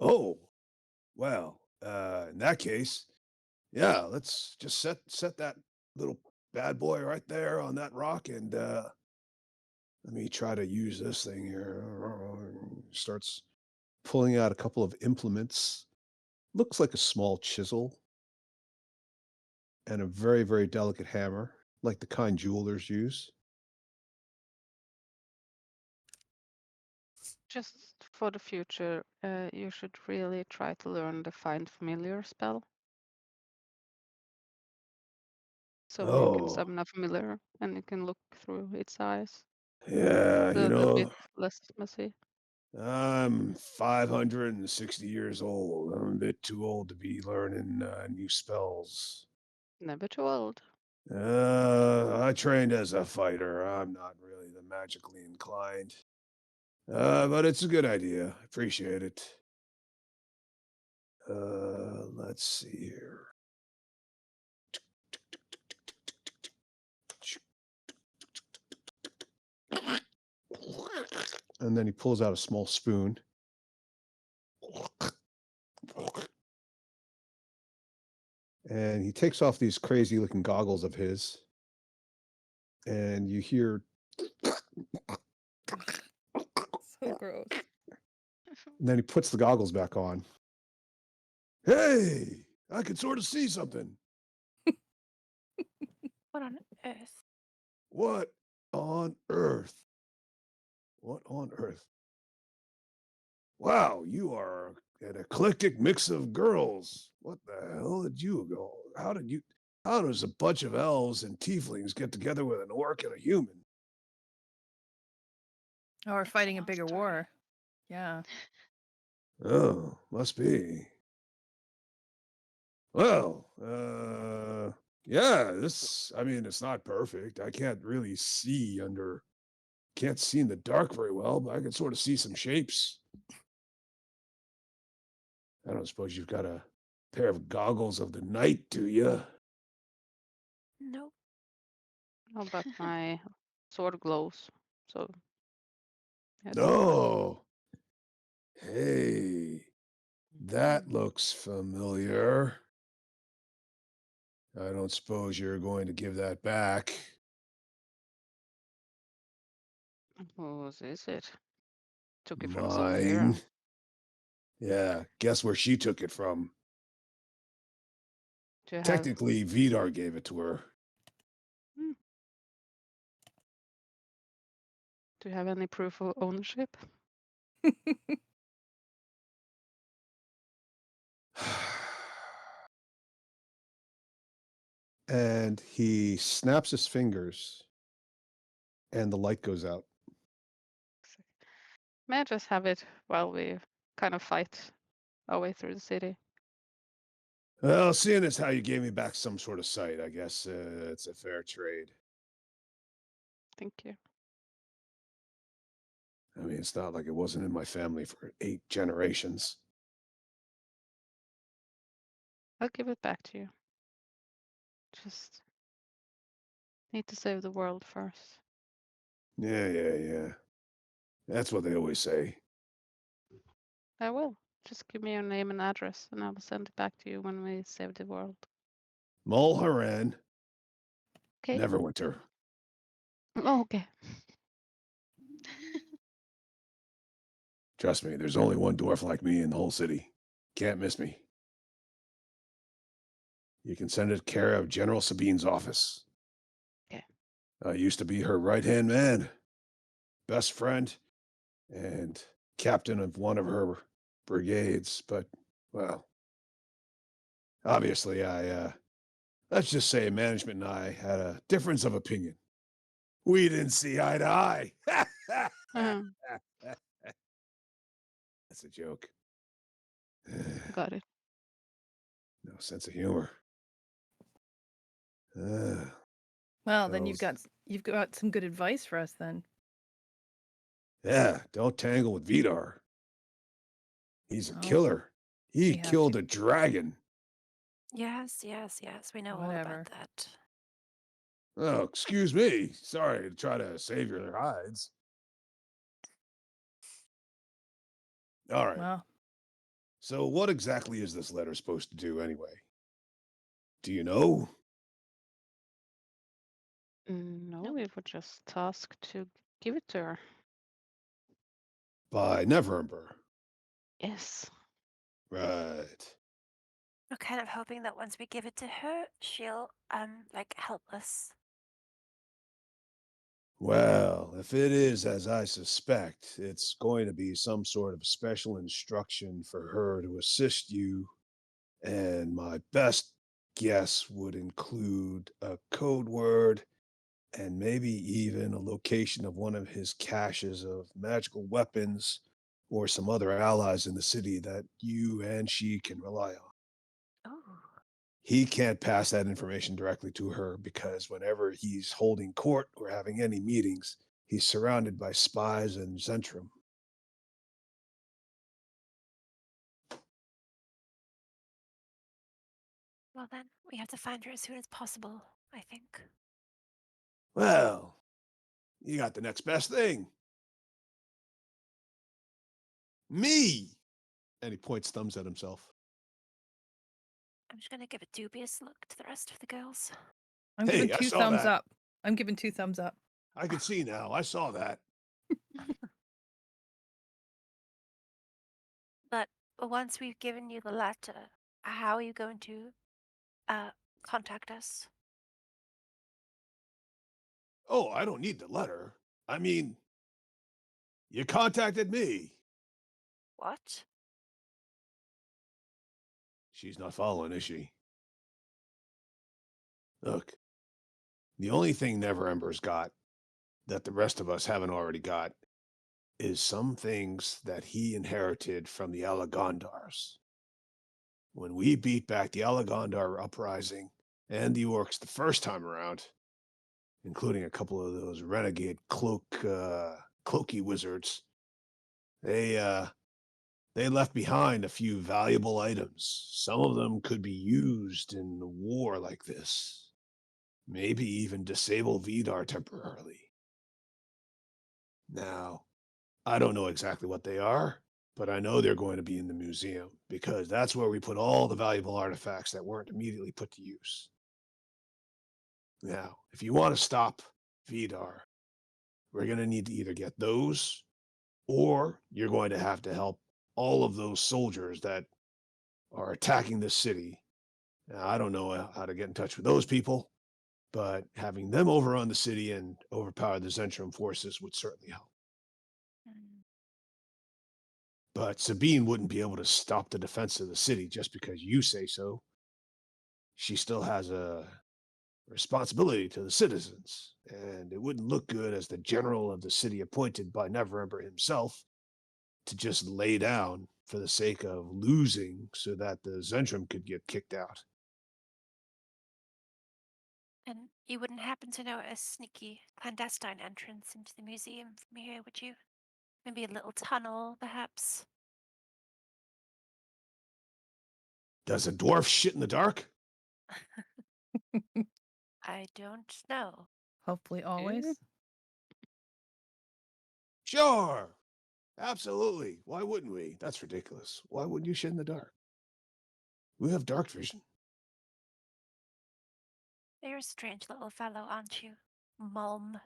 Oh, well, in that case, yeah, let's just set that little bad boy right there on that rock, and let me try to use this thing here. Starts pulling out a couple of implements. Looks like a small chisel and a very, very delicate hammer, like the kind jewelers use. Just for the future, you should really try to learn the find familiar spell. So you can Oh, summon a familiar and you can look through its eyes. yeah, A bit less messy. I'm 560 years old. I'm a bit too old to be learning new spells. Never too old. I trained as a fighter. I'm not really the magically inclined. But it's a good idea. I appreciate it. Let's see here. And then he pulls out a small spoon. And he takes off these crazy looking goggles of his. And you hear, So gross. and then he puts the goggles back on. Hey, I can sort of see something. What on earth? What on earth? What on earth? Wow, you are an eclectic mix of girls. What the hell did you go? How does a bunch of elves and tieflings get together with an orc and a human? Oh, we're fighting a Long bigger story. war. Yeah. Oh, must be. Well, yeah, I mean, it's not perfect. I can't really can't see in the dark very well, but I can sort of see some shapes. I don't suppose you've got a pair of goggles of the night, do you? Nope. How about my sword glows? So yeah, it's fine. No. Hey, that looks familiar. I don't suppose you're going to give that back. Whose is it? Took it from Mine. Sophia. Yeah, guess where she took it from. Do you have Technically, Vydar gave it to her. do you have any proof of ownership? And he snaps his fingers, and the light goes out. May I just have it while we kind of fight our way through the city? Well, seeing as how you gave me back some sort of sight, I guess it's a fair trade. Thank you. I mean, it's not like it wasn't in my family for 8 generations. I'll give it back to you. Just need to save the world first. Yeah. That's what they always say. I will. Just give me your name and address, and I will send it back to you when we save the world. Muln Horan, Okay. Neverwinter. Oh, okay. Trust me, there's only one dwarf like me in the whole city. Can't miss me. You can send it care of General Sabine's office. Okay. I used to be her right-hand man, best friend, and captain of one of her brigades, but, well, obviously let's just say management and I had a difference of opinion. We didn't see eye to eye. Uh-huh. That's a joke. Got it. No sense of humor. Well, then you've Those- got some good advice for us then. Yeah, don't tangle with Vydar. He's a Oh, killer. He we have killed to. a dragon. Yes. We know all Whatever. about that. Oh, excuse me. Sorry to try to save your hides. All right. Well, So, what exactly is this letter supposed to do anyway? Do you know? No, Nope. we were just tasked to give it to her. By Neverember. Yes. Right. We're kind of hoping that once we give it to her, she'll like help us. Well, if it is as I suspect, it's going to be some sort of special instruction for her to assist you, and my best guess would include a code word and maybe even a location of one of his caches of magical weapons or some other allies in the city that you and she can rely on. Oh. He can't pass that information directly to her because whenever he's holding court or having any meetings, he's surrounded by spies and Zhentarim. Well then, we have to find her as soon as possible, I think. Well, you got the next best thing. Me! And he points thumbs at himself. I'm just gonna give a dubious look to the rest of the girls. I'm Hey, giving I two saw thumbs that. up. I'm giving 2 thumbs up. I can see now. I saw that. But once we've given you the letter, how are you going to contact us? Oh, I don't need the letter. I mean, you contacted me. What? She's not following, is she? Look, the only thing Neverember's got that the rest of us haven't already got is some things that he inherited from the Alagondars. When we beat back the Alagondar uprising and the orcs the first time around, including a couple of those renegade cloaky wizards, they left behind a few valuable items. Some of them could be used in a war like this. Maybe even disable Vydar temporarily. Now, I don't know exactly what they are, but I know they're going to be in the museum because that's where we put all the valuable artifacts that weren't immediately put to use. Now, if you want to stop Vidar, we're going to need to either get those or you're going to have to help all of those soldiers that are attacking this city. Now, I don't know how to get in touch with those people, but having them overrun the city and overpower the Zhentarim forces would certainly help. Mm. But Sabine wouldn't be able to stop the defense of the city just because you say so. She still has a responsibility to the citizens, and it wouldn't look good as the general of the city appointed by Neverember himself to just lay down for the sake of losing so that the Zentrum could get kicked out. And you wouldn't happen to know a sneaky clandestine entrance into the museum from here, would you? Maybe a little tunnel, perhaps? Does a dwarf shit in the dark? I don't know. Hopefully, always. Sure. Absolutely. Why wouldn't we? That's ridiculous. Why wouldn't you shit in the dark? We have dark vision. You're a strange little fellow, aren't you? Muln.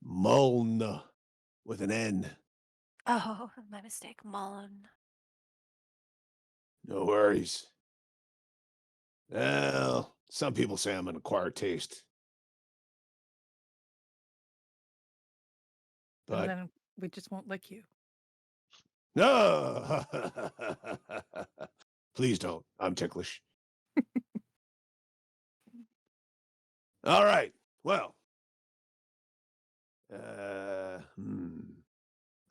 Muln with an N. Oh, my mistake, Muln. No worries. Well, some people say I'm an acquired taste. And But then we just won't lick you. no. Please don't. I'm ticklish. All right. Well. Uh, hmm.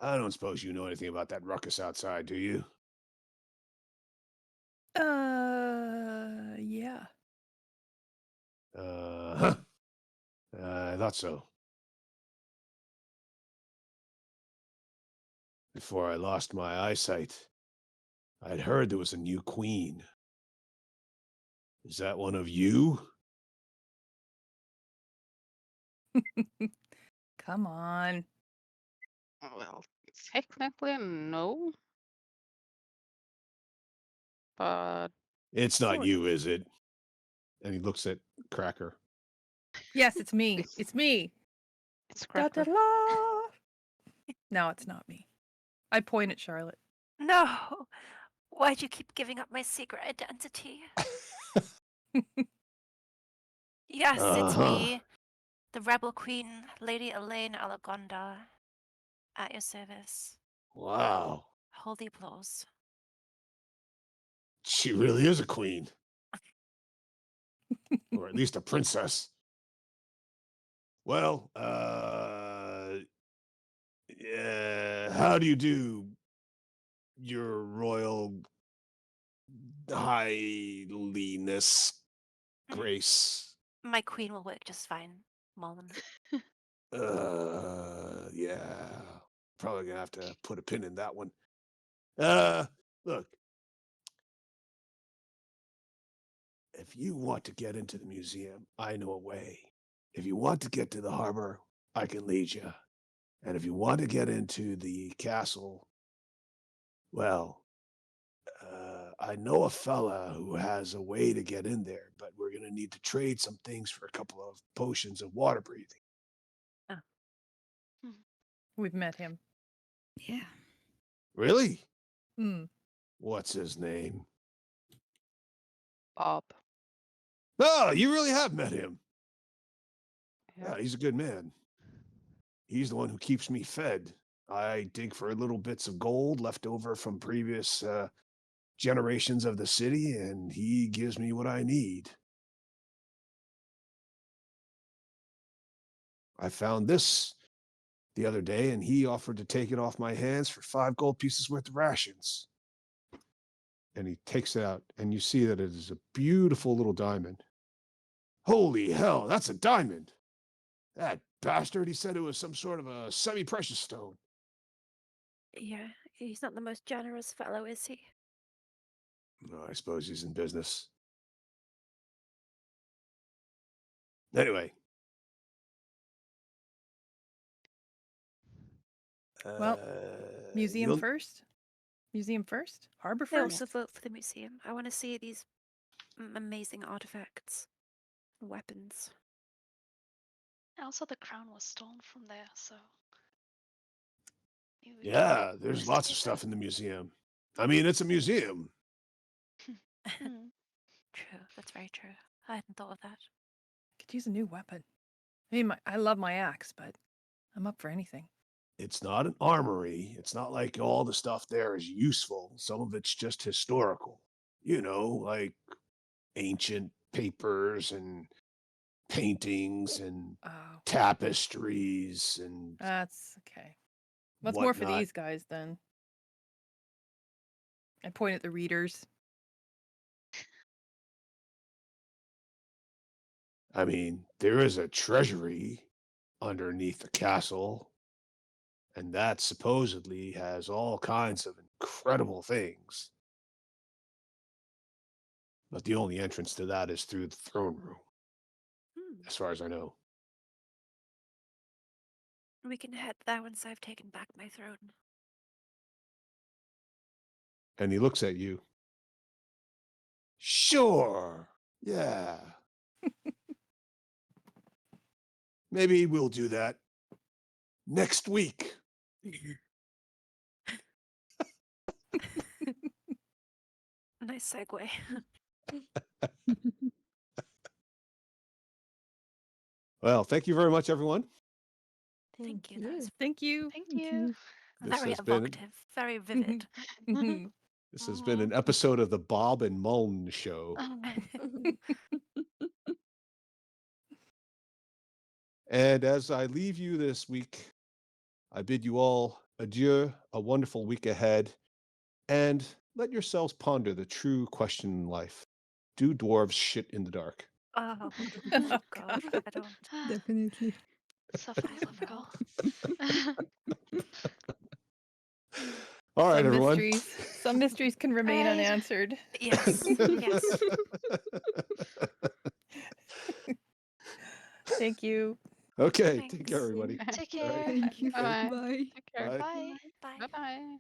I don't suppose you know anything about that ruckus outside, do you? Yeah. Uh, I thought so. Before I lost my eyesight, I'd heard there was a new queen. Is that one of you? Come on. Well, technically, no. But It's not Sort you, is it? And he looks at Cracker. Yes, it's me. It's me. it's Da, da, Cracker. la. No, it's not me. I point at Charlotte. No! Why'd you keep giving up my secret identity? Yes, it's me, the rebel queen, Lady Elaine Alagonda, at your service. Wow. Hold the applause. She really is a queen. Or at least a princess. Well, yeah, how do you do, your royal highliness, grace? My queen will work just fine, Muln. Yeah. Probably gonna have to put a pin in that one. Look. If you want to get into the museum, I know a way. If you want to get to the harbor, I can lead you. And if you want to get into the castle, well, I know a fella who has a way to get in there, but we're going to need to trade some things for a couple of potions of water breathing. We've met him. Yeah. Really? Mm. What's his name? Bob. Oh, you really have met him. Yeah. Yeah, he's a good man. He's the one who keeps me fed. I dig for little bits of gold left over from previous generations of the city, and he gives me what I need. I found this the other day, and he offered to take it off my hands for 5 gold pieces worth of rations. And he takes it out, and you see that it is a beautiful little diamond. Holy hell, that's a diamond! That bastard, he said it was some sort of a semi-precious stone. Yeah, he's not the most generous fellow, is he? No, I suppose he's in business. Anyway. Well, museum you'll- first? Museum first? Harbor I first? also vote for the museum. I want to see these amazing artifacts, weapons. Also, the crown was stolen from there, so. maybe we can Yeah, there's lots of investigate stuff in the museum. I mean, it's a museum. that. Hmm. True, that's very true. I hadn't thought of that. Could use a new weapon. I mean, I love my axe, but I'm up for anything. It's not an armory. It's not like all the stuff there is useful. Some of it's just historical. You know, like ancient papers and paintings and Oh, tapestries and that's okay. What's more for whatnot. these guys then? I point at the readers. I mean, there is a treasury underneath the castle, and that supposedly has all kinds of incredible things. But the only entrance to that is through the throne room, as far as I know. We can head there once I've taken back my throne. And he looks at you. Sure. Yeah. Maybe we'll do that next week. Nice segue. Well, thank you very much, everyone. Thank you. That was Thank you. Thank Thank you. you. This very has been evocative, very vivid. Mhm. this has been an episode of the Bob and Muln Show. And as I leave you this week, I bid you all adieu, a wonderful week ahead, and let yourselves ponder the true question in life. Do dwarves shit in the dark? Oh, Oh, God, I don't. Definitely. So I don't philosophical. All right, Some everyone. mysteries. Some mysteries can remain Right. unanswered. Yes, yes. Thank you. Okay, take Thanks. care, everybody. Take All right. care. Thank you. Okay. Bye. Bye. Take care. Bye. Bye. Bye. Bye bye.